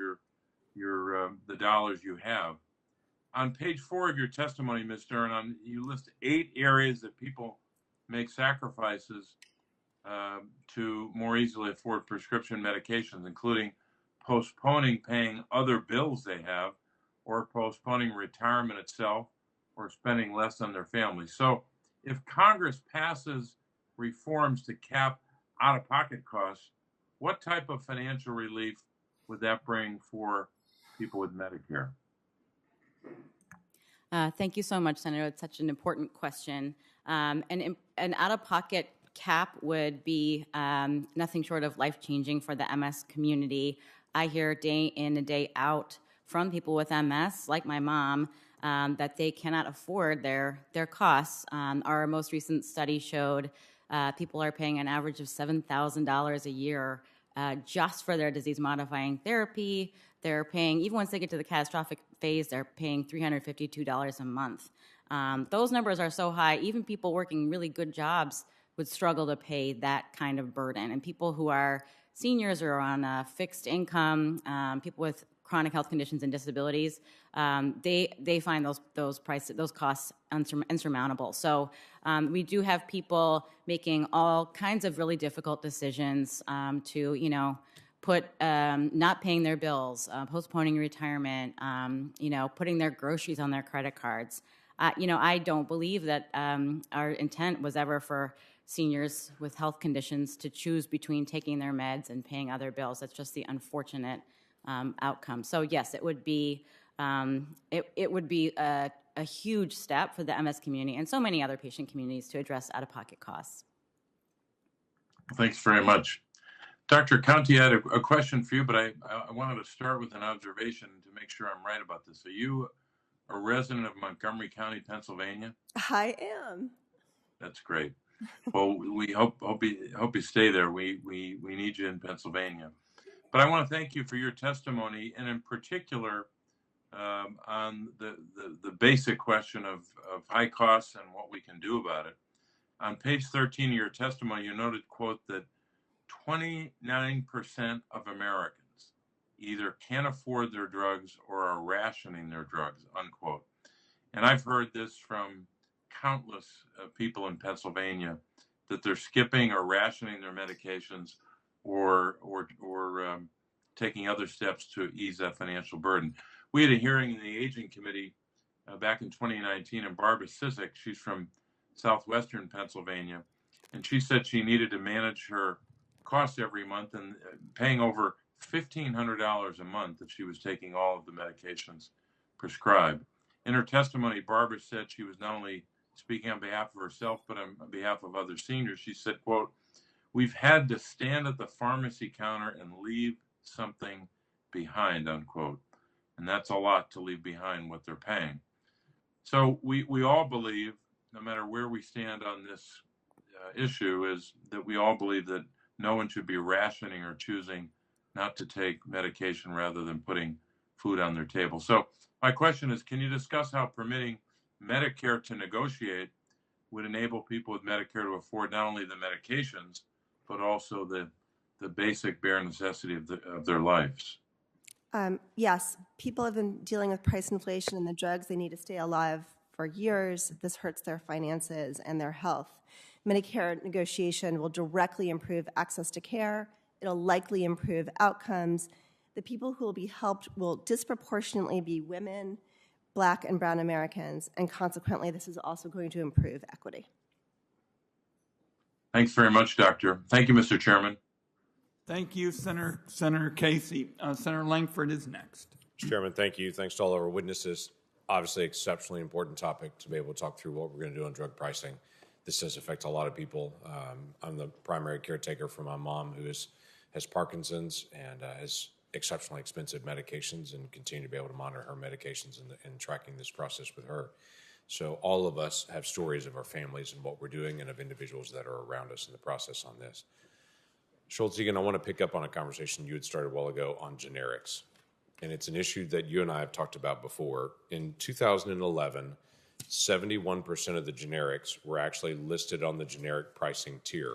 the dollars you have. On page 4 of your testimony, Ms. Stern, you list 8 areas that people make sacrifices to more easily afford prescription medications, including postponing paying other bills they have, or postponing retirement itself, or spending less on their family. So if Congress passes reforms to cap out-of-pocket costs, what type of financial relief would that bring for people with Medicare? Thank you so much, Senator. It's such an important question. An out-of-pocket cap would be nothing short of life-changing for the MS community. I hear day in and day out from people with MS, like my mom, that they cannot afford their costs. Our most recent study showed people are paying an average of $7,000 a year just for their disease-modifying therapy. They're paying, even once they get to the catastrophic phase, they're paying $352 a month. Those numbers are so high, even people working really good jobs would struggle to pay that kind of burden. And people who are seniors or on a fixed income, people with chronic health conditions and disabilities, they find those costs insurmountable. So we do have people making all kinds of really difficult decisions to, put not paying their bills, postponing retirement, putting their groceries on their credit cards. I don't believe that our intent was ever for seniors with health conditions to choose between taking their meds and paying other bills. That's just the unfortunate outcome. So yes, it would be a huge step for the MS community and so many other patient communities to address out-of-pocket costs. Thanks very much. Dr. Conti, I had a question for you, but I wanted to start with an observation to make sure I'm right about this. Are you a resident of Montgomery County, Pennsylvania? I am. That's great. Well, we hope you stay there. We need you in Pennsylvania. But I want to thank you for your testimony, and in particular on the basic question of high costs and what we can do about it. On page 13 of your testimony, you noted, quote, that 29% of Americans either can't afford their drugs or are rationing their drugs, unquote. And I've heard this from countless people in Pennsylvania, that they're skipping or rationing their medications or taking other steps to ease that financial burden. We had a hearing in the Aging Committee back in 2019, and Barbara Sisak, she's from southwestern Pennsylvania, and she said she needed to manage her costs every month and paying over $1,500 a month if she was taking all of the medications prescribed. In her testimony, Barbara said she was not only speaking on behalf of herself, but on behalf of other seniors. She said, quote, "We've had to stand at the pharmacy counter and leave something behind," unquote. And that's a lot to leave behind what they're paying. So we all believe, no matter where we stand on this issue, is that we all believe that no one should be rationing or choosing not to take medication rather than putting food on their table. So my question is, can you discuss how permitting Medicare to negotiate would enable people with Medicare to afford not only the medications, but also the basic bare necessity of their lives? Yes, people have been dealing with price inflation in the drugs they need to stay alive for years. This hurts their finances and their health. Medicare negotiation will directly improve access to care. It'll likely improve outcomes. The people who will be helped will disproportionately be women, Black and Brown Americans, and consequently, this is also going to improve equity. Thanks very much, Doctor. Thank you, Mr. Chairman. Thank you, Senator Casey. Senator Langford is next. Mr. Chairman, thank you. Thanks to all of our witnesses. Obviously, exceptionally important topic to be able to talk through what we're going to do on drug pricing. this does affect a lot of people. I'm the primary caretaker for my mom who has Parkinson's and has exceptionally expensive medications, and continue to be able to monitor her medications and tracking this process with her. So all of us have stories of our families and what we're doing, and of individuals that are around us in the process on this. Schultz, Egan, I want to pick up on a conversation you had started a while ago on generics. And it's an issue that you and I have talked about before. In 2011, 71% of the generics were actually listed on the generic pricing tier.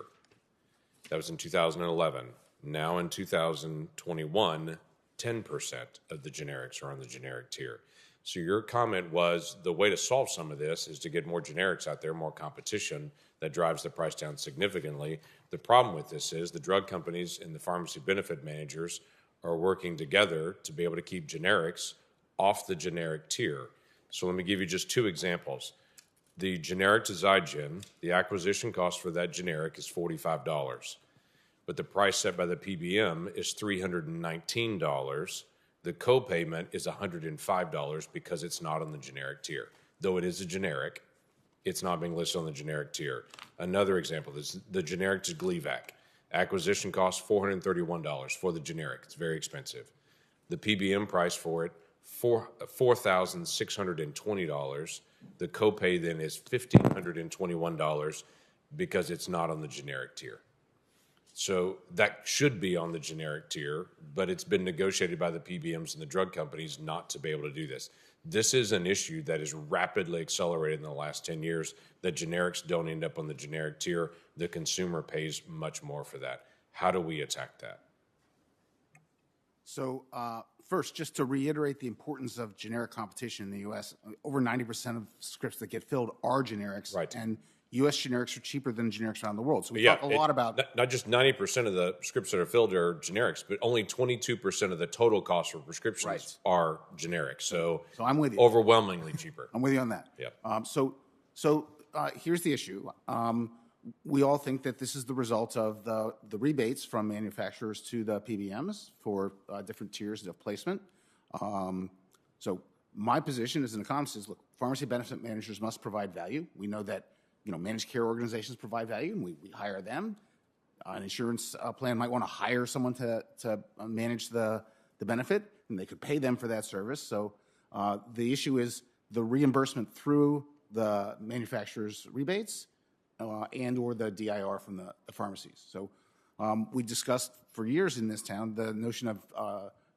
That was in 2011. Now in 2021, 10% of the generics are on the generic tier. So your comment was the way to solve some of this is to get more generics out there, more competition that drives the price down significantly. The problem with this is the drug companies and the pharmacy benefit managers are working together to be able to keep generics off the generic tier. So let me give you just two examples. The generic to Zygen, the acquisition cost for that generic is $45, but the price set by the PBM is $319. The co-payment is $105 because it's not on the generic tier. Though it is a generic, it's not being listed on the generic tier. Another example is the generic to Gleevec. Acquisition cost $431 for the generic. It's very expensive. The PBM price for it, $4,620. The copay then is $1,521 because it's not on the generic tier. So that should be on the generic tier, but it's been negotiated by the PBMs and the drug companies not to be able to do this. This is an issue that is rapidly accelerated in the last 10 years, that generics don't end up on the generic tier. The consumer pays much more for that. How do we attack that? So first, just to reiterate the importance of generic competition in the U.S., over 90% of scripts that get filled are generics. Right. And U.S. generics are cheaper than generics around the world. So we Yeah, talk a lot about... Not just 90% of the scripts that are filled are generics, but only 22% of the total cost for prescriptions are generics. So I'm with you. Overwhelmingly cheaper. I'm with you on that. Yeah. So here's the issue. We all think that this is the result of the rebates from manufacturers to the PBMs for different tiers of placement. So my position as an economist is, look, pharmacy benefit managers must provide value. We know that managed care organizations provide value, and we hire them. An insurance plan might want to hire someone to manage the benefit, and they could pay them for that service. So the issue is the reimbursement through the manufacturer's rebates and or the DIR from the pharmacies. So we discussed for years in this town the notion of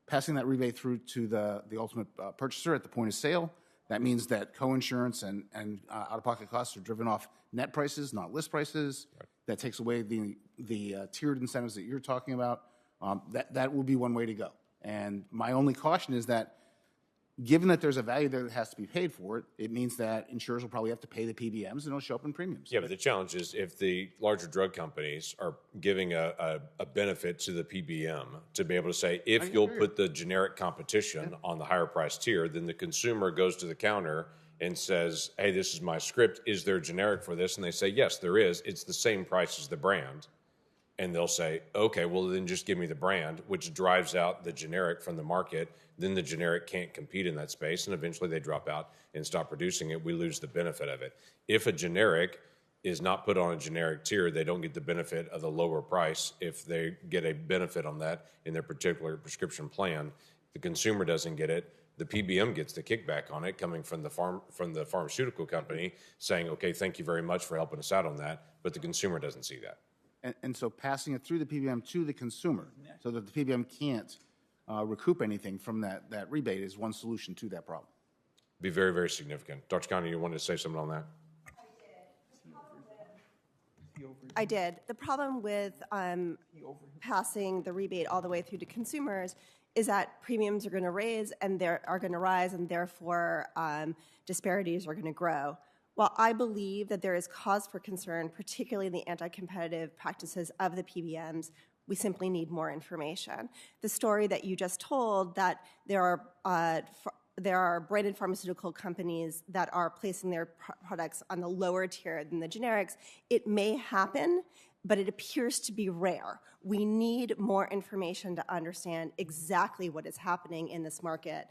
passing that rebate through to the ultimate purchaser at the point of sale. That means that co-insurance and out-of-pocket costs are driven off net prices, not list prices. Right. That takes away the tiered incentives that you're talking about. That would be one way to go. And my only caution is that given that there's a value there that has to be paid for it, it means that insurers will probably have to pay the PBMs, and it'll show up in premiums. Yeah, but the challenge is if the larger drug companies are giving a benefit to the PBM to be able to say, if you'll put the generic competition on the higher price tier, then the consumer goes to the counter and says, hey, this is my script. Is there generic for this? And they say, yes, there is. It's the same price as the brand. And they'll say, okay, well, then just give me the brand, which drives out the generic from the market. Then the generic can't compete in that space, and eventually they drop out and stop producing it. We lose the benefit of it. If a generic is not put on a generic tier, they don't get the benefit of the lower price. If they get a benefit on that in their particular prescription plan, the consumer doesn't get it. The PBM gets the kickback on it coming from the pharmaceutical company saying, okay, thank you very much for helping us out on that, but the consumer doesn't see that. And so passing it through the PBM to the consumer so that the PBM can't recoup anything from that rebate is one solution to that problem. Be very, very significant. Dr. Connie, you wanted to say something on that? I did. The problem with passing the rebate all the way through to consumers is that premiums are going to rise, and therefore disparities are going to grow. While I believe that there is cause for concern, particularly in the anti-competitive practices of the PBMs, we simply need more information. The story that you just told, that there are branded pharmaceutical companies that are placing their products on the lower tier than the generics, it may happen, but it appears to be rare. We need more information to understand exactly what is happening in this market.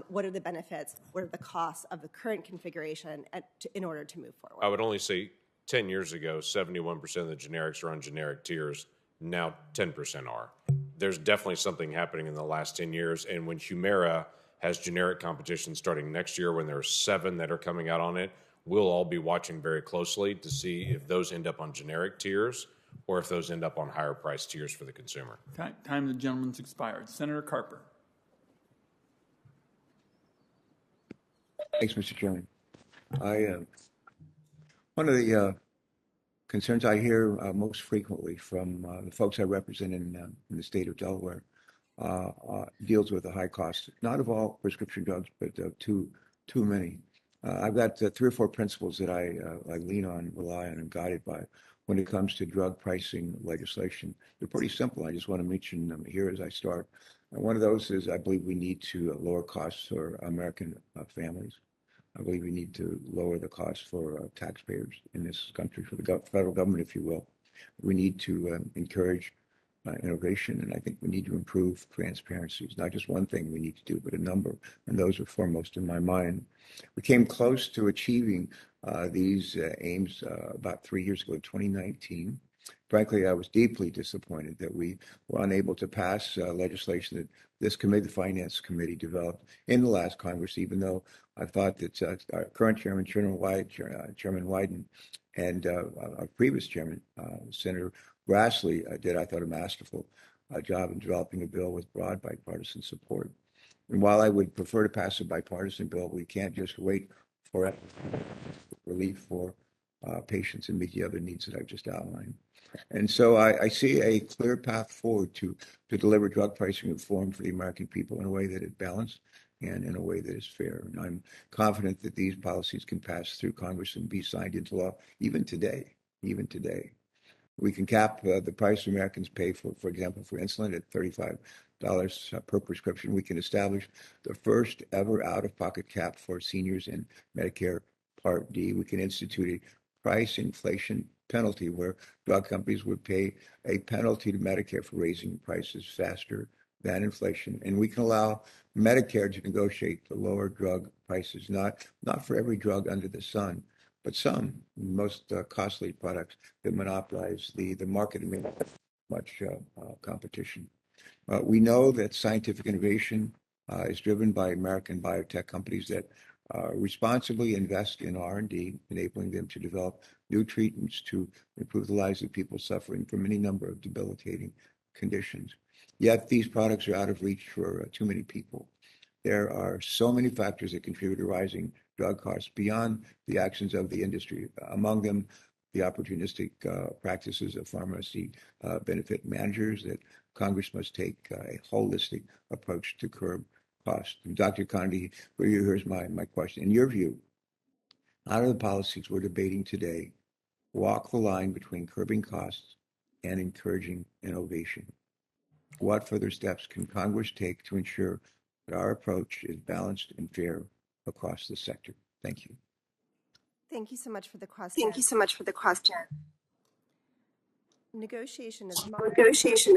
What are the benefits? What are the costs of the current configuration in order to move forward? I would only say 10 years ago, 71% of the generics are on generic tiers. Now 10% are. There's definitely something happening in the last 10 years. And when Humira has generic competition starting next year, when there are 7 that are coming out on it, we'll all be watching very closely to see if those end up on generic tiers or if those end up on higher price tiers for the consumer. Time of the gentleman's expired. Senator Carper. Thanks, Mr. Chairman. One of the concerns I hear most frequently from the folks I represent in the state of Delaware deals with the high cost, not of all prescription drugs, but too many. I've got 3 or 4 principles that I lean on, rely on, and guided by when it comes to drug pricing legislation. They're pretty simple. I just want to mention them here as I start. One of those is I believe we need to lower costs for American families. I believe we need to lower the cost for taxpayers in this country, for the federal government, if you will. We need to encourage innovation, and I think we need to improve transparency. It's not just one thing we need to do, but a number, and those are foremost in my mind. We came close to achieving these aims about 3 years ago, in 2019. Frankly, I was deeply disappointed that we were unable to pass legislation that this committee, the Finance Committee, developed in the last Congress, even though I thought that our current chairman, Chairman Wyden, and our previous chairman, Senator Grassley, did, I thought, a masterful job in developing a bill with broad bipartisan support. And while I would prefer to pass a bipartisan bill, we can't just wait for relief for patients and meet the other needs that I've just outlined. And so I see a clear path forward to deliver drug pricing reform for the American people in a way that is balanced and in a way that is fair. And I'm confident that these policies can pass through Congress and be signed into law even today. We can cap the price Americans pay for example, for insulin at $35 per prescription. We can establish the first ever out-of-pocket cap for seniors in Medicare Part D. We can institute a price inflation penalty where drug companies would pay a penalty to Medicare for raising prices faster than inflation. And we can allow Medicare to negotiate the lower drug prices, not for every drug under the sun, but some most costly products that monopolize the market and make much competition. We know that scientific innovation is driven by American biotech companies that responsibly invest in R&D, enabling them to develop new treatments to improve the lives of people suffering from any number of debilitating conditions. Yet these products are out of reach for too many people. There are so many factors that contribute to rising drug costs beyond the actions of the industry, among them the opportunistic practices of pharmacy benefit managers that Congress must take a holistic approach to curb cost. And Dr. Condi, here's my question. In your view, how do the policies we're debating today walk the line between curbing costs and encouraging innovation? What further steps can Congress take to ensure that our approach is balanced and fair across the sector? Thank you. Thank you so much for the question. Negotiation is not. Negotiation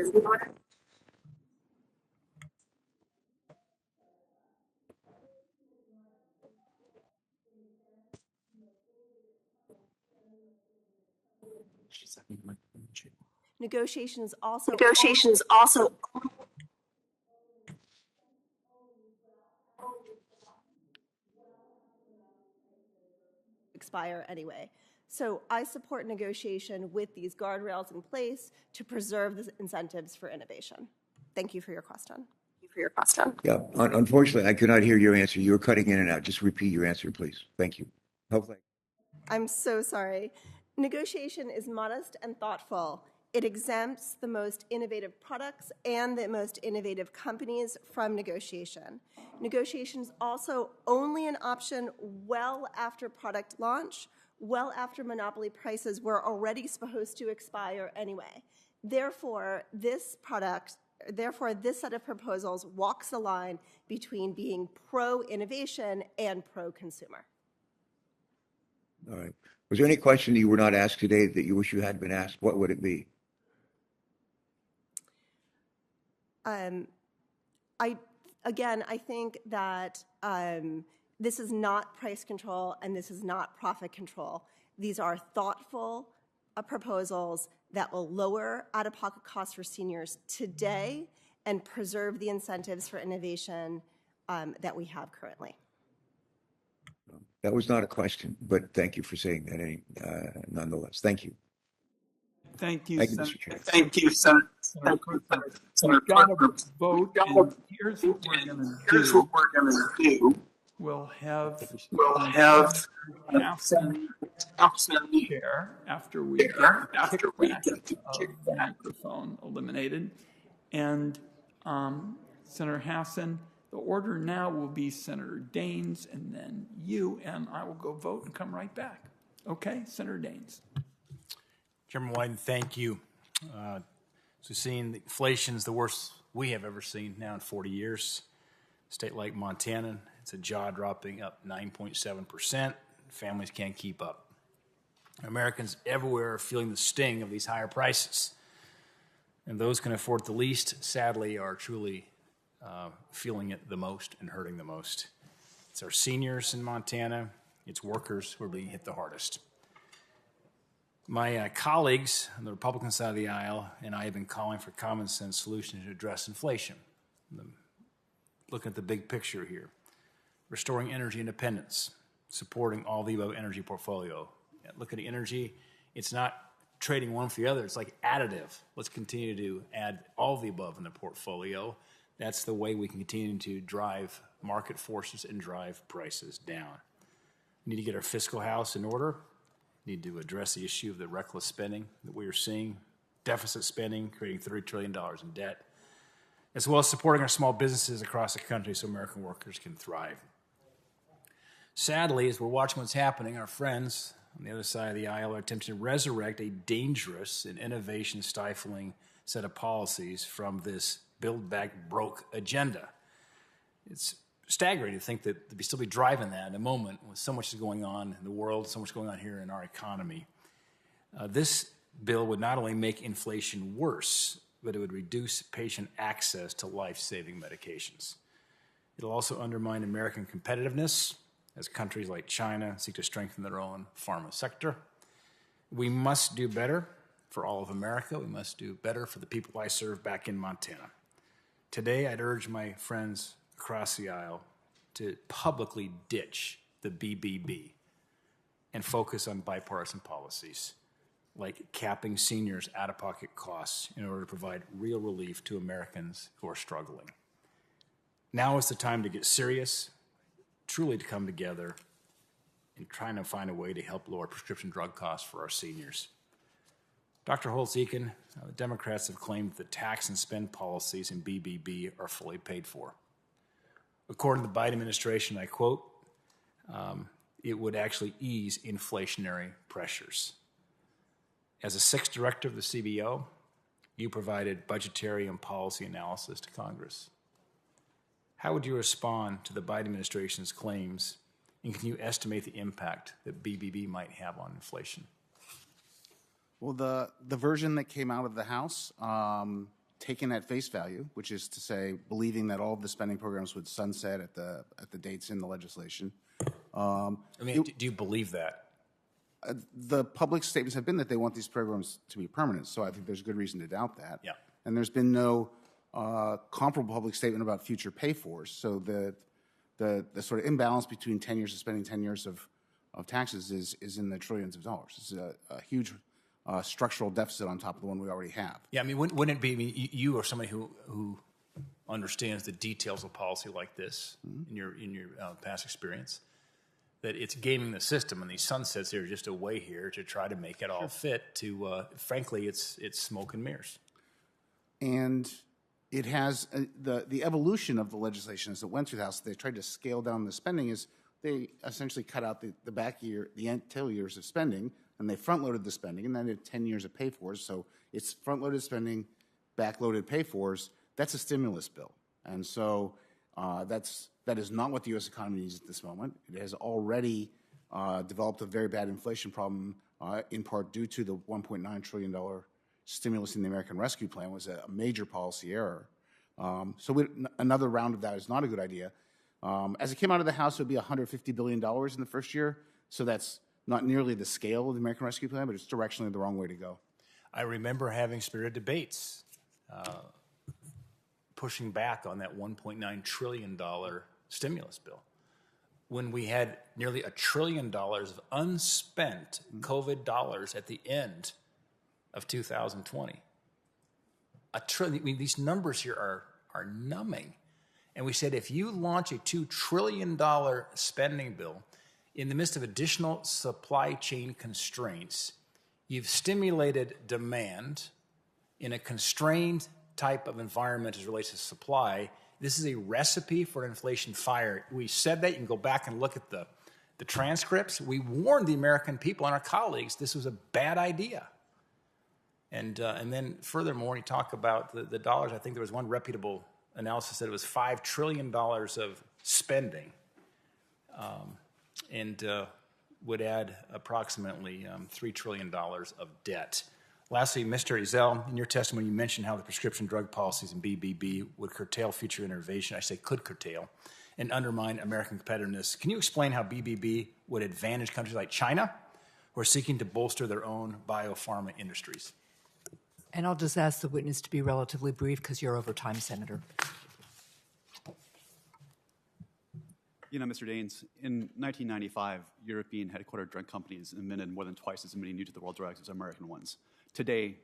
is also expire anyway. So I support negotiation with these guardrails in place to preserve the incentives for innovation. Thank you for your question. Yeah, unfortunately, I could not hear your answer. You were cutting in and out. Just repeat your answer, please. Thank you. Hopefully. I'm so sorry. Negotiation is modest and thoughtful. It exempts the most innovative products and the most innovative companies from negotiation. Negotiation is also only an option well after product launch, well after monopoly prices were already supposed to expire anyway. Therefore, this set of proposals walks the line between being pro-innovation and pro-consumer. All right. Was there any question you were not asked today that you wish you had been asked? What would it be? I think that this is not price control and this is not profit control. These are thoughtful proposals that will lower out-of-pocket costs for seniors today and preserve the incentives for innovation that we have currently. That was not a question, but thank you for saying that nonetheless. Thank you. Thank you, Thank you, Senator. Mr. Chair. Thank you, Senator. We've got a vote, and here's what we're going to do. We'll have Hassan chair after we get the microphone eliminated. And Senator Hassan, the order now will be Senator Daines and then you, and I will go vote and come right back. Okay, Senator Daines. Chairman Wyden, thank you. So seeing the inflation is the worst we have ever seen now in 40 years. A state like Montana, it's a jaw-dropping up 9.7%. Families can't keep up. Americans everywhere are feeling the sting of these higher prices. And those can afford it the least, sadly, are truly feeling it the most and hurting the most. It's our seniors in Montana. It's workers who are being hit the hardest. My colleagues on the Republican side of the aisle and I have been calling for common sense solutions to address inflation. Looking at the big picture here, restoring energy independence, supporting all the above energy portfolio. Look at the energy, it's not trading one for the other, it's like additive. Let's continue to add all the above in the portfolio. That's the way we can continue to drive market forces and drive prices down. We need to get our fiscal house in order. Need to address the issue of the reckless spending that we are seeing, deficit spending, creating $30 trillion in debt, as well as supporting our small businesses across the country so American workers can thrive. Sadly, as we're watching what's happening, our friends on the other side of the aisle are attempting to resurrect a dangerous and innovation-stifling set of policies from this Build Back Broke agenda. It's staggering to think that they'd still be driving that in a moment with so much going on in the world, so much going on here in our economy. This bill would not only make inflation worse, but it would reduce patient access to life-saving medications. It'll also undermine American competitiveness as countries like China seek to strengthen their own pharma sector. We must do better for all of America. We must do better for the people I serve back in Montana. Today, I'd urge my friends across the aisle to publicly ditch the BBB and focus on bipartisan policies like capping seniors' out-of-pocket costs in order to provide real relief to Americans who are struggling. Now is the time to get serious, truly to come together and trying to find a way to help lower prescription drug costs for our seniors. Dr. Holtz-Eakin, the Democrats have claimed that the tax and spend policies in BBB are fully paid for. According to the Biden administration, I quote, it would actually ease inflationary pressures. As a sixth director of the CBO, you provided budgetary and policy analysis to Congress. How would you respond to the Biden administration's claims, and can you estimate the impact that BBB might have on inflation? Well, the version that came out of the House, taken at face value, which is to say, believing that all of the spending programs would sunset at the dates in the legislation. Do you believe that? The public statements have been that they want these programs to be permanent, so I think there's good reason to doubt that. Yeah. And there's been no comparable public statement about future pay-fors, so the sort of imbalance between 10 years of spending, 10 years of taxes is in the trillions of dollars. It's a huge structural deficit on top of the one we already have. Yeah, I mean, wouldn't it be, I mean, you are somebody who understands the details of policy like this in your past experience, that it's gaming the system, and these sunsets here are just a way here to try to make it all fit to, frankly, it's smoke and mirrors. And it has the evolution of the legislation as it went through the House. They tried to scale down the spending. Is they essentially cut out the back year, the tail years of spending, and they front-loaded the spending, and then did 10 years of pay-fors. So it's front-loaded spending, back-loaded pay-fors. That's a stimulus bill, and so that is not what the U.S. economy needs at this moment. It has already developed a very bad inflation problem, in part due to the $1.9 trillion stimulus in the American Rescue Plan was a major policy error. So another round of that is not a good idea. As it came out of the House, it would be $150 billion in the first year. So that's Not nearly the scale of the American Rescue Plan, but it's directionally the wrong way to go. I remember having spirited debates pushing back on that $1.9 trillion stimulus bill when we had nearly $1 trillion of unspent COVID dollars at the end of 2020. $1 trillion, I mean, these numbers here are numbing. And we said if you launch a $2 trillion spending bill in the midst of additional supply chain constraints, you've stimulated demand in a constrained type of environment as it relates to supply. This is a recipe for an inflation fire. We said that. You can go back and look at the transcripts. We warned the American people and our colleagues this was a bad idea. And then furthermore, when you talk about the dollars, I think there was one reputable analysis that it was $5 trillion of spending and would add approximately $3 trillion of debt. Lastly, Mr. Izell, in your testimony, you mentioned how the prescription drug policies in BBB would curtail future innovation. I say could curtail and undermine American competitiveness. Can you explain how BBB would advantage countries like China who are seeking to bolster their own biopharma industries? And I'll just ask the witness to be relatively brief because you're over time, Senator. You know, Mr. Daines, in 1995, European headquartered drug companies invented more than twice as many new-to-the-world drugs as American ones. Today,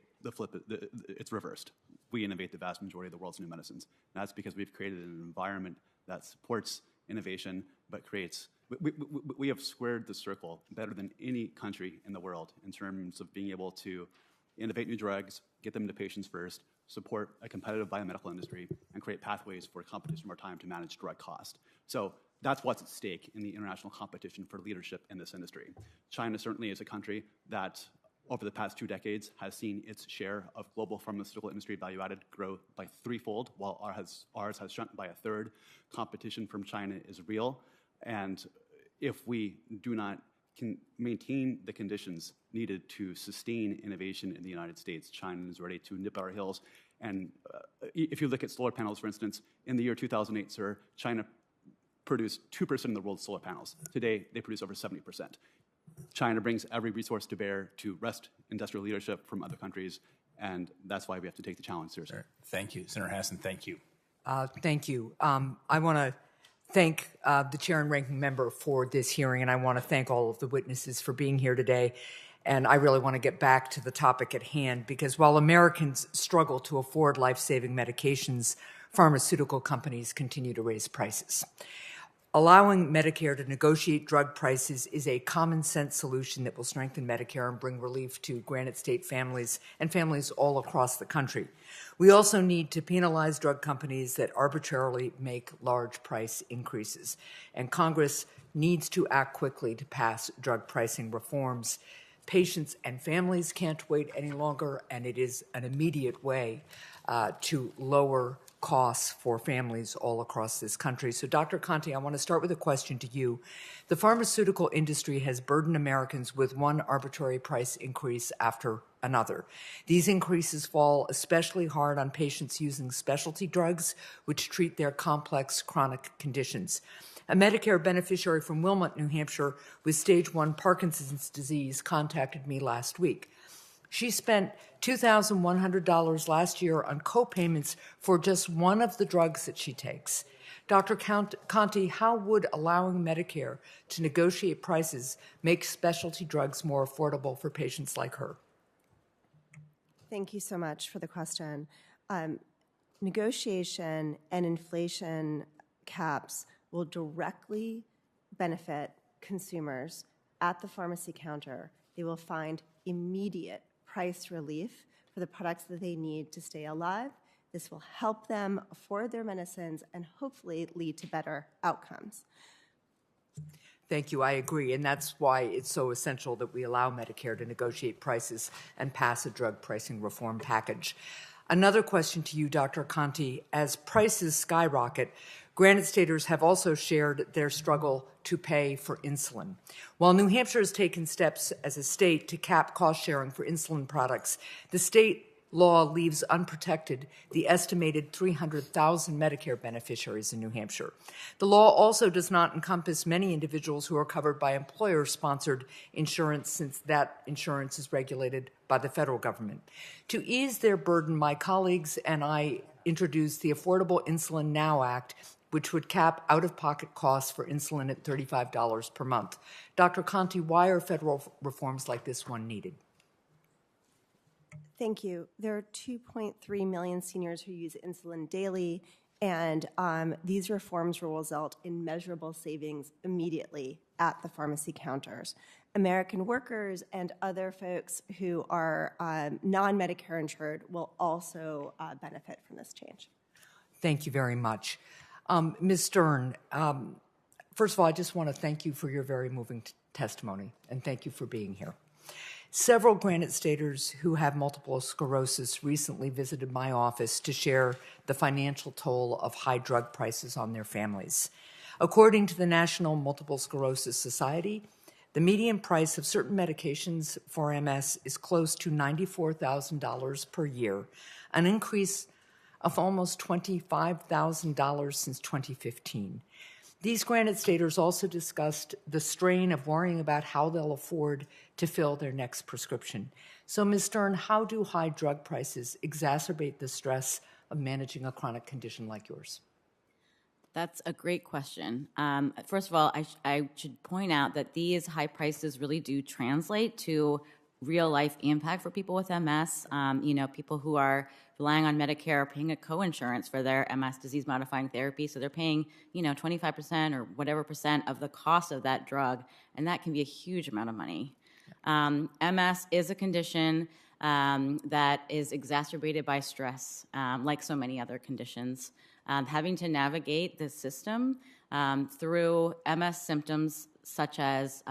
it's reversed. We innovate the vast majority of the world's new medicines. And that's because we've created an environment that supports innovation, but creates... We have squared the circle better than any country in the world in terms of being able to innovate new drugs, get them to patients first, support a competitive biomedical industry, and create pathways for companies over time to manage drug cost. So that's what's at stake in the international competition for leadership in this industry. China certainly is a country that, over the past 2 decades, has seen its share of global pharmaceutical industry value added grow by threefold, while ours has shrunk by a third. Competition from China is real, and if we do not maintain the conditions needed to sustain innovation in the United States, China is ready to nip at our heels. And if you look at solar panels, for instance, in the year 2008, sir, China produced 2% of the world's solar panels. Today, they produce over 70%. China brings every resource to bear to wrest industrial leadership from other countries, and that's why we have to take the challenge seriously. Thank you. Senator Hassan, thank you. Thank you. I want to thank the chair and ranking member for this hearing, and I want to thank all of the witnesses for being here today. And I really want to get back to the topic at hand, because while Americans struggle to afford life-saving medications, pharmaceutical companies continue to raise prices. Allowing Medicare to negotiate drug prices is a common-sense solution that will strengthen Medicare and bring relief to granite state families and families all across the country. We also need to penalize drug companies that arbitrarily make large price increases. And Congress needs to act quickly to pass drug pricing reforms. Patients and families can't wait any longer, and it is an immediate way to lower costs for families all across this country. So, Dr. Conte, I want to start with a question to you. The pharmaceutical industry has burdened Americans with one arbitrary price increase after another. These increases fall especially hard on patients using specialty drugs, which treat their complex chronic conditions. A Medicare beneficiary from Wilmot, New Hampshire, with stage 1 Parkinson's disease contacted me last week. She spent $2,100 last year on co-payments for just one of the drugs that she takes. Dr. Conte, how would allowing Medicare to negotiate prices make specialty drugs more affordable for patients like her? Thank you so much for the question. Negotiation and inflation caps will directly benefit consumers at the pharmacy counter. They will find immediate price relief for the products that they need to stay alive. This will help them afford their medicines and hopefully lead to better outcomes. Thank you. I agree. And that's why it's so essential that we allow Medicare to negotiate prices and pass a drug pricing reform package. Another question to you, Dr. Conte. As prices skyrocket, Granite Staters have also shared their struggle to pay for insulin. While New Hampshire has taken steps as a state to cap cost sharing for insulin products, the state law leaves unprotected the estimated 300,000 Medicare beneficiaries in New Hampshire. The law also does not encompass many individuals who are covered by employer-sponsored insurance, since that insurance is regulated by the federal government. To ease their burden, my colleagues and I introduced the Affordable Insulin Now Act, which would cap out-of-pocket costs for insulin at $35 per month. Dr. Conti, why are federal reforms like this one needed? Thank you. There are 2.3 million seniors who use insulin daily, and these reforms will result in measurable savings immediately at the pharmacy counters. American workers and other folks who are non-Medicare insured will also benefit from this change. Thank you very much. Ms. Stern, first of all, I just want to thank you for your very moving testimony, and thank you for being here. Several Granite Staters who have multiple sclerosis recently visited my office to share the financial toll of high drug prices on their families. According to the National Multiple Sclerosis Society, the median price of certain medications for MS is close to $94,000 per year, an increase of almost $25,000 since 2015. These Granite Staters also discussed the strain of worrying about how they'll afford to fill their next prescription. So, Ms. Stern, how do high drug prices exacerbate the stress of managing a chronic condition like yours? That's a great question. First of all, I should point out that these high prices really do translate to real-life impact for people with MS. People who are relying on Medicare are paying a co-insurance for their MS disease-modifying therapy, so they're paying, 25% or whatever percent of the cost of that drug, and that can be a huge amount of money. MS is a condition that is exacerbated by stress, like so many other conditions. Having to navigate this system through MS symptoms such as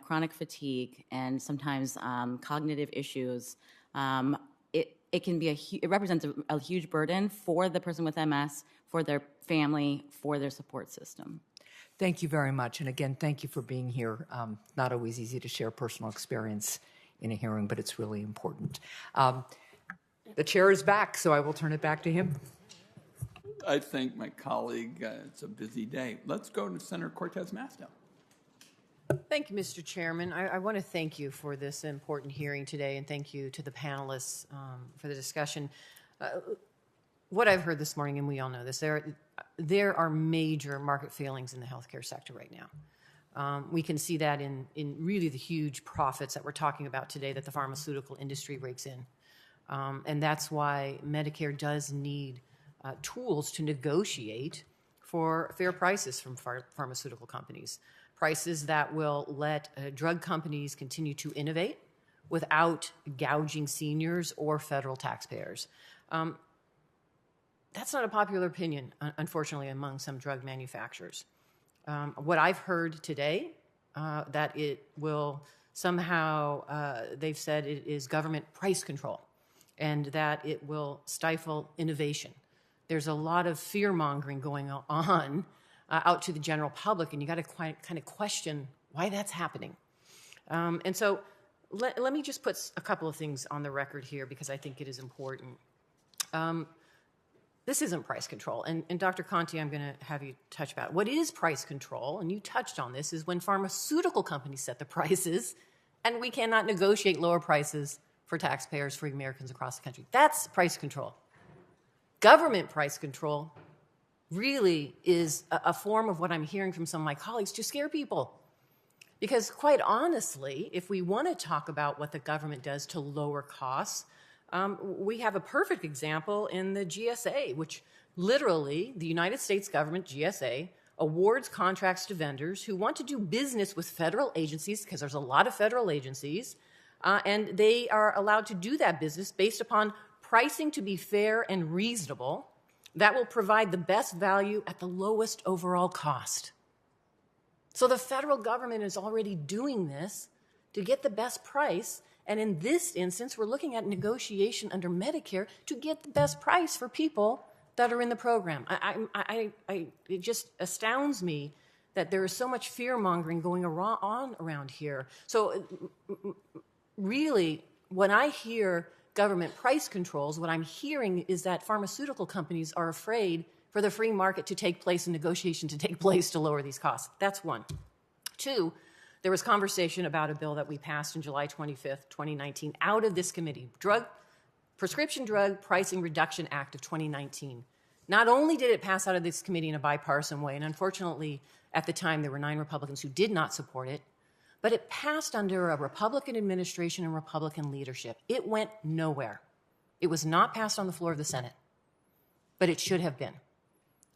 chronic fatigue and sometimes cognitive issues, it can be it represents a huge burden for the person with MS, for their family, for their support system. Thank you very much. And again, thank you for being here. Not always easy to share personal experience in a hearing, but it's really important. The chair is back, so I will turn it back to him. I thank my colleague. It's a busy day. Let's go to Senator Cortez Masto. Thank you, Mr. Chairman. I want to thank you for this important hearing today, and thank you to the panelists for the discussion. What I've heard this morning, and we all know this, there are major market failings in the healthcare sector right now. We can see that in really the huge profits that we're talking about today that the pharmaceutical industry rakes in. And that's why Medicare does need tools to negotiate for fair prices from pharmaceutical companies. Prices that will let drug companies continue to innovate without gouging seniors or federal taxpayers. That's not a popular opinion, unfortunately, among some drug manufacturers. What I've heard today, that it will somehow, they've said it is government price control, and that it will stifle innovation. There's a lot of fear-mongering going on out to the general public, and you got to kind of question why that's happening. And so let me just put a couple of things on the record here because I think it is important. This isn't price control, and Dr. Conti, I'm going to have you touch about it. What is price control, and you touched on this, is when pharmaceutical companies set the prices, and we cannot negotiate lower prices for taxpayers, for Americans across the country. That's price control. Government price control really is a form of what I'm hearing from some of my colleagues to scare people. Because quite honestly, if we want to talk about what the government does to lower costs, we have a perfect example in the GSA, which literally the United States government, GSA, awards contracts to vendors who want to do business with federal agencies, because there's a lot of federal agencies, and they are allowed to do that business based upon pricing to be fair and reasonable that will provide the best value at the lowest overall cost. So the federal government is already doing this to get the best price, and in this instance, we're looking at negotiation under Medicare to get the best price for people that are in the program. It just astounds me that there is so much fear-mongering going on around here. So really, when I hear government price controls, what I'm hearing is that pharmaceutical companies are afraid for the free market to take place and negotiation to take place to lower these costs. That's one. Two, there was conversation about a bill that we passed on July 25th, 2019, out of this committee, Prescription Drug Pricing Reduction Act of 2019. Not only did it pass out of this committee in a bipartisan way, and unfortunately at the time there were 9 Republicans who did not support it, but it passed under a Republican administration and Republican leadership. It went nowhere. It was not passed on the floor of the Senate, but it should have been.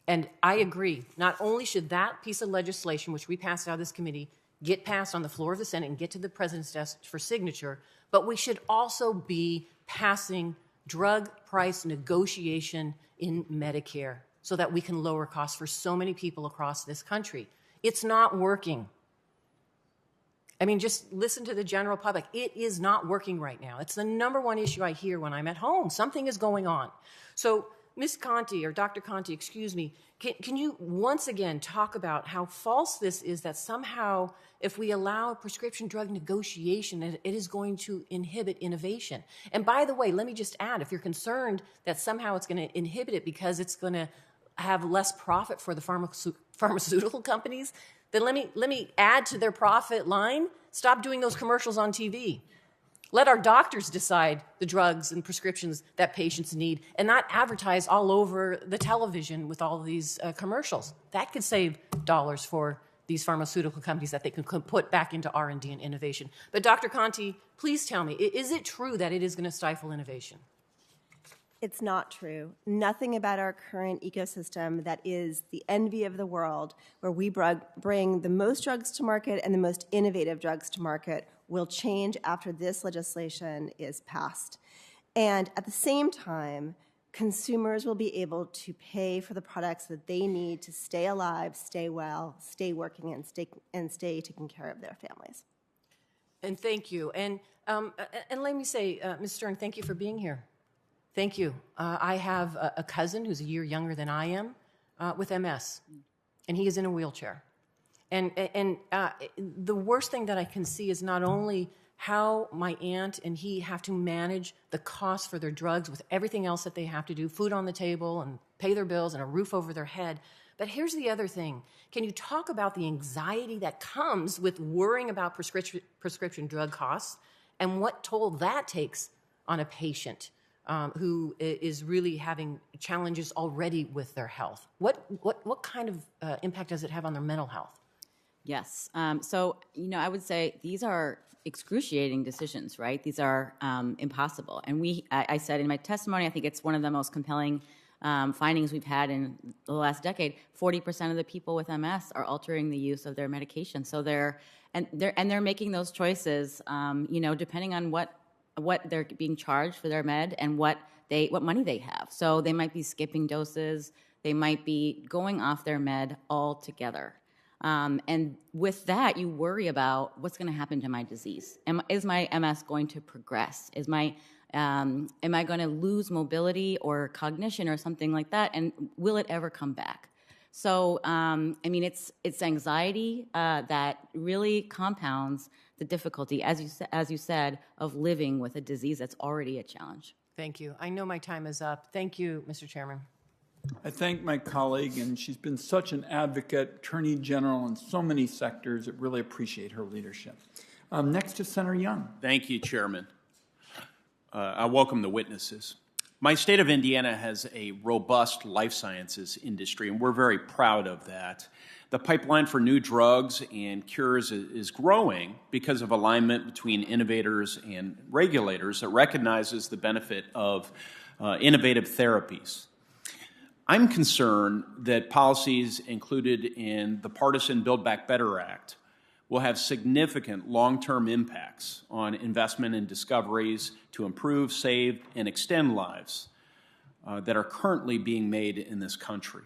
And I agree, not only should that piece of legislation, which we passed out of this committee, get passed on the floor of the Senate and get to the president's desk for signature, but we should also be passing drug price negotiation in Medicare so that we can lower costs for so many people across this country. It's not working. I mean, just listen to the general public. It is not working right now. It's the number one issue I hear when I'm at home. Something is going on. So, Ms. Conti, or Dr. Conti, excuse me, can you once again talk about how false this is, that somehow if we allow prescription drug negotiation, it is going to inhibit innovation? And by the way, let me just add, if you're concerned that somehow it's going to inhibit it because it's going to have less profit for the pharmaceutical companies, then let me add to their profit line. Stop doing those commercials on TV. Let our doctors decide the drugs and prescriptions that patients need and not advertise all over the television with all of these commercials. That could save dollars for these pharmaceutical companies that they can put back into R&D and innovation. But Dr. Conti, please tell me, is it true that it is going to stifle innovation? It's not true. Nothing about our current ecosystem that is the envy of the world, where we bring the most drugs to market and the most innovative drugs to market, will change after this legislation is passed. And at the same time, consumers will be able to pay for the products that they need to stay alive, stay well, stay working, and stay taking care of their families. And thank you. And let me say, Ms. Stern, thank you for being here. Thank you. I have a cousin who's a year younger than I am with MS, and he is in a wheelchair. And the worst thing that I can see is not only how my aunt and he have to manage the cost for their drugs with everything else that they have to do, food on the table and pay their bills and a roof over their head. But here's the other thing. Can you talk about the anxiety that comes with worrying about prescription drug costs and what toll that takes on a patient who is really having challenges already with their health? What kind of impact does it have on their mental health? Yes. So, I would say these are excruciating decisions, right? These are impossible. And I said in my testimony, I think it's one of the most compelling findings we've had in the last decade. 40% of the people with MS are altering the use of their medication. So they're making those choices, depending on what they're being charged for their med and what money they have. So they might be skipping doses. They might be going off their med altogether. And with that, you worry about what's going to happen to my disease. Is my MS going to progress? Am I going to lose mobility or cognition or something like that? And will it ever come back? So, it's anxiety that really compounds the difficulty, as you said, of living with a disease that's already a challenge. Thank you. I know my time is up. Thank you, Mr. Chairman. I thank my colleague, and she's been such an advocate, Attorney General in so many sectors. I really appreciate her leadership. Next is Senator Young. Thank you, Chairman. I welcome the witnesses. My state of Indiana has a robust life sciences industry, and we're very proud of that. The pipeline for new drugs and cures is growing because of alignment between innovators and regulators that recognizes the benefit of innovative therapies. I'm concerned that policies included in the partisan Build Back Better Act will have significant long-term impacts on investment in discoveries to improve, save, and extend lives that are currently being made in this country.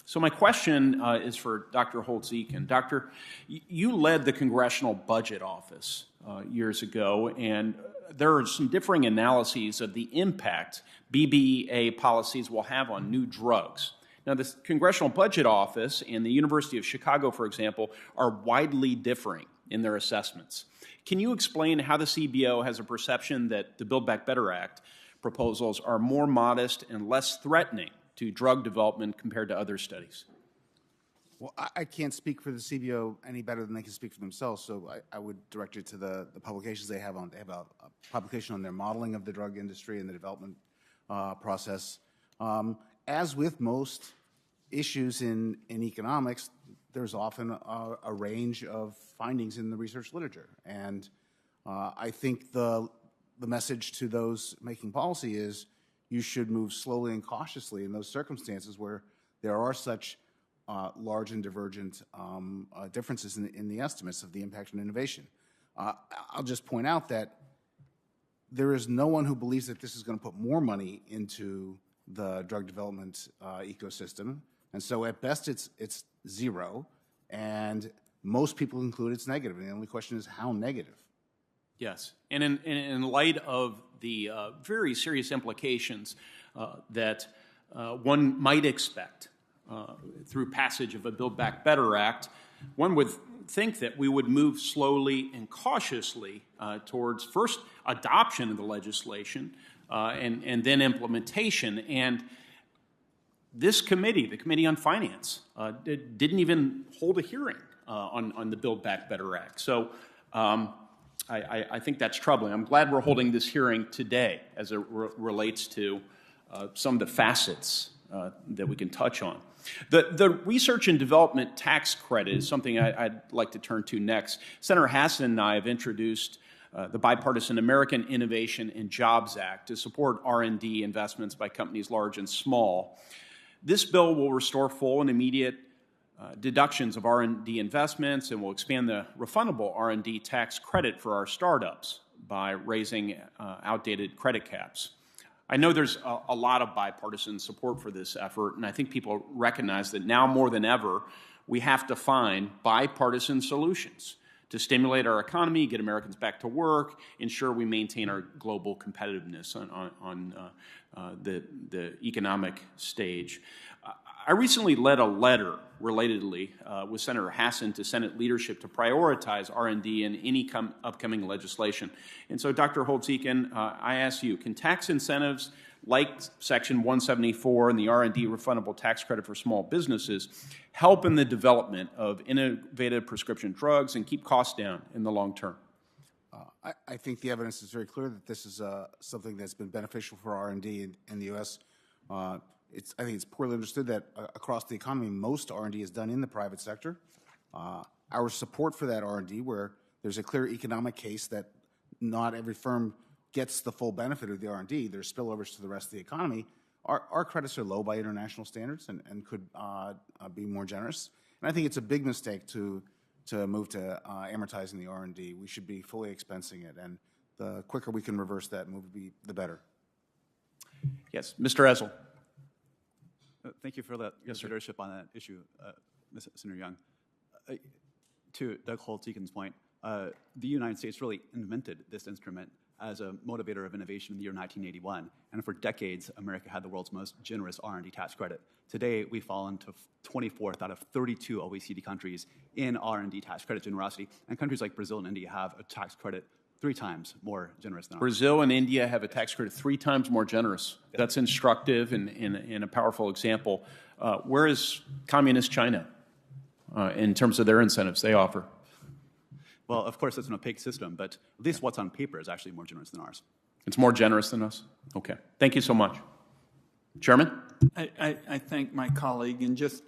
So my question is for Dr. Holtz-Eakin. Doctor, you led the Congressional Budget Office years ago, and there are some differing analyses of the impact BBA policies will have on new drugs. Now, the Congressional Budget Office and the University of Chicago, for example, are widely differing in their assessments. Can you explain how the CBO has a perception that the Build Back Better Act proposals are more modest and less threatening to drug development compared to other studies? Well, I can't speak for the CBO any better than they can speak for themselves, so I would direct you to the publications they have on. They have a publication on their modeling of the drug industry and the development process. As with most issues in economics, there's often a range of findings in the research literature. And I think the message to those making policy is you should move slowly and cautiously in those circumstances where there are such large and divergent differences in the estimates of the impact on innovation. I'll just point out that there is no one who believes that this is going to put more money into the drug development ecosystem. And so at best it's zero, and most people conclude it's negative. And the only question is how negative. Yes, and in light of the very serious implications that one might expect through passage of a Build Back Better Act, one would think that we would move slowly and cautiously towards first adoption of the legislation and then implementation. And this committee, the Committee on Finance, didn't even hold a hearing on the Build Back Better Act. So I think that's troubling. I'm glad we're holding this hearing today as it relates to some of the facets that we can touch on. The research and development tax credit is something I'd like to turn to next. Senator Hassan and I have introduced the bipartisan American Innovation and Jobs Act to support R&D investments by companies large and small. This bill will restore full and immediate deductions of R&D investments and will expand the refundable R&D tax credit for our startups by raising outdated credit caps. I know there's a lot of bipartisan support for this effort, and I think people recognize that now more than ever, we have to find bipartisan solutions to stimulate our economy, get Americans back to work, ensure we maintain our global competitiveness on the economic stage. I recently led a letter, relatedly, with Senator Hassan to Senate leadership to prioritize R&D in any upcoming legislation. And so, Dr. Holtz-Eakin, I ask you, can tax incentives like Section 174 and the R&D refundable tax credit for small businesses help in the development of innovative prescription drugs and keep costs down in the long term? I think the evidence is very clear that this is something that's been beneficial for R&D in the U.S. I think it's poorly understood that across the economy, most R&D is done in the private sector. Our support for that R&D, where there's a clear economic case that not every firm gets the full benefit of the R&D, there's spillovers to the rest of the economy, our credits are low by international standards and could be more generous. And I think it's a big mistake to move to amortizing the R&D. We should be fully expensing it, and the quicker we can reverse that move, the better. Yes, Mr. Izell. Thank you for your leadership on that issue, Senator Young. To Doug Holtz-Eakin's point, the United States really invented this instrument as a motivator of innovation in the year 1981, and for decades, America had the world's most generous R&D tax credit. Today, we've fallen to 24th out of 32 OECD countries in R&D tax credit generosity, and countries like Brazil and India have a tax credit 3 times more generous than ours. Brazil and India have a tax credit 3 times more generous. That's instructive and a powerful example. Where is communist China in terms of their incentives they offer? Well, of course, it's an opaque system, but at least what's on paper is actually more generous than ours. It's more generous than us? Okay. Thank you so much. Chairman? I thank my colleague, and just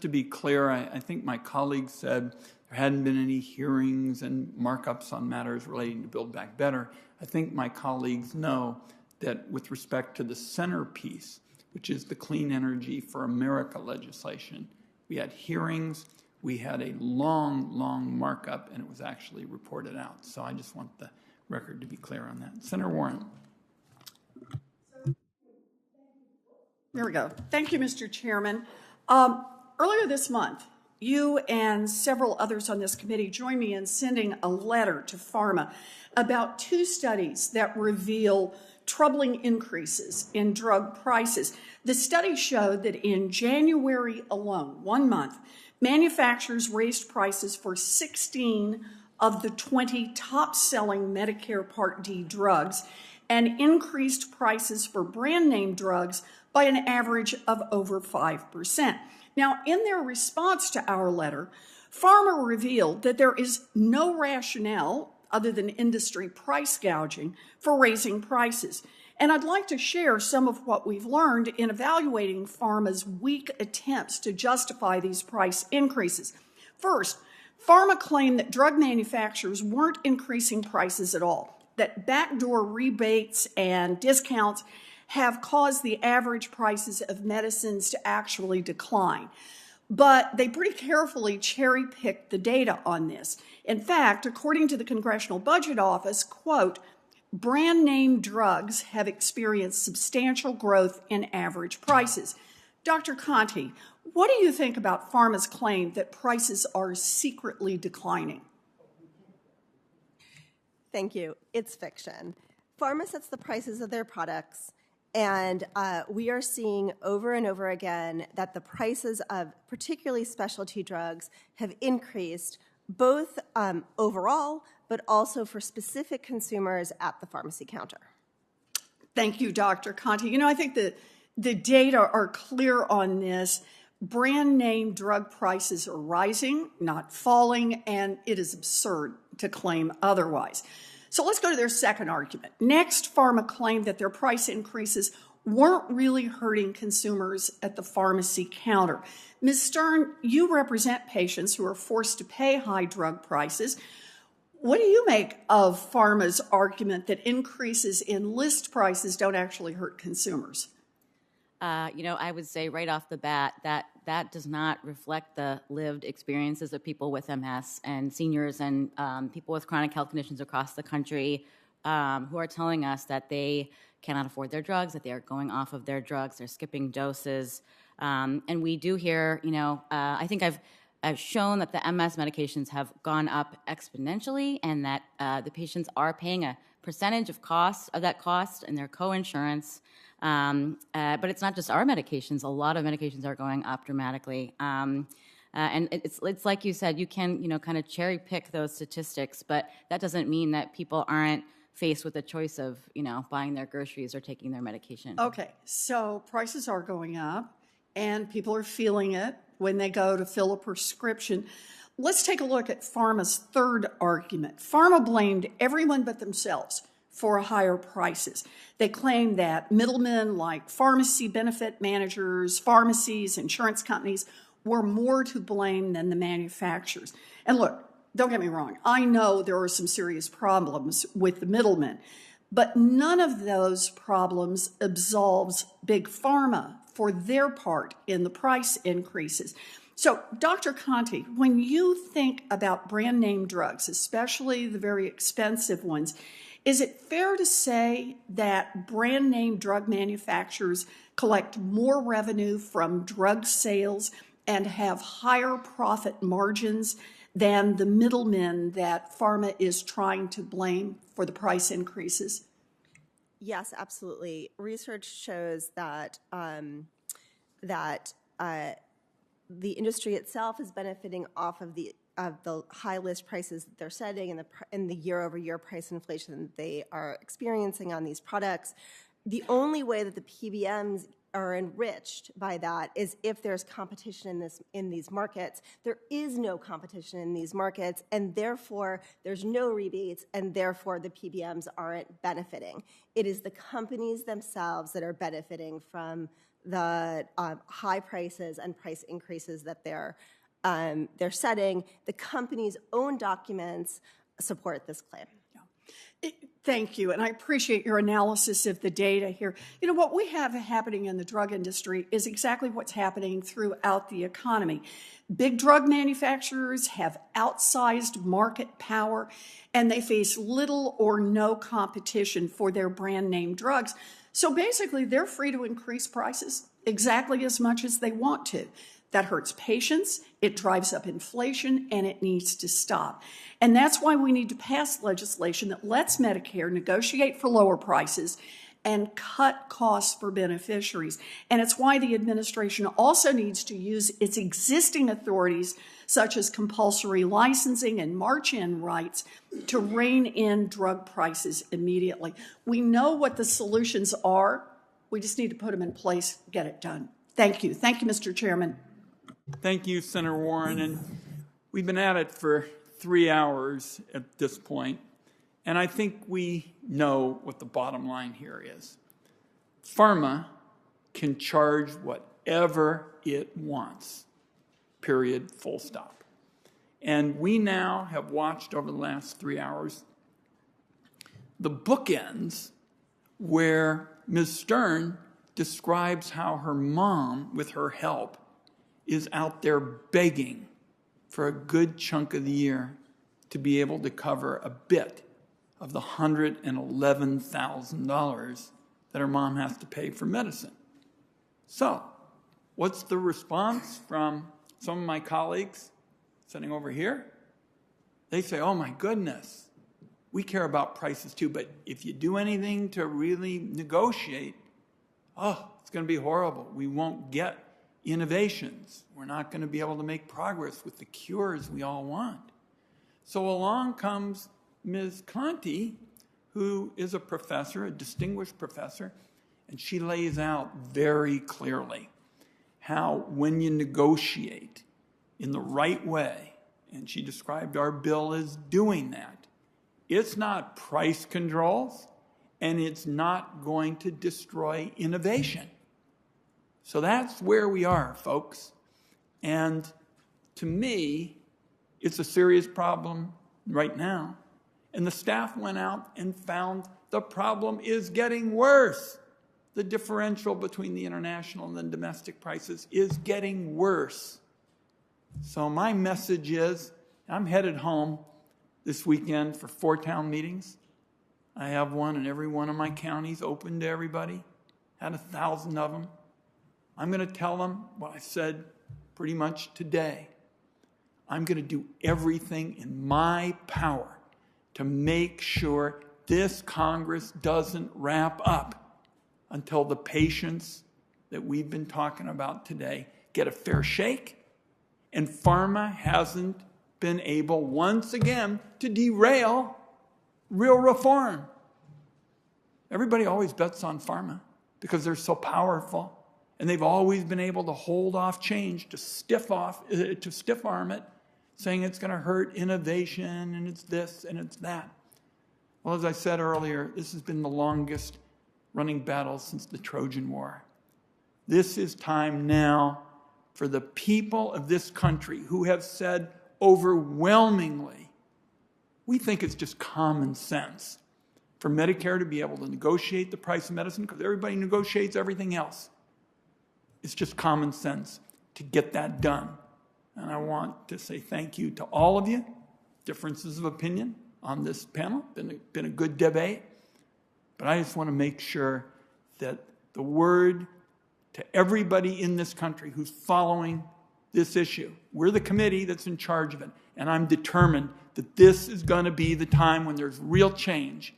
to be clear, I think my colleague said there hadn't been any hearings and markups on matters relating to Build Back Better. I think my colleagues know that with respect to the centerpiece, which is the Clean Energy for America legislation, we had hearings, we had a long markup, and it was actually reported out. So I just want the record to be clear on that. Senator Warren. There we go. Thank you, Mr. Chairman. Earlier this month, you and several others on this committee joined me in sending a letter to PhRMA about 2 studies that reveal troubling increases in drug prices. The study showed that in January alone, 1 month, manufacturers raised prices for 16 of the 20 top-selling Medicare Part D drugs and increased prices for brand name drugs by an average of over 5%. Now, in their response to our letter, Pharma revealed that there is no rationale other than industry price gouging for raising prices. And I'd like to share some of what we've learned in evaluating Pharma's weak attempts to justify these price increases. First, Pharma claimed that drug manufacturers weren't increasing prices at all, that backdoor rebates and discounts have caused the average prices of medicines to actually decline. But they pretty carefully cherry-picked the data on this. In fact, according to the Congressional Budget Office, quote, brand name drugs have experienced substantial growth in average prices. Dr. Conti, what do you think about Pharma's claim that prices are secretly declining? Thank you. It's fiction. Pharma sets the prices of their products, and we are seeing over and over again that the prices of particularly specialty drugs have increased both overall, but also for specific consumers at the pharmacy counter. Thank you, Dr. Conti. You know, I think that the data are clear on this. Brand name drug prices are rising, not falling, and it is absurd to claim otherwise. So let's go to their second argument. Next, Pharma claimed that their price increases weren't really hurting consumers at the pharmacy counter. Ms. Stern, you represent patients who are forced to pay high drug prices. What do you make of Pharma's argument that increases in list prices don't actually hurt consumers? I would say right off the bat that does not reflect the lived experiences of people with MS and seniors and people with chronic health conditions across the country who are telling us that they cannot afford their drugs, that they are going off of their drugs, they're skipping doses. And we do hear, I think I've shown that the MS medications have gone up exponentially and that the patients are paying a percentage of that cost in their coinsurance. But it's not just our medications. A lot of medications are going up dramatically. And it's like you said, you can, kind of cherry pick those statistics, but that doesn't mean that people aren't faced with a choice of, buying their groceries or taking their medication. Okay, so prices are going up and people are feeling it when they go to fill a prescription. Let's take a look at Pharma's third argument. Pharma blamed everyone but themselves for higher prices. They claim that middlemen like pharmacy benefit managers, pharmacies, insurance companies were more to blame than the manufacturers. And look, don't get me wrong, I know there are some serious problems with the middlemen, but none of those problems absolves Big Pharma for their part in the price increases. So, Dr. Conti, when you think about brand name drugs, especially the very expensive ones, is it fair to say that brand name drug manufacturers collect more revenue from drug sales and have higher profit margins than the middlemen that Pharma is trying to blame for the price increases? Yes, absolutely. Research shows that the industry itself is benefiting off of the high list prices that they're setting and the year-over-year price inflation that they are experiencing on these products. The only way that the PBMs are enriched by that is if there's competition in these markets. There is no competition in these markets, and therefore there's no rebates, and therefore the PBMs aren't benefiting. It is the companies themselves that are benefiting from the high prices and price increases that they're setting. The company's own documents support this claim. Thank you, and I appreciate your analysis of the data here. You know, what we have happening in the drug industry is exactly what's happening throughout the economy. Big drug manufacturers have outsized market power, and they face little or no competition for their brand name drugs. So basically, they're free to increase prices exactly as much as they want to. That hurts patients, it drives up inflation, and it needs to stop. And that's why we need to pass legislation that lets Medicare negotiate for lower prices and cut costs for beneficiaries. And it's why the administration also needs to use its existing authorities, such as compulsory licensing and march-in rights, to rein in drug prices immediately. We know what the solutions are. We just need to put them in place, get it done. Thank you. Thank you, Mr. Chairman. Thank you, Senator Warren. And we've been at it for 3 hours at this point, and I think we know what the bottom line here is. Pharma can charge whatever it wants, period, full stop. And we now have watched over the last 3 hours the bookends where Ms. Stern describes how her mom, with her help, is out there begging for a good chunk of the year to be able to cover a bit of the $111,000 that her mom has to pay for medicine. So, what's the response from some of my colleagues sitting over here? They say, oh my goodness, we care about prices too, but if you do anything to really negotiate, it's going to be horrible. We won't get innovations. We're not going to be able to make progress with the cures we all want. So along comes Ms. Conti, who is a professor, a distinguished professor, and she lays out very clearly how when you negotiate in the right way, and she described our bill as doing that, it's not price controls, and it's not going to destroy innovation. So that's where we are, folks. And to me, it's a serious problem right now. And the staff went out and found the problem is getting worse. The differential between the international and the domestic prices is getting worse. So my message is, I'm headed home this weekend for 4 town meetings. I have one in every one of my counties, open to everybody. Had 1,000 of them. I'm going to tell them what I said pretty much today. I'm going to do everything in my power to make sure this Congress doesn't wrap up until the patients that we've been talking about today get a fair shake, and pharma hasn't been able once again to derail real reform. Everybody always bets on pharma because they're so powerful. And they've always been able to hold off change, to stiff arm it, saying it's going to hurt innovation and it's this and it's that. Well, as I said earlier, this has been the longest running battle since the Trojan War. This is time now for the people of this country who have said overwhelmingly, we think it's just common sense for Medicare to be able to negotiate the price of medicine because everybody negotiates everything else. It's just common sense to get that done. And I want to say thank you to all of you. Differences of opinion on this panel. Been a good debate. But I just want to make sure that the word to everybody in this country who's following this issue, we're the committee that's in charge of it. And I'm determined that this is going to be the time when there's real change.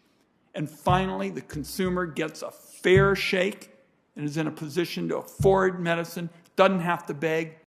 And finally, the consumer gets a fair shake and is in a position to afford medicine, doesn't have to beg,